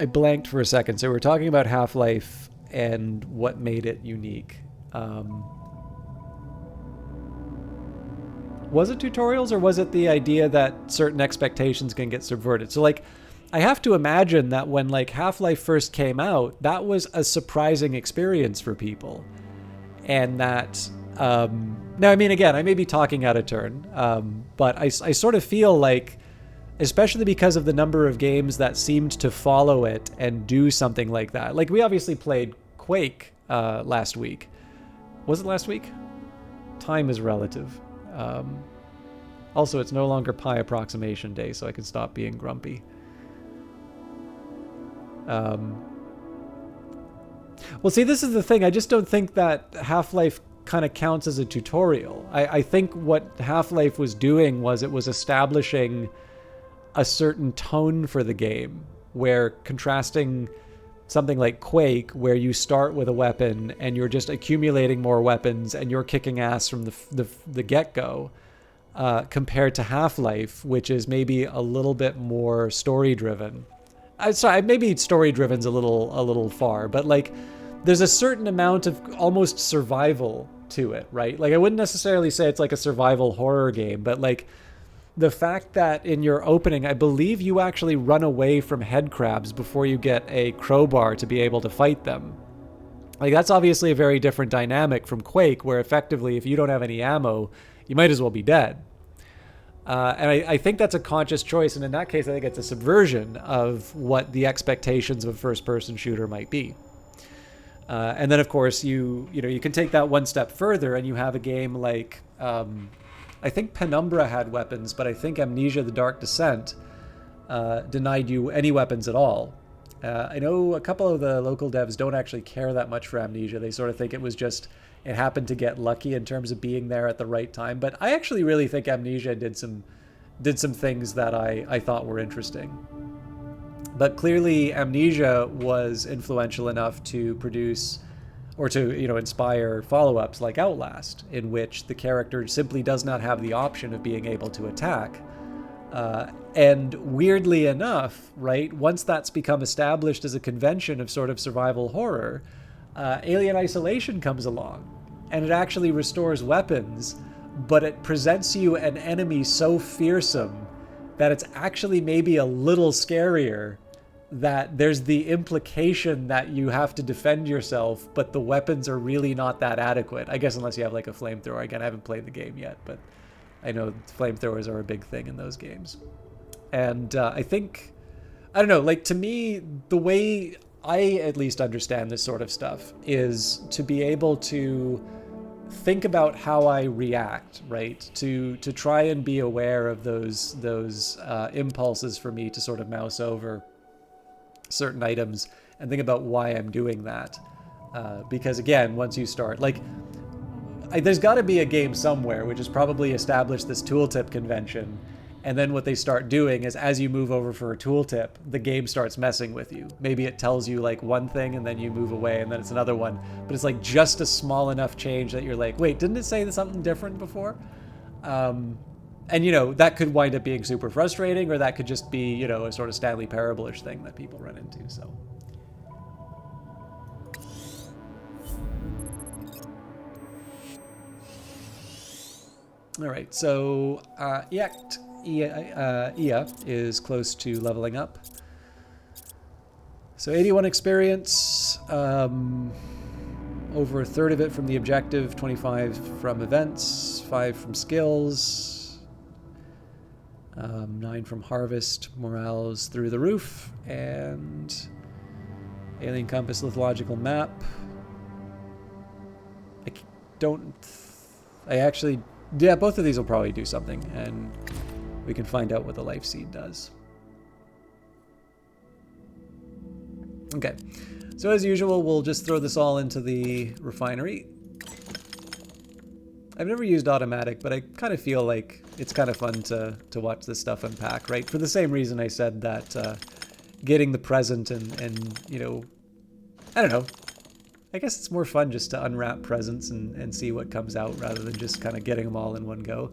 blanked for a second. So we're talking about Half-Life and what made it unique. Was it tutorials, or was it the idea that certain expectations can get subverted? So, like, I have to imagine that when, like, Half-Life first came out, that was a surprising experience for people. And that, now, I mean, again, I may be talking out of turn, but I sort of feel like, especially because of the number of games that seemed to follow it and do something like that. Like, we obviously played Quake last week. Was it last week? Time is relative. Also, it's no longer Pi Approximation Day, so I can stop being grumpy. Well, see, this is the thing. I just don't think that Half-Life kind of counts as a tutorial. I think what Half-Life was doing was it was establishing a certain tone for the game, where contrasting something like Quake, where you start with a weapon and you're just accumulating more weapons and you're kicking ass from the get-go, compared to Half-Life, which is maybe a little bit more story-driven. Sorry, maybe story-driven's a little far, but like there's a certain amount of almost survival to it, right? Like I wouldn't necessarily say it's like a survival horror game, but like the fact that in your opening, I believe you actually run away from head crabs before you get a crowbar to be able to fight them. Like that's obviously a very different dynamic from Quake, where effectively if you don't have any ammo, you might as well be dead. And I think that's a conscious choice, and in that case, I think it's a subversion of what the expectations of a first-person shooter might be. And then, of course, you can take that one step further, and you have a game like I think Penumbra had weapons, but I think Amnesia: The Dark Descent denied you any weapons at all. I know a couple of the local devs don't actually care that much for Amnesia. They sort of think it was just, it happened to get lucky in terms of being there at the right time. But I actually really think Amnesia did some things that I thought were interesting. But clearly Amnesia was influential enough to produce or to, inspire follow-ups like Outlast, in which the character simply does not have the option of being able to attack. And weirdly enough, right, once that's become established as a convention of sort of survival horror, Alien Isolation comes along, and it actually restores weapons, but it presents you an enemy so fearsome that it's actually maybe a little scarier, that there's the implication that you have to defend yourself, but the weapons are really not that adequate. I guess unless you have like a flamethrower. Again, I haven't played the game yet, but I know flamethrowers are a big thing in those games. And I think, I don't know, like to me, the way I at least understand this sort of stuff is to be able to think about how I react, right? To try and be aware of those impulses for me to sort of mouse over certain items and think about why I'm doing that. Because again, once you start, like, there's got to be a game somewhere which has probably established this tooltip convention, and then what they start doing is as you move over for a tooltip, the game starts messing with you. Maybe it tells you like one thing and then you move away and then it's another one, but it's like just a small enough change that you're like, wait, didn't it say something different before? And, that could wind up being super frustrating, or that could just be, a sort of Stanley Parable-ish thing that people run into, so. All right, so Ia is close to leveling up. So 81 experience, over a third of it from the objective, 25 from events, 5 from skills, 9 from harvest, morale's through the roof, and alien compass lithological map. Yeah, both of these will probably do something, and we can find out what the life seed does. Okay, so as usual, we'll just throw this all into the refinery. I've never used automatic, but I kind of feel like it's kind of fun to watch this stuff unpack, right? For the same reason I said that getting the present and I don't know. I guess it's more fun just to unwrap presents and see what comes out rather than just kind of getting them all in one go.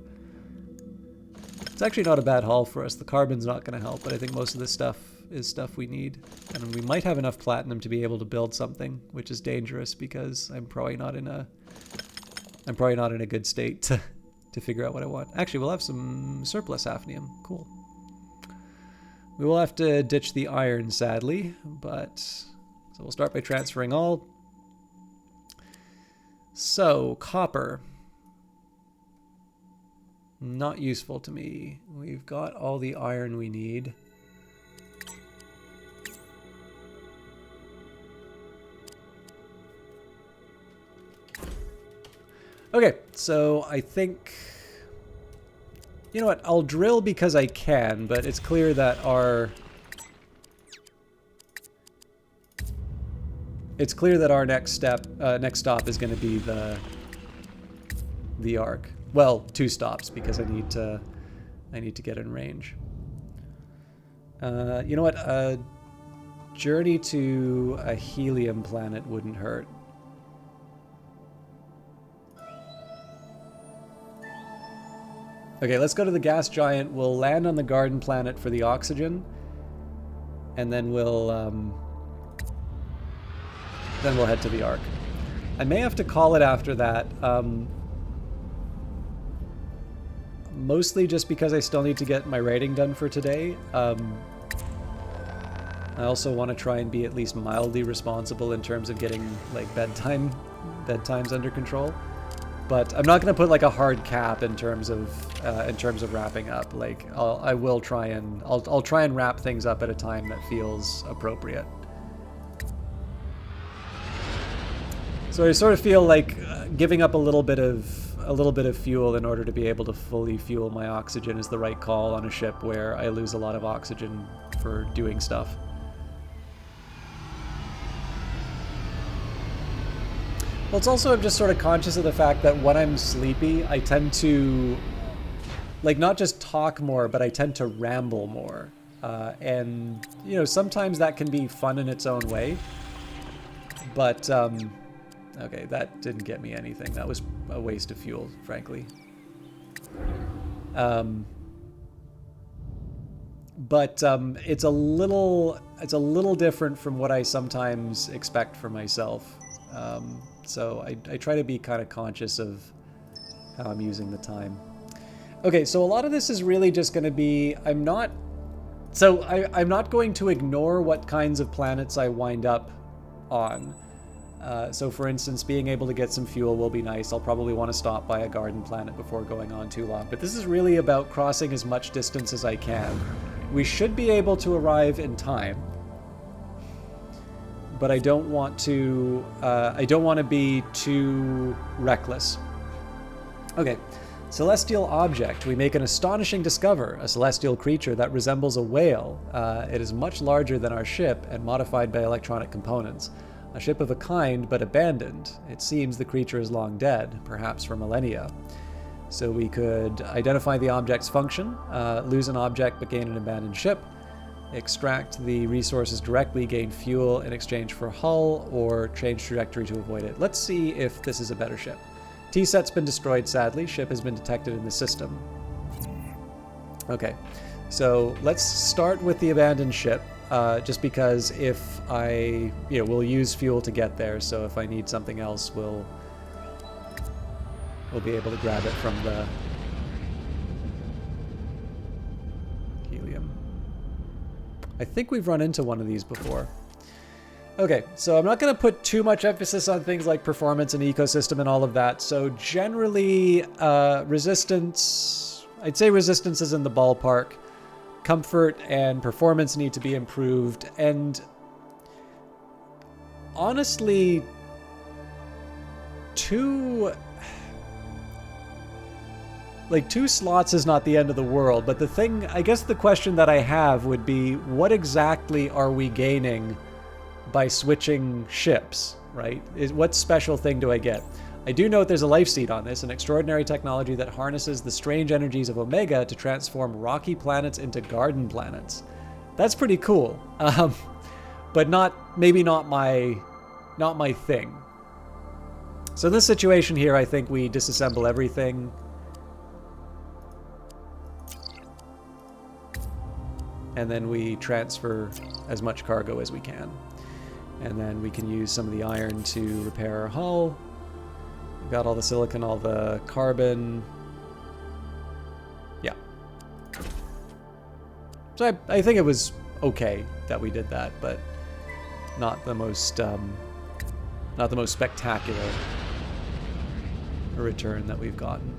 It's actually not a bad haul for us. The carbon's not going to help, but I think most of this stuff is stuff we need. And we might have enough platinum to be able to build something, which is dangerous because I'm probably not in a good state to figure out what I want. Actually, we'll have some surplus hafnium. Cool. We will have to ditch the iron, sadly, but so we'll start by transferring all. So, copper. Not useful to me. We've got all the iron we need. Okay, so I think, you know what, I'll drill because I can, but it's clear that our next stop is going to be the the Ark. Well, 2 stops because I need to get in range. You know what? A journey to a helium planet wouldn't hurt. Okay, let's go to the gas giant. We'll land on the garden planet for the oxygen, and then we'll head to the Ark. I may have to call it after that. Mostly just because I still need to get my writing done for today. I also want to try and be at least mildly responsible in terms of getting like bedtimes under control. But I'm not going to put like a hard cap in terms of wrapping up. Like I'll try and wrap things up at a time that feels appropriate. So I sort of feel like giving up a little bit of fuel in order to be able to fully fuel my oxygen is the right call on a ship where I lose a lot of oxygen for doing stuff. Well, it's also I'm just sort of conscious of the fact that when I'm sleepy, I tend to, like, not just talk more, but I tend to ramble more. And, you know, sometimes that can be fun in its own way. But, okay, that didn't get me anything. That was a waste of fuel, frankly. But it's a little different from what I sometimes expect for myself. So I try to be kind of conscious of how I'm using the time. Okay, so a lot of this is really just going to be, I'm not going to ignore what kinds of planets I wind up on. So for instance, being able to get some fuel will be nice. I'll probably want to stop by a garden planet before going on too long. But this is really about crossing as much distance as I can. We should be able to arrive in time. But I don't want to be too reckless. Okay, celestial object. We make an astonishing discover, a celestial creature that resembles a whale. It is much larger than our ship and modified by electronic components. A ship of a kind, but abandoned. It seems the creature is long dead, perhaps for millennia. So we could identify the object's function, lose an object but gain an abandoned ship, extract the resources directly, gain fuel in exchange for hull, or change trajectory to avoid it. Let's see if this is a better ship. T-set's been destroyed, sadly. Ship has been detected in the system. Okay, so let's start with the abandoned ship, just because if we'll use fuel to get there, so if I need something else, we'll be able to grab it from the helium. I think we've run into one of these before. Okay, so I'm not going to put too much emphasis on things like performance and ecosystem and all of that. So generally, resistance, I'd say resistance is in the ballpark. Comfort and performance need to be improved. And honestly, two slots is not the end of the world, but I guess the question that I have would be, what exactly are we gaining by switching ships, right? What special thing do I get? I do note there's a life seed on this, an extraordinary technology that harnesses the strange energies of Omega to transform rocky planets into garden planets. That's pretty cool, but maybe not my thing. So in this situation here, I think we disassemble everything. And then we transfer as much cargo as we can. And then we can use some of the iron to repair our hull. We've got all the silicon, all the carbon. Yeah. So I think it was okay that we did that, but not the most spectacular return that we've gotten.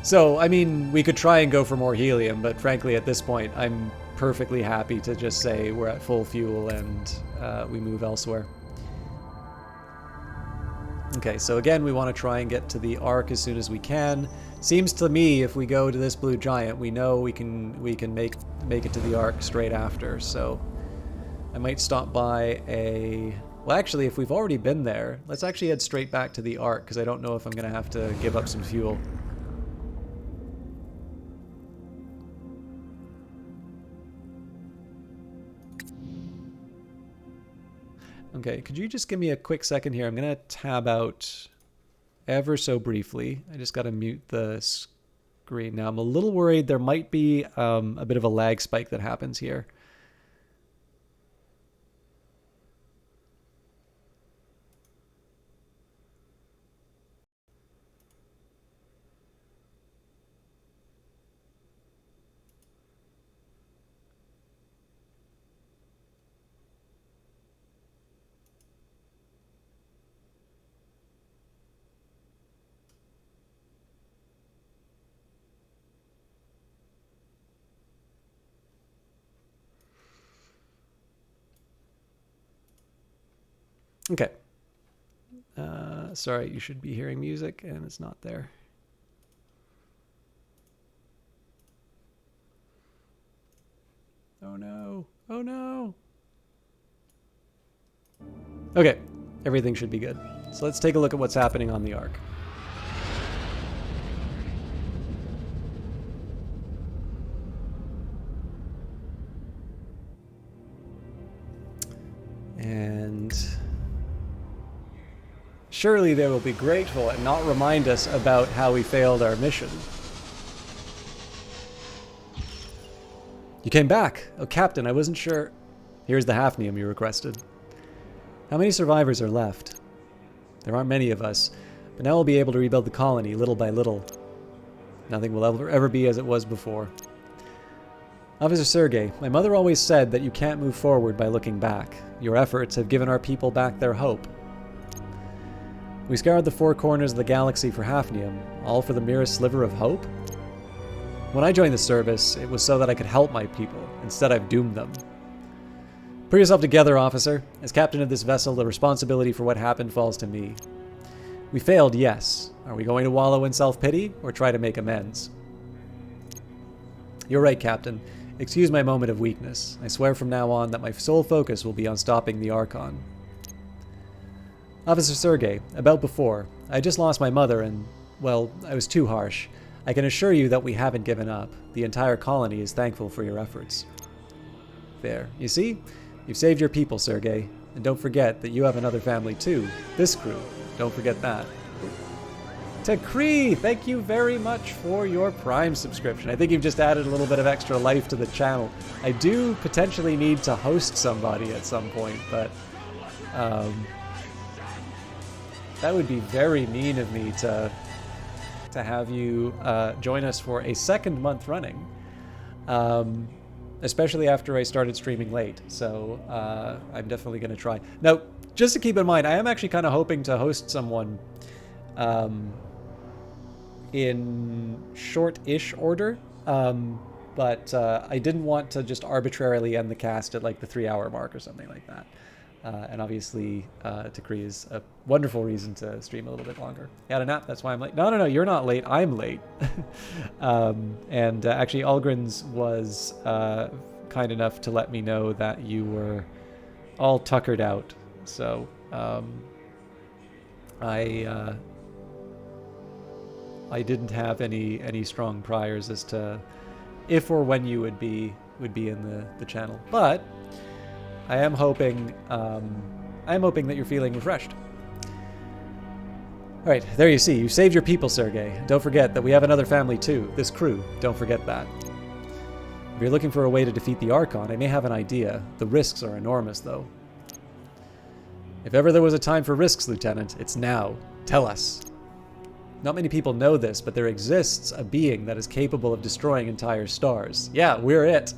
So, I mean, we could try and go for more helium, but frankly, at this point, I'm perfectly happy to just say we're at full fuel and we move elsewhere. Okay, so again, we want to try and get to the Ark as soon as we can. Seems to me if we go to this blue giant, we know we can make it to the Ark straight after. So I might stop by a... Well, actually, if we've already been there, let's actually head straight back to the Ark, because I don't know if I'm going to have to give up some fuel. Okay, could you just give me a quick second here? I'm going to tab out ever so briefly. I just got to mute the screen. Now, I'm a little worried there might be a bit of a lag spike that happens here. Okay. Sorry, you should be hearing music, and it's not there. Oh no. Oh no. Okay, everything should be good. So let's take a look at what's happening on the Ark. And surely they will be grateful and not remind us about how we failed our mission. You came back. Oh, Captain, I wasn't sure. Here's the hafnium you requested. How many survivors are left? There aren't many of us, but now we'll be able to rebuild the colony little by little. Nothing will ever be as it was before. Officer Sergei, my mother always said that you can't move forward by looking back. Your efforts have given our people back their hope. We scoured the four corners of the galaxy for hafnium, all for the merest sliver of hope? When I joined the service, it was so that I could help my people. Instead, I've doomed them. Put yourself together, officer. As captain of this vessel, the responsibility for what happened falls to me. We failed, yes. Are we going to wallow in self-pity, or try to make amends? You're right, Captain. Excuse my moment of weakness. I swear from now on that my sole focus will be on stopping the Archon. Officer Sergei, about before, I just lost my mother and, well, I was too harsh. I can assure you that we haven't given up. The entire colony is thankful for your efforts. There. You see? You've saved your people, Sergei. And don't forget that you have another family too. This crew. Don't forget that. Takri, thank you very much for your Prime subscription. I think you've just added a little bit of extra life to the channel. I do potentially need to host somebody at some point, but that would be very mean of me to have you join us for a second month running, especially after I started streaming late. So I'm definitely going to try. Now, just to keep in mind, I am actually kind of hoping to host someone in short-ish order, but I didn't want to just arbitrarily end the cast at like the 3-hour mark or something like that. And obviously, Takri is a wonderful reason to stream a little bit longer. I had a nap, that's why I'm late. No, you're not late, I'm late. And actually, Algren's was kind enough to let me know that you were all tuckered out. So, I didn't have any strong priors as to if or when you would be in the channel, but I am hoping that you're feeling refreshed. All right, there you see. You saved your people, Sergei. Don't forget that we have another family too. This crew. Don't forget that. If you're looking for a way to defeat the Archon, I may have an idea. The risks are enormous, though. If ever there was a time for risks, Lieutenant, it's now. Tell us. Not many people know this, but there exists a being that is capable of destroying entire stars. Yeah, we're it.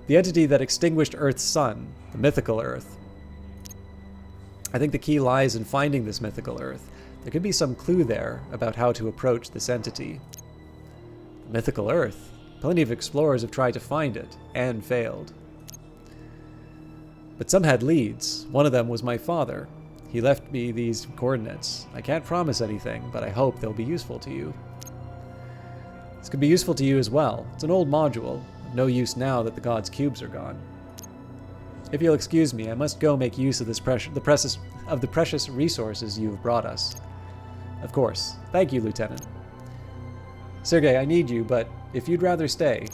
The entity that extinguished Earth's sun, the mythical Earth. I think the key lies in finding this mythical Earth. There could be some clue there about how to approach this entity. The mythical Earth? Plenty of explorers have tried to find it, and failed. But some had leads. One of them was my father. He left me these coordinates. I can't promise anything, but I hope they'll be useful to you. This could be useful to you as well. It's an old module, of no use now that the god's cubes are gone. If you'll excuse me, I must go make use of the precious resources you have brought us. Of course. Thank you, Lieutenant. Sergei, I need you, but if you'd rather stay...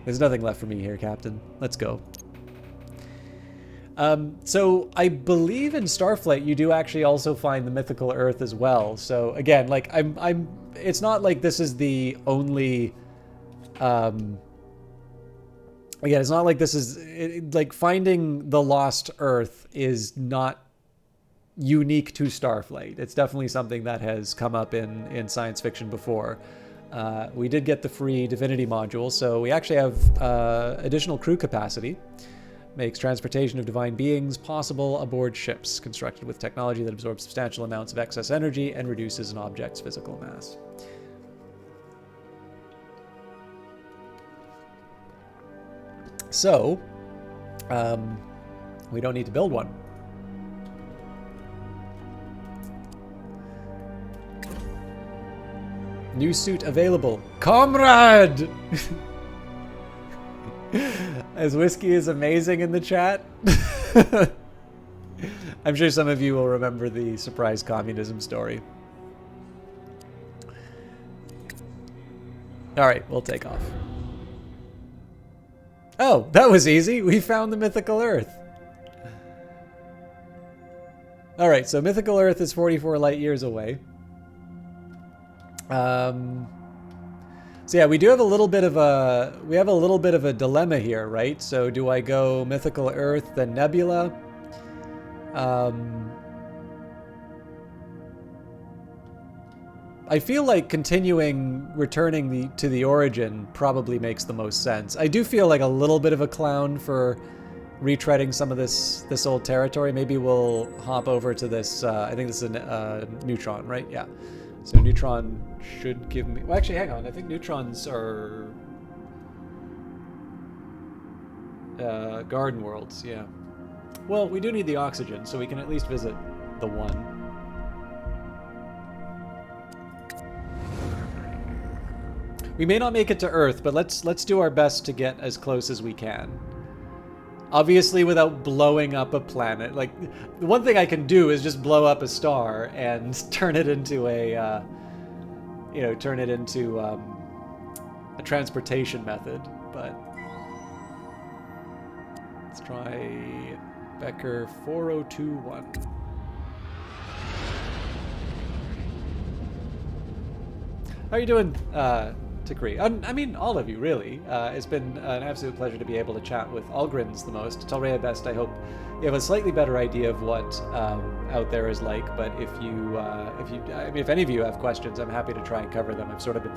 There's nothing left for me here, Captain. Let's go. So I believe in Starflight you do actually also find the mythical Earth as well. So again, like it's not like this is the only, again, it's not like this is like finding the lost Earth is not unique to Starflight. It's definitely something that has come up in science fiction before. We did get the free Divinity module, so we actually have additional crew capacity. Makes transportation of divine beings possible aboard ships constructed with technology that absorbs substantial amounts of excess energy and reduces an object's physical mass. So, we don't need to build one. New suit available. Comrade! As whiskey is amazing in the chat. I'm sure some of you will remember the surprise communism story. Alright, we'll take off. Oh, that was easy. We found the mythical Earth. Alright, so mythical Earth is 44 light years away. So yeah, we do have a little bit of a dilemma here, right? So do I go mythical Earth, then Nebula? I feel like returning to the origin probably makes the most sense. I do feel like a little bit of a clown for retreading some of this old territory. Maybe we'll hop over to this. I think this is a neutron, right? Yeah. So neutron should give me... Well, actually, hang on. I think neutrons are... garden worlds, yeah. Well, we do need the oxygen, so we can at least visit the one. We may not make it to Earth, but let's do our best to get as close as we can. Obviously, without blowing up a planet. Like, the one thing I can do is just blow up a star and turn it into a, a transportation method. But let's try Becker 4021. How are you doing, Tikri? I mean, all of you, really. It's been an absolute pleasure to be able to chat with Algrins the most. Talrea Best, I hope you have a slightly better idea of what out there is like. But if any of you have questions, I'm happy to try and cover them. I've sort of been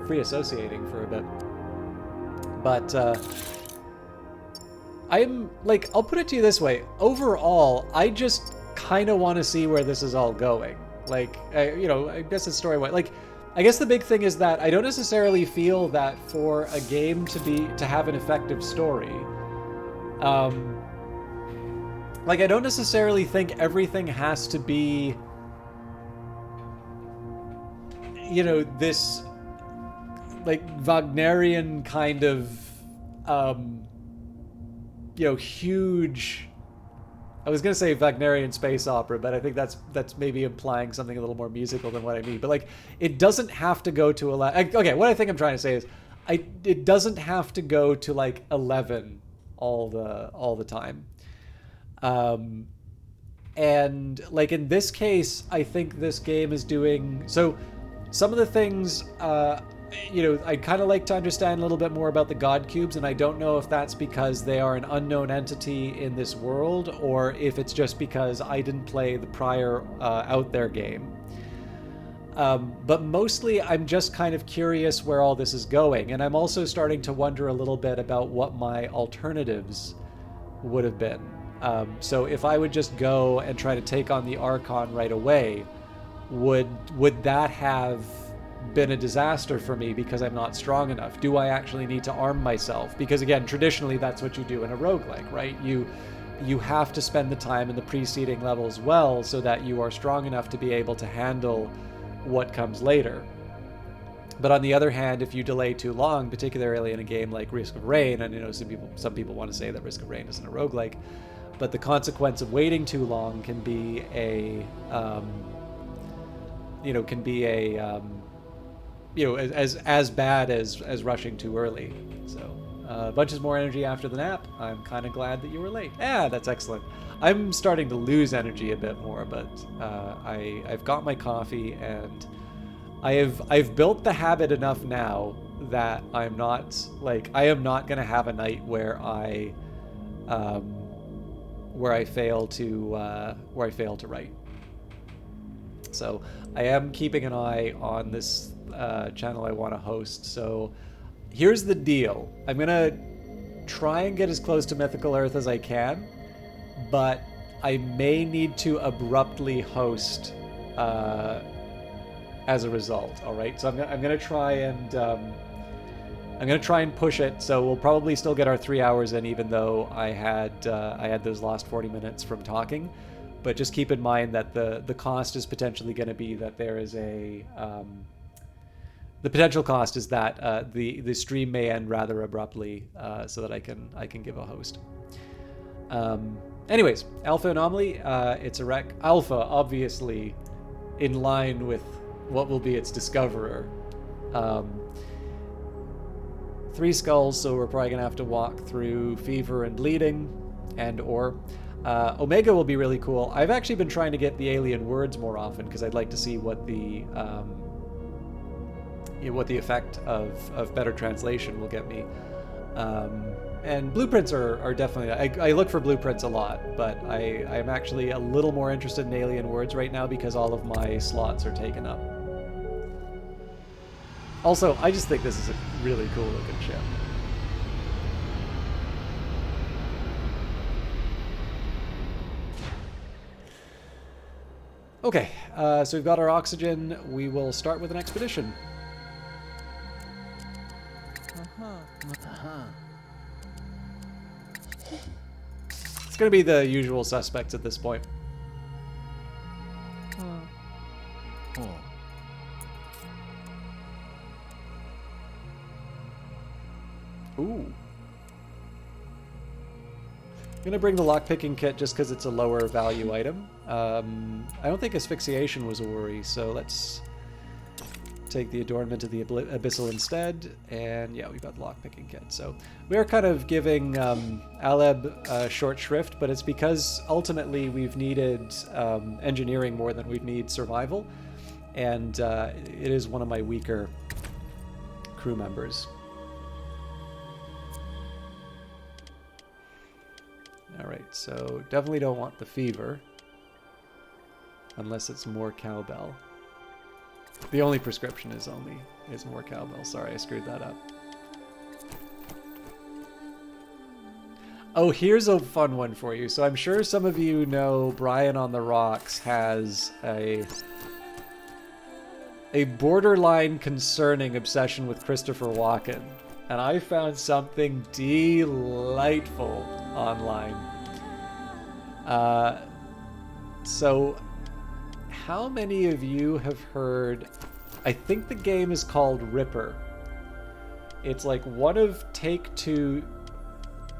free associating for a bit. But I'll put it to you this way. Overall, I just kind of want to see where this is all going. Like, I guess it's story-wise. Like, I guess the big thing is that I don't necessarily feel that for a game to have an effective story, like, I don't necessarily think everything has to be, this, like, Wagnerian kind of, huge... I was going to say Wagnerian space opera, but I think that's maybe implying something a little more musical than what I mean. But, like, it doesn't have to go to 11. Okay, what I think I'm trying to say is it doesn't have to go to, like, 11 all the time. And, like, in this case, I think this game is doing... So, some of the things... I'd kind of like to understand a little bit more about the God Cubes, and I don't know if that's because they are an unknown entity in this world, or if it's just because I didn't play the prior Out There game. But mostly, I'm just kind of curious where all this is going, and I'm also starting to wonder a little bit about what my alternatives would have been. So if I would just go and try to take on the Archon right away, would that have been a disaster for me because I'm not strong enough? Do I actually need to arm myself? Because again, traditionally that's what you do in a roguelike, right? You have to spend the time in the preceding levels well so that you are strong enough to be able to handle what comes later. But on the other hand, if you delay too long, particularly in a game like Risk of Rain, and some people want to say that Risk of Rain isn't a roguelike, but the consequence of waiting too long can be as bad as rushing too early. So bunches more energy after the nap. I'm kind of glad that you were late. Yeah, that's excellent. I'm starting to lose energy a bit more, but I've got my coffee, and I've built the habit enough now that I am not gonna have a night where I fail to write. So I am keeping an eye on this channel I want to host. So here's the deal. I'm going to try and get as close to Mythical Earth as I can, but I may need to abruptly host as a result. All right. So I'm going to try and push it. So we'll probably still get our 3 hours in, even though I had those last 40 minutes from talking. But just keep in mind that the cost is potentially going to be that there is the potential cost is that the stream may end rather abruptly, so that I can give a host. Anyways, Alpha Anomaly, it's a wreck. Alpha, obviously, in line with what will be its discoverer. 3 skulls, so we're probably gonna have to walk through Fever and Bleeding, and/or Omega will be really cool. I've actually been trying to get the alien words more often because I'd like to see what the effect of better translation will get me. And blueprints are definitely... I look for blueprints a lot, but I'm actually a little more interested in alien words right now because all of my slots are taken up. Also, I just think this is a really cool looking ship. Okay, so we've got our oxygen. We will start with an expedition. It's going to be the usual suspects at this point. Ooh. I'm going to bring the lockpicking kit just because it's a lower value item. I don't think asphyxiation was a worry, so let's take the adornment of the abyssal instead. And yeah, we've got the lockpicking kit. So we're kind of giving Aleb short shrift, but it's because ultimately we've needed engineering more than we've needed survival. And it is one of my weaker crew members. Alright, so definitely don't want the fever. Unless it's more cowbell. The only prescription is more cowbell. Sorry, I screwed that up. Oh, here's a fun one for you. So I'm sure some of you know Brian on the Rocks has a borderline concerning obsession with Christopher Walken. And I found something delightful online. So how many of you have heard, I think the game is called Ripper. It's like one of Take-Two.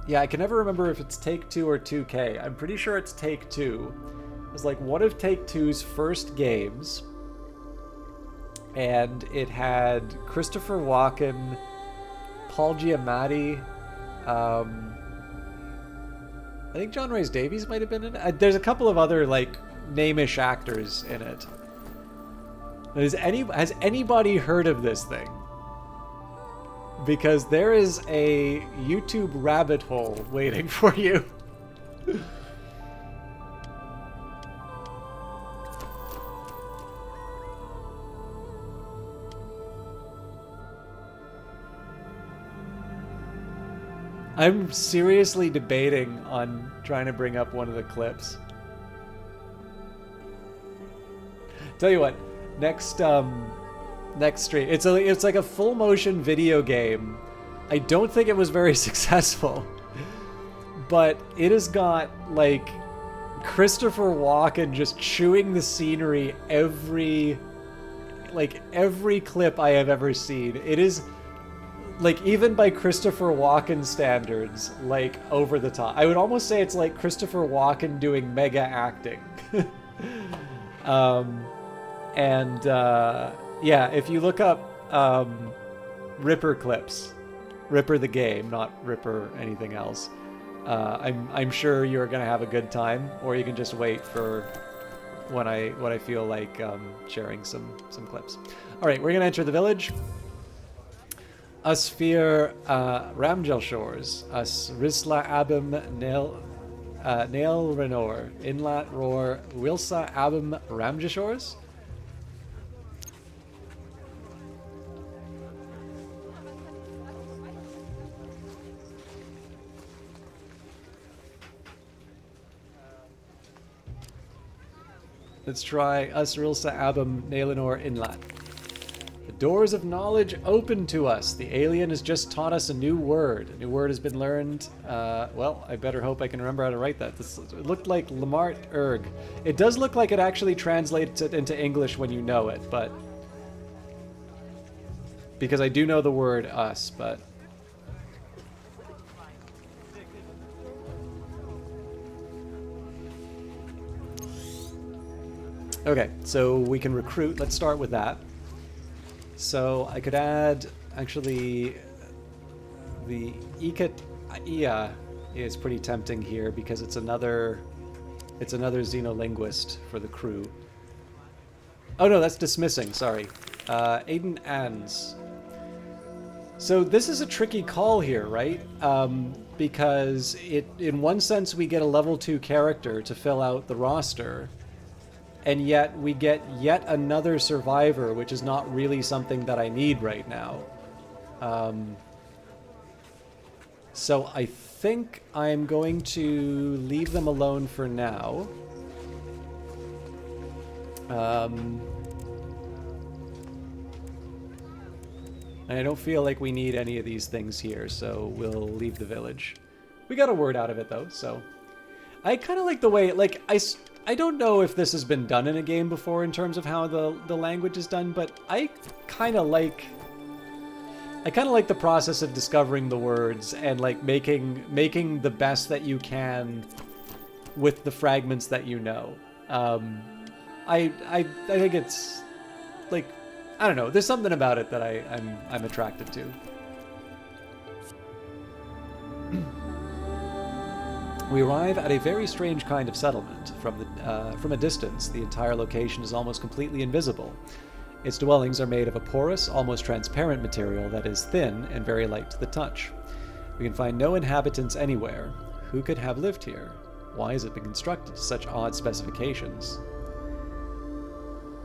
Yeah, I can never remember if it's Take-Two or 2K. I'm pretty sure it's Take-Two. It was like one of Take-Two's first games. And it had Christopher Walken, Paul Giamatti, I think John Rhys Davies might have been in it. There's a couple of other like name-ish actors in it. Has anybody heard of this thing? Because there is a YouTube rabbit hole waiting for you. I'm seriously debating on trying to bring up one of the clips. Tell you what, next stream, it's like a full motion video game. I don't think it was very successful, but it has got like Christopher Walken just chewing the scenery every like every clip I have ever seen. It is like, even by Christopher Walken standards, like over the top. I would almost say it's like Christopher Walken doing mega acting. um, and yeah, if you look up Ripper clips, Ripper the game, not Ripper anything else, I'm sure you're gonna have a good time, or you can just wait for when I feel like sharing some clips. All right, we're gonna enter the village. Us fear Ramgel shores, us Risla Abim Nail Renor, Inlat Roar, Wilsa Abim Ramja shores. Let's try us Rilsa Abim Naelinor Inlat. The doors of knowledge open to us. The alien has just taught us a new word. A new word has been learned. Well, I better hope I can remember how to write that. It looked like Lamart Erg. It does look like it actually translates it into English when you know it, but... because I do know the word us, but... Okay, so we can recruit. Let's start with that. So I could add, actually, the Ikat Ia is pretty tempting here because it's another xenolinguist for the crew. Oh no, that's dismissing, sorry. Aiden Ans. So this is a tricky call here, right? Because in one sense we get a level 2 character to fill out the roster, and yet we get yet another survivor, which is not really something that I need right now. So I think I'm going to leave them alone for now. And I don't feel like we need any of these things here, so we'll leave the village. We got a word out of it, though, so... I kind of like the way, like, I don't know if this has been done in a game before in terms of how the language is done, but I kind of like the process of discovering the words and like making the best that you can with the fragments that you know. I think it's like, I don't know, there's something about it that I'm attracted to. We arrive at a very strange kind of settlement. From a distance, the entire location is almost completely invisible. Its dwellings are made of a porous, almost transparent material that is thin and very light to the touch. We can find no inhabitants anywhere. Who could have lived here? Why has it been constructed to such odd specifications?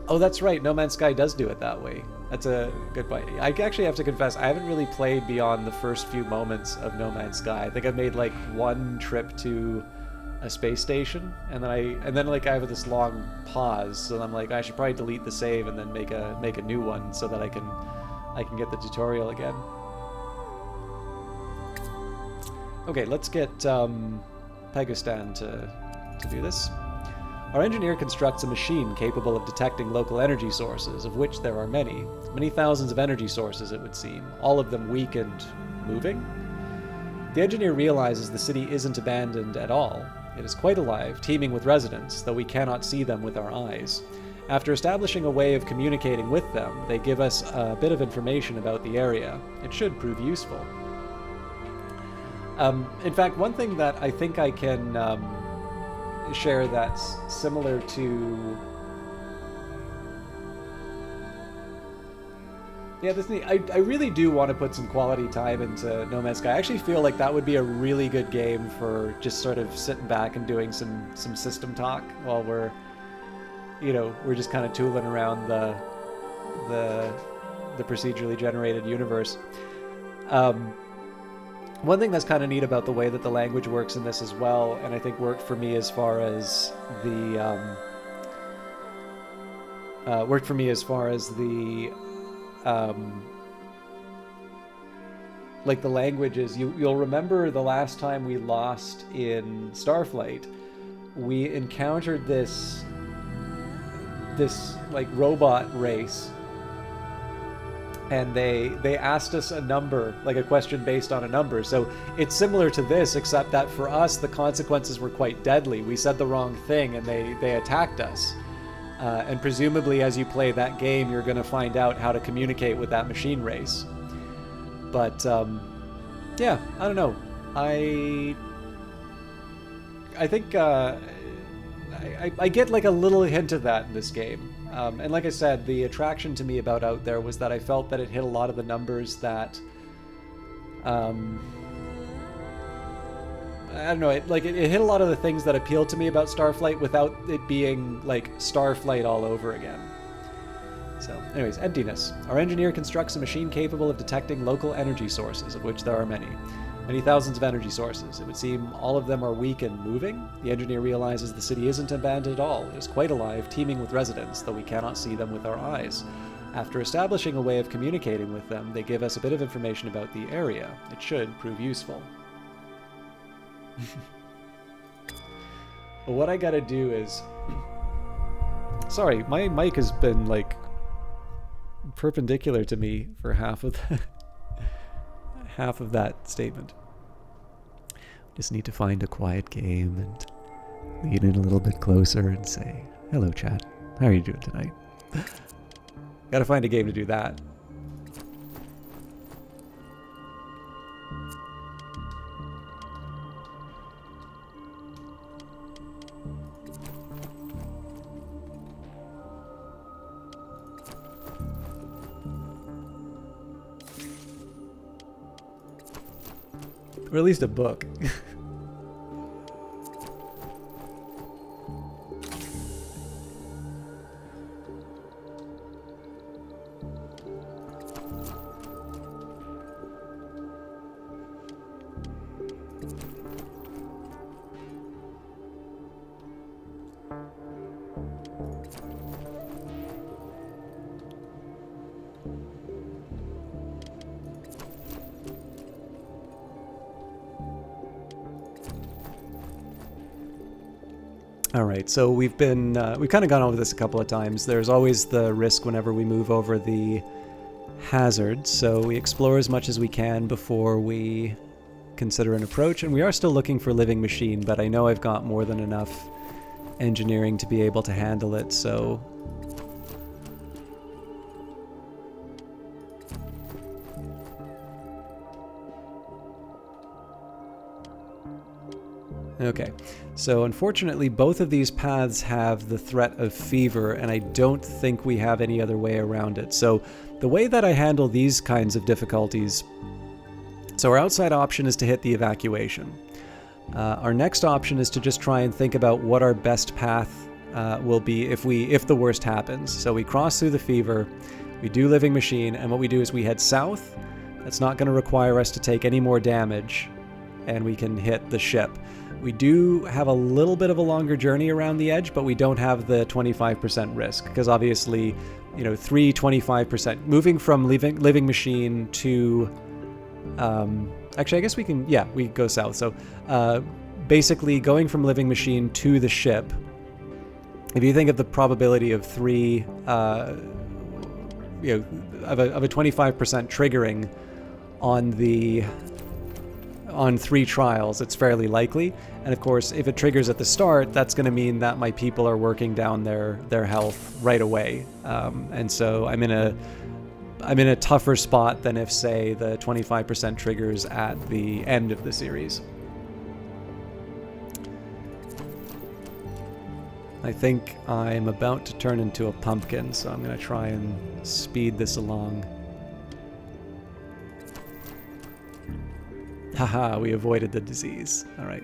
Oh, that's right, No Man's Sky does do it that way. That's a good point. I actually have to confess, I haven't really played beyond the first few moments of No Man's Sky. I think I've made like one trip to a space station, and then like I have this long pause, so I'm like, I should probably delete the save and then make a new one so that I can get the tutorial again. Okay, let's get Pegastan to do this. Our engineer constructs a machine capable of detecting local energy sources, of which there are many. Many thousands of energy sources, it would seem, all of them weak and moving. The engineer realizes the city isn't abandoned at all. It is quite alive, teeming with residents, though we cannot see them with our eyes. After establishing a way of communicating with them, they give us a bit of information about the area. It should prove useful. In fact, one thing that I think I can share that's similar to... Yeah, this thing, I really do want to put some quality time into No Man's Sky. I actually feel like that would be a really good game for just sort of sitting back and doing some system talk while we're just kind of tooling around the procedurally generated universe. One thing that's kind of neat about the way that the language works in this as well, and I think worked for me as far as the like the languages. You'll remember the last time we lost in Starflight, we encountered this like robot race and they asked us a number, like a question based on a number. So it's similar to this, except that for us the consequences were quite deadly. We said the wrong thing and they attacked us. And presumably as you play that game, you're going to find out how to communicate with that machine race. But yeah, I don't know. I think I get like a little hint of that in this game. And like I said, the attraction to me about Out There was that I felt that it hit a lot of the numbers that, I don't know, it hit a lot of the things that appealed to me about Starflight without it being like Starflight all over again. So, anyways, emptiness. Our engineer constructs a machine capable of detecting local energy sources, of which there are many. Many thousands of energy sources. It would seem all of them are weak and moving. The engineer realizes the city isn't abandoned at all. It is quite alive, teeming with residents, though we cannot see them with our eyes. After establishing a way of communicating with them, they give us a bit of information about the area. It should prove useful. But what I gotta do is... Sorry, my mic has been, like, perpendicular to me for half of that statement. Just need to find a quiet game and lean in a little bit closer and say, hello chat, how are you doing tonight? Gotta find a game to do that. Or at least a book. All right, so we've kind of gone over this a couple of times. There's always the risk whenever we move over the hazard, so we explore as much as we can before we consider an approach, and we are still looking for living machine, but I know I've got more than enough engineering to be able to handle it, so... Okay, so unfortunately both of these paths have the threat of fever, and I don't think we have any other way around it. So the way that I handle these kinds of difficulties, so our outside option is to hit the evacuation. Our next option is to just try and think about what our best path will be if the worst happens. So we cross through the fever, we do living machine, and what we do is we head south. That's not going to require us to take any more damage, and we can hit the ship. We do have a little bit of a longer journey around the edge, but we don't have the 25% risk, because obviously, 25%. Moving from living machine to... actually, I guess we can... Yeah, we go south. So basically, going from living machine to the ship, if you think of the probability of of a 25% triggering on 3 trials, it's fairly likely. And of course, if it triggers at the start, that's going to mean that my people are working down their health right away. And so I'm in a tougher spot than if, say, the 25% triggers at the end of the series. I think I'm about to turn into a pumpkin, so I'm going to try and speed this along. Haha, we avoided the disease. All right.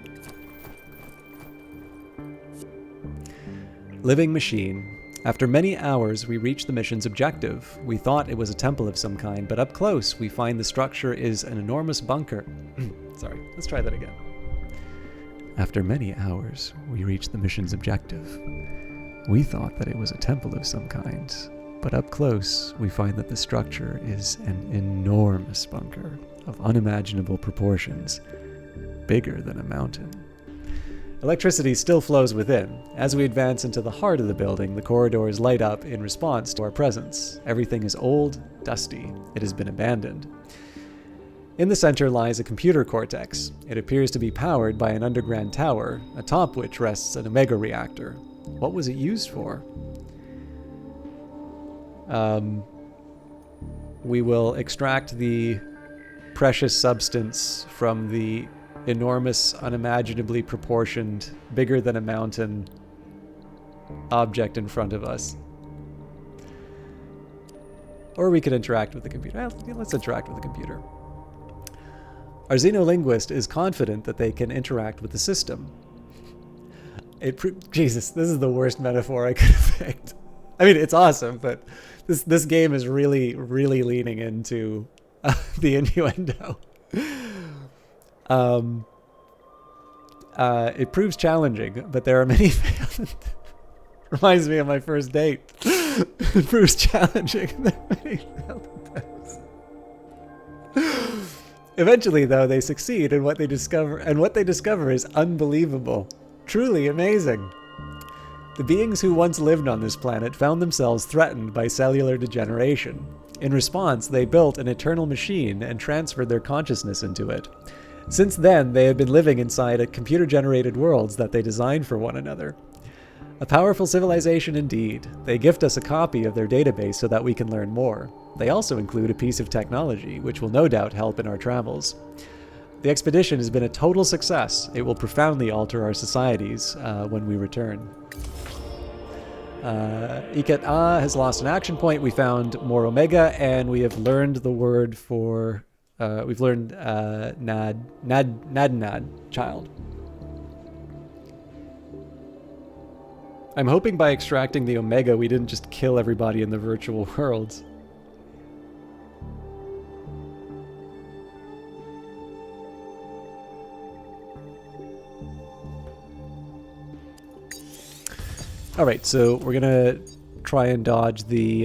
Living machine. After many hours, we reach the mission's objective. We thought it was a temple of some kind, but up close, we find the structure is an enormous bunker. Sorry, let's try that again. After many hours, we reach the mission's objective. We thought that it was a temple of some kind, but up close, we find that the structure is an enormous bunker of unimaginable proportions, bigger than a mountain. Electricity still flows within. As we advance into the heart of the building, the corridors light up in response to our presence. Everything is old, dusty. It has been abandoned. In the center lies a computer cortex. It appears to be powered by an underground tower, atop which rests an Omega reactor. What was it used for? We will extract the precious substance from the enormous, unimaginably proportioned, bigger than a mountain object in front of us. Or we could interact with the computer. Well, let's interact with the computer. Our xenolinguist is confident that they can interact with the system. Jesus, this is the worst metaphor I could have picked. I mean, it's awesome, but this game is really, really leaning into the innuendo. It proves challenging, but there are many failed. Reminds me of my first date. It proves challenging. There are many failed attempts. Eventually, though, they succeed in what they discover, and what they discover is unbelievable. Truly amazing. The beings who once lived on this planet found themselves threatened by cellular degeneration. In response, they built an eternal machine and transferred their consciousness into it. Since then, they have been living inside a computer-generated worlds that they designed for one another. A powerful civilization indeed. They gift us a copy of their database so that we can learn more. They also include a piece of technology, which will no doubt help in our travels. The expedition has been a total success. It will profoundly alter our societies when we return. Iket has lost an action point. We found more Omega, and we have learned the word for... we've learned Nad, child. I'm hoping by extracting the Omega, we didn't just kill everybody in the virtual worlds. Alright, so we're gonna try and dodge the...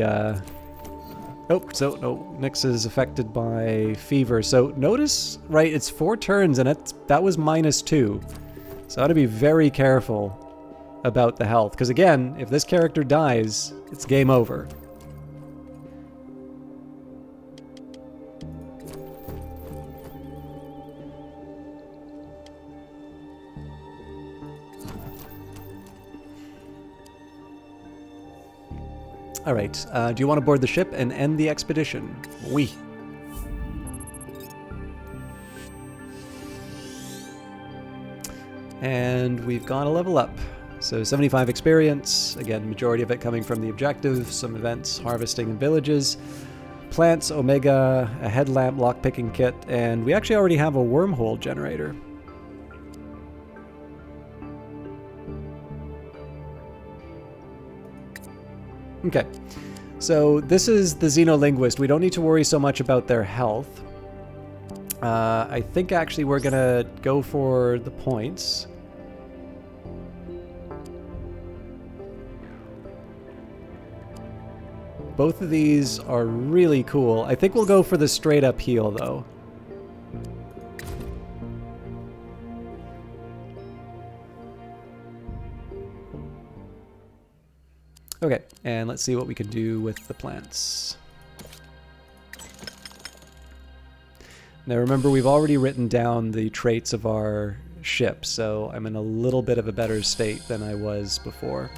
no, Nyx is affected by fever. So notice, right, it's 4 turns and that was -2. So I ought to be very careful about the health. Because again, if this character dies, it's game over. Alright, do you want to board the ship and end the expedition? Oui. And we've got a level up. So 75 experience, again, majority of it coming from the objective, some events, harvesting in villages, plants, Omega, a headlamp lockpicking kit, and we actually already have a wormhole generator. Okay, so this is the xenolinguist. We don't need to worry so much about their health. I think actually we're gonna go for the points. Both of these are really cool. I think we'll go for the straight up heal though. Okay, and let's see what we can do with the plants. Now remember, we've already written down the traits of our ship, so I'm in a little bit of a better state than I was before.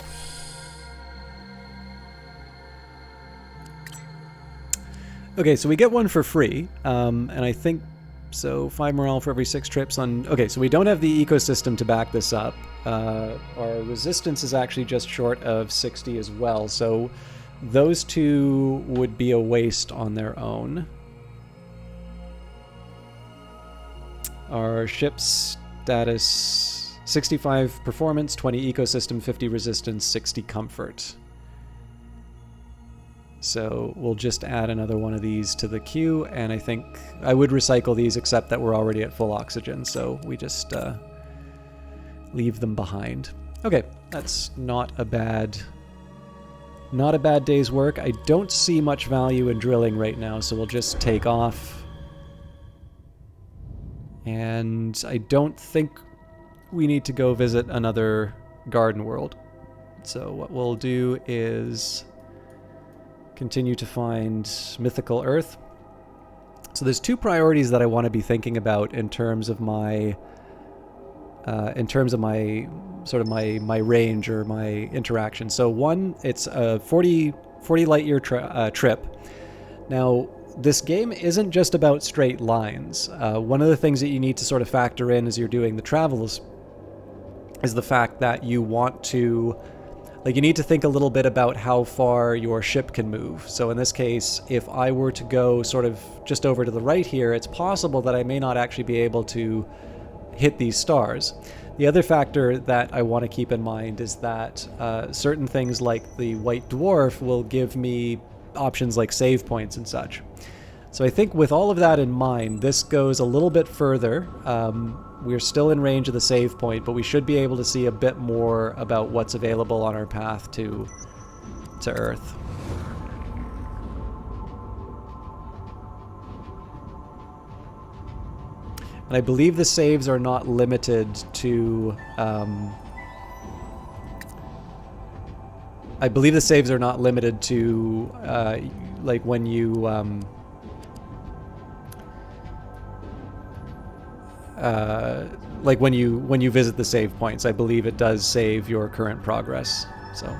Okay, so we get one for free, and I think, so 5 morale for every 6 trips on... Okay, so we don't have the ecosystem to back this up. Our resistance is actually just short of 60 as well, so those two would be a waste on their own. Our ship's status, 65 performance, 20 ecosystem, 50 resistance, 60 comfort. So we'll just add another one of these to the queue, and I think I would recycle these except that we're already at full oxygen, so we just leave them behind. Okay, that's not a bad day's work. I don't see much value in drilling right now, so we'll just take off. And I don't think we need to go visit another garden world. So what we'll do is continue to find mythical Earth. So there's two priorities that I want to be thinking about in terms of my sort of my range or my interaction. So one, it's a 40 light year trip. Now, this game isn't just about straight lines. One of the things that you need to sort of factor in as you're doing the travels is the fact that you want to, like, you need to think a little bit about how far your ship can move. So in this case, if I were to go sort of just over to the right here, it's possible that I may not actually be able to hit these stars. The other factor that I want to keep in mind is that certain things like the white dwarf will give me options like save points and such. So I think with all of that in mind, this goes a little bit further. We're still in range of the save point, but we should be able to see a bit more about what's available on our path to Earth. And I believe the saves are not limited to... I believe the saves are not limited to, like, when you... like when you visit the save points. I believe it does save your current progress. So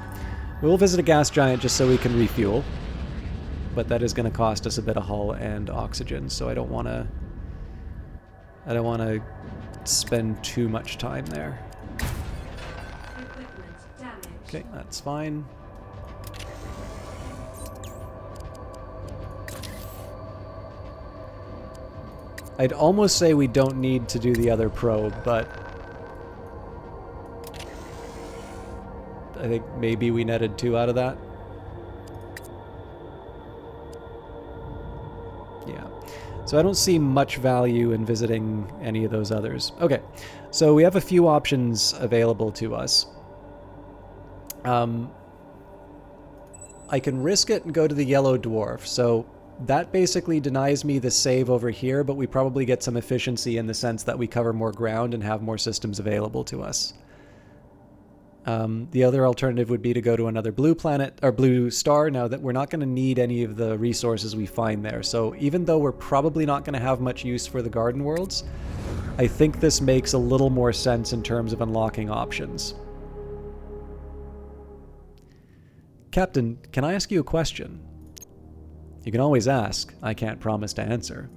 we'll visit a gas giant just so we can refuel. But that is going to cost us a bit of hull and oxygen, so I don't want to spend too much time there. Equipment damaged. Okay, that's fine. I'd almost say we don't need to do the other probe, but I think maybe we netted 2 out of that. Yeah. So I don't see much value in visiting any of those others. Okay, so we have a few options available to us. I can risk it and go to the yellow dwarf. So that basically denies me the save over here, but we probably get some efficiency in the sense that we cover more ground and have more systems available to us. The other alternative would be to go to another blue planet, or blue star, now that we're not going to need any of the resources we find there. So even though we're probably not going to have much use for the garden worlds, I think this makes a little more sense in terms of unlocking options. Captain, can I ask you a question? You can always ask. I can't promise to answer.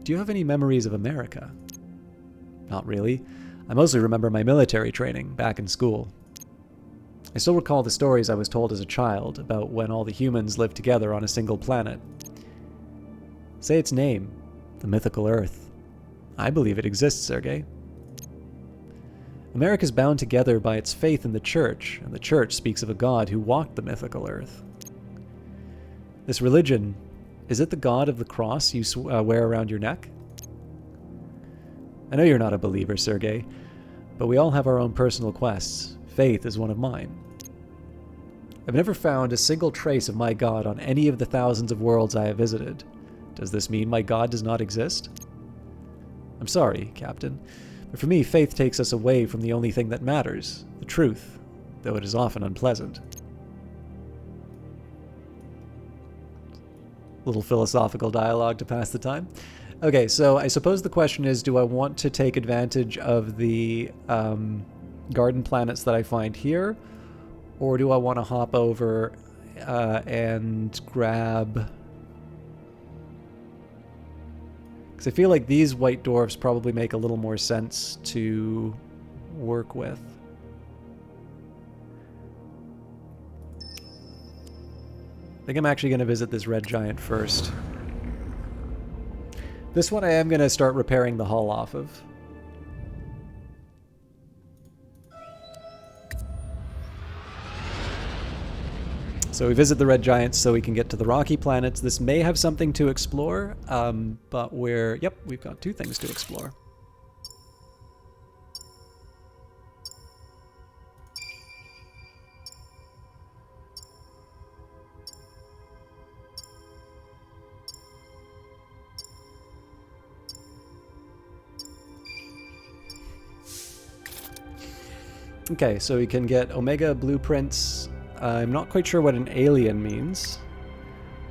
Do you have any memories of America? Not really. I mostly remember my military training back in school. I still recall the stories I was told as a child about when all the humans lived together on a single planet. Say its name, the mythical Earth. I believe it exists, Sergei. America's bound together by its faith in the Church, and the Church speaks of a God who walked the mythical Earth. This religion, is it the God of the cross you wear around your neck? I know you're not a believer, Sergei, but we all have our own personal quests. Faith is one of mine. I've never found a single trace of my God on any of the thousands of worlds I have visited. Does this mean my God does not exist? I'm sorry, Captain, but for me, faith takes us away from the only thing that matters, the truth, though it is often unpleasant. Little philosophical dialogue to pass the time. Okay, so I suppose the question is, do I want to take advantage of the garden planets that I find here, or do I want to hop over and grab... Because I feel like these white dwarfs probably make a little more sense to work with. I think I'm actually going to visit this red giant first. This one I am going to start repairing the hull off of. So we visit the red giants so we can get to the rocky planets. This may have something to explore, but yep, we've got 2 things to explore. Okay, so we can get Omega blueprints. I'm not quite sure what an alien means.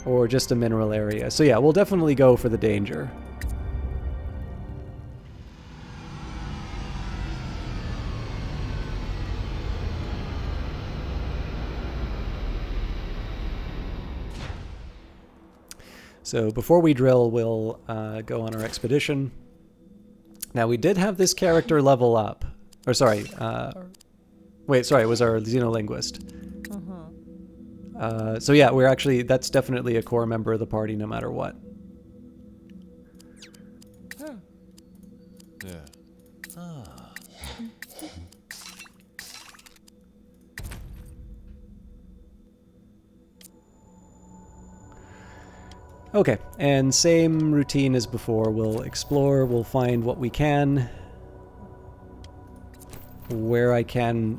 Or just a mineral area. So yeah, we'll definitely go for the danger. So before we drill, we'll go on our expedition. Now, we did have this character level up. Or sorry, wait, sorry, it was our xenolinguist. So yeah, we're actually, that's definitely a core member of the party no matter what. Yeah. Okay, and same routine as before. We'll explore, we'll find what we can, where I can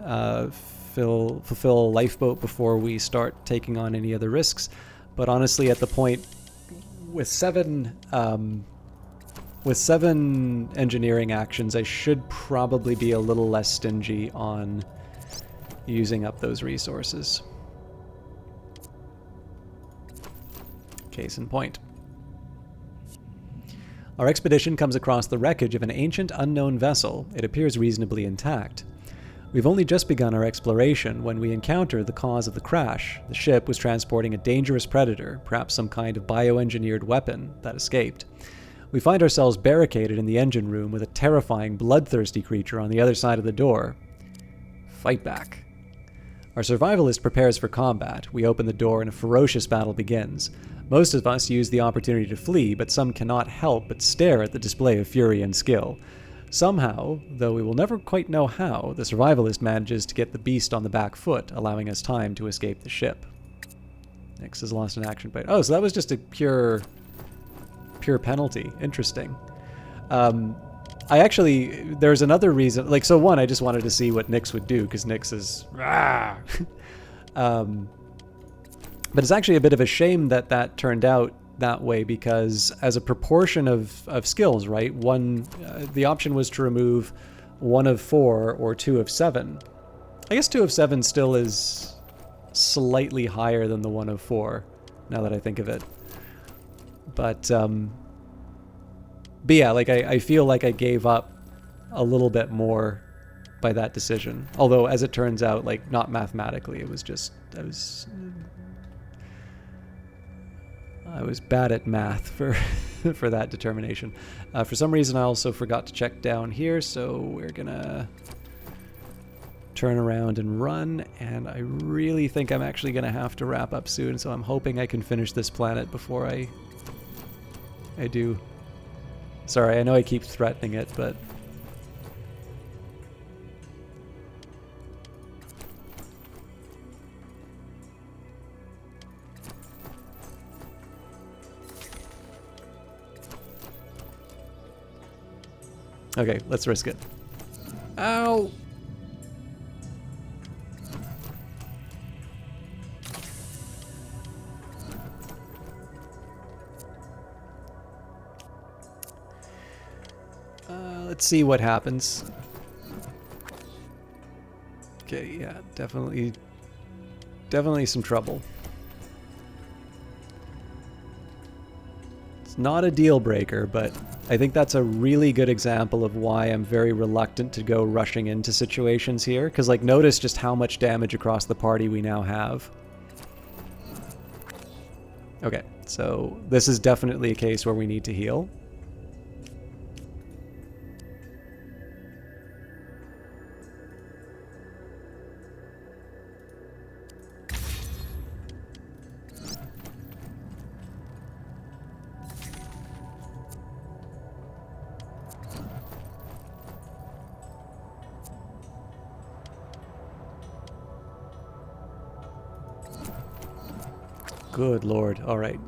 fulfill a lifeboat before we start taking on any other risks. But honestly, at the point with seven engineering actions, I should probably be a little less stingy on using up those resources. Case in point. Our expedition comes across the wreckage of an ancient unknown vessel. It appears reasonably intact. We've only just begun our exploration when we encounter the cause of the crash. The ship was transporting a dangerous predator, perhaps some kind of bioengineered weapon, that escaped. We find ourselves barricaded in the engine room with a terrifying, bloodthirsty creature on the other side of the door. Fight back. Our survivalist prepares for combat. We open the door and a ferocious battle begins. Most of us use the opportunity to flee, but some cannot help but stare at the display of fury and skill. Somehow, though we will never quite know how, the survivalist manages to get the beast on the back foot, allowing us time to escape the ship. Next is lost in action. But oh, so that was just a pure penalty. Interesting. I actually, there's another reason. Like, so one, I just wanted to see what Nyx would do, because Nyx is... but it's actually a bit of a shame that that turned out that way, because as a proportion of skills, right, the option was to remove 1 of 4 or 2 of 7. I guess 2 of 7 still is slightly higher than the 1 of 4, now that I think of it. But yeah, like I feel like I gave up a little bit more by that decision. Although, as it turns out, like, not mathematically, it was just, I was bad at math for for that determination. For some reason, I also forgot to check down here, so we're gonna turn around and run, and I really think I'm actually gonna have to wrap up soon, so I'm hoping I can finish this planet before I do. Sorry, I know I keep threatening it, but... Okay, let's risk it. Ow! Let's see what happens. Okay, yeah, definitely some trouble. It's not a deal breaker, but I think that's a really good example of why I'm very reluctant to go rushing into situations here. Because, like, notice just how much damage across the party we now have. Okay, so this is definitely a case where we need to heal. Good lord. All right.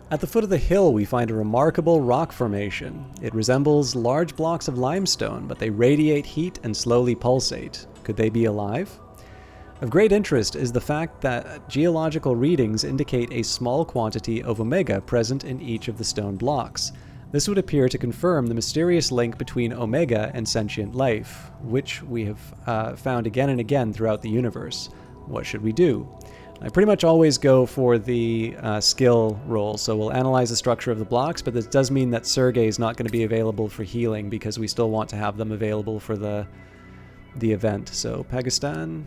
At the foot of the hill, we find a remarkable rock formation. It resembles large blocks of limestone, but they radiate heat and slowly pulsate. Could they be alive? Of great interest is the fact that geological readings indicate a small quantity of omega present in each of the stone blocks. This would appear to confirm the mysterious link between omega and sentient life, which we have found again and again throughout the universe. What should we do? I pretty much always go for the skill roll, so we'll analyze the structure of the blocks, but this does mean that Sergei is not going to be available for healing because we still want to have them available for the event. So Pagistan.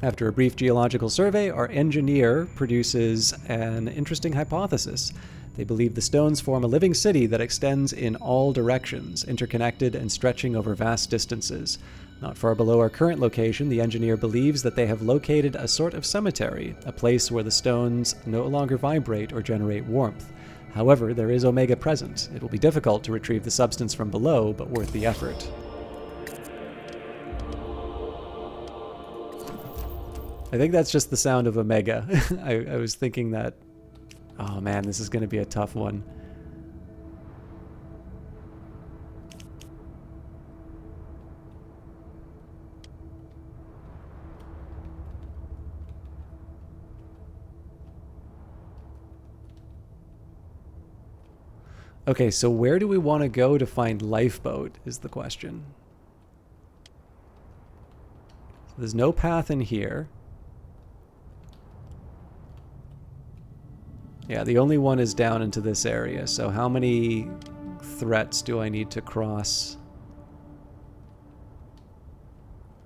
After a brief geological survey, our engineer produces an interesting hypothesis. They believe the stones form a living city that extends in all directions, interconnected and stretching over vast distances. Not far below our current location, the engineer believes that they have located a sort of cemetery, a place where the stones no longer vibrate or generate warmth. However, there is omega present. It will be difficult to retrieve the substance from below, but worth the effort. I think that's just the sound of omega. I was thinking that, oh man, this is going to be a tough one. Okay, so where do we want to go to find lifeboat is the question. There's no path in here. Yeah, the only one is down into this area, so how many threats do I need to cross?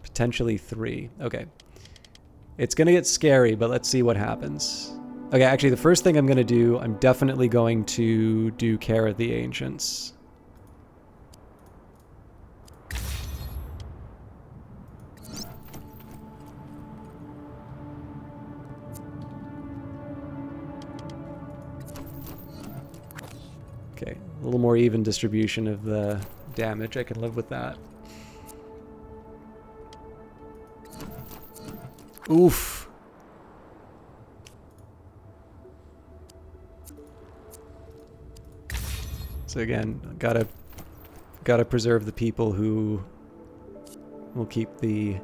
Potentially 3. Okay. It's gonna get scary, but let's see what happens. Okay, actually the first thing I'm gonna do, I'm definitely going to do Care of the Ancients. Okay, a little more even distribution of the damage. I can live with that. Oof. So again, gotta preserve the people who will keep the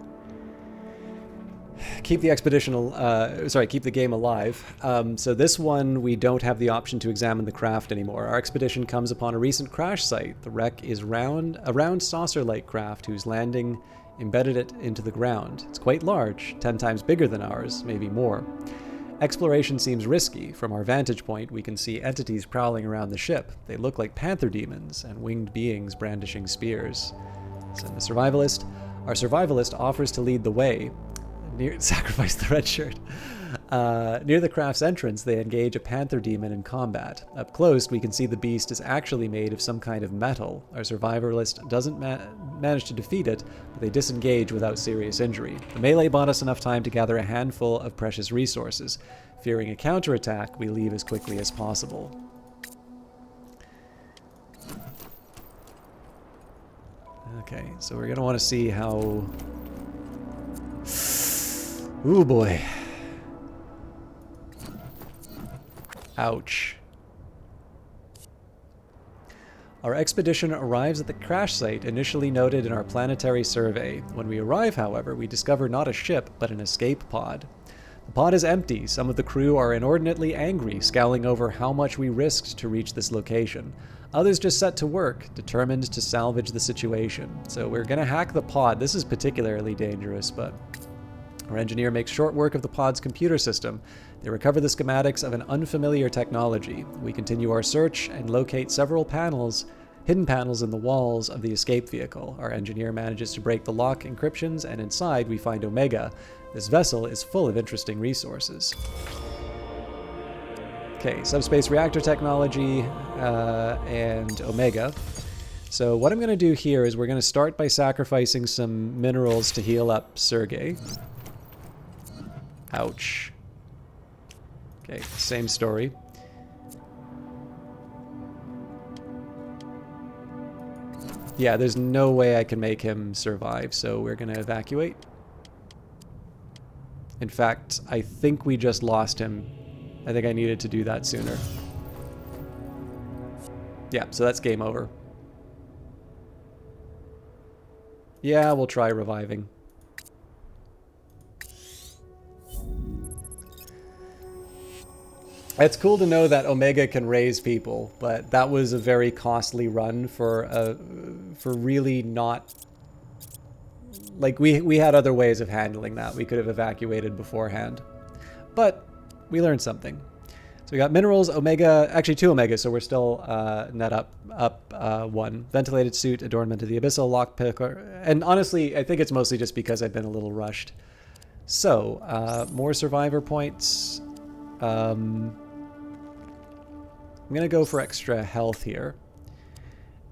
expedition, keep the game alive. So this one, we don't have the option to examine the craft anymore. Our expedition comes upon a recent crash site. The wreck is a round saucer-like craft whose landing embedded it into the ground. It's quite large, 10 times bigger than ours, maybe more. Exploration seems risky. From our vantage point, we can see entities prowling around the ship. They look like panther demons and winged beings brandishing spears. Send the survivalist. Our survivalist offers to lead the way. Sacrifice the red shirt. Near the craft's entrance, they engage a panther demon in combat. Up close, we can see the beast is actually made of some kind of metal. Our survivalist doesn't manage to defeat it, but they disengage without serious injury. The melee bought us enough time to gather a handful of precious resources. Fearing a counterattack, we leave as quickly as possible. Okay, so we're going to want to see how... Ooh boy. Ouch. Our expedition arrives at the crash site initially noted in our planetary survey. When we arrive, however, we discover not a ship, but an escape pod. The pod is empty. Some of the crew are inordinately angry, scowling over how much we risked to reach this location. Others just set to work, determined to salvage the situation. So we're going to hack the pod. This is particularly dangerous, but... Our engineer makes short work of the pod's computer system. They recover the schematics of an unfamiliar technology. We continue our search and locate several hidden panels in the walls of the escape vehicle. Our engineer manages to break the lock encryptions, and inside we find Omega. This vessel is full of interesting resources. Okay, subspace reactor technology and Omega. So what I'm going to do here is we're going to start by sacrificing some minerals to heal up Sergei. Ouch. Okay, same story. Yeah, there's no way I can make him survive, so we're going to evacuate. In fact, I think we just lost him. I think I needed to do that sooner. Yeah, so that's game over. Yeah, we'll try reviving. It's cool to know that Omega can raise people, but that was a very costly run for really not like we had other ways of handling that. We could have evacuated beforehand. But we learned something. So we got minerals, omega, actually two omega, so we're still net up one. Ventilated suit, adornment of the abyssal, lockpicker. And honestly, I think it's mostly just because I've been a little rushed. So, more survivor points. I'm going to go for extra health here.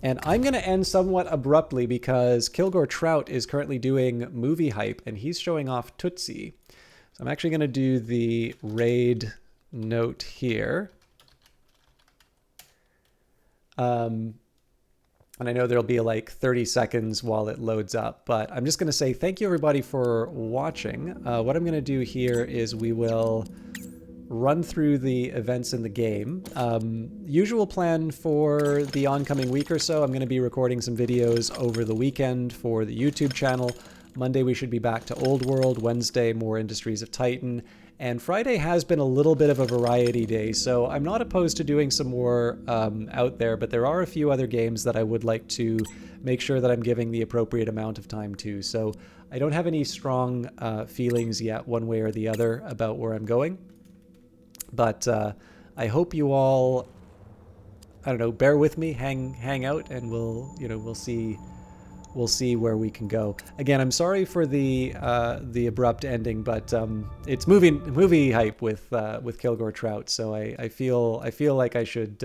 And I'm going to end somewhat abruptly because Kilgore Trout is currently doing movie hype and he's showing off Tootsie. So I'm actually going to do the raid note here. And I know there'll be like 30 seconds while it loads up, but I'm just going to say thank you everybody for watching. What I'm going to do here is we will run through the events in the game. Usual plan for the oncoming week or so, I'm going to be recording some videos over the weekend for the YouTube channel. Monday we should be back to Old World, Wednesday more Industries of Titan, and Friday has been a little bit of a variety day, so I'm not opposed to doing some more out there, but there are a few other games that I would like to make sure that I'm giving the appropriate amount of time to. So I don't have any strong feelings yet one way or the other about where I'm going. But I hope you all, I don't know, bear with me, hang out, and we'll see where we can go. Again, I'm sorry for the abrupt ending, but it's movie hype with Kilgore Trout, so I feel like I should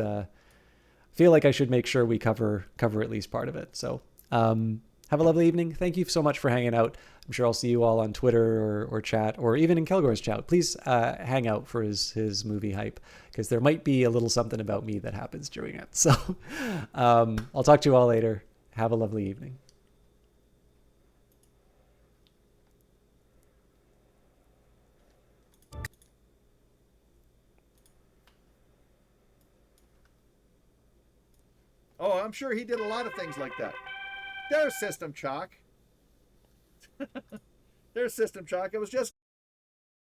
make sure we cover at least part of it. So have a lovely evening. Thank you so much for hanging out. I'm sure I'll see you all on Twitter or chat or even in Kilgore's chat. Please hang out for his movie hype because there might be a little something about me that happens during it. So I'll talk to you all later. Have a lovely evening. Oh, I'm sure he did a lot of things like that. There's System Chalk. There's System Chalk. It was just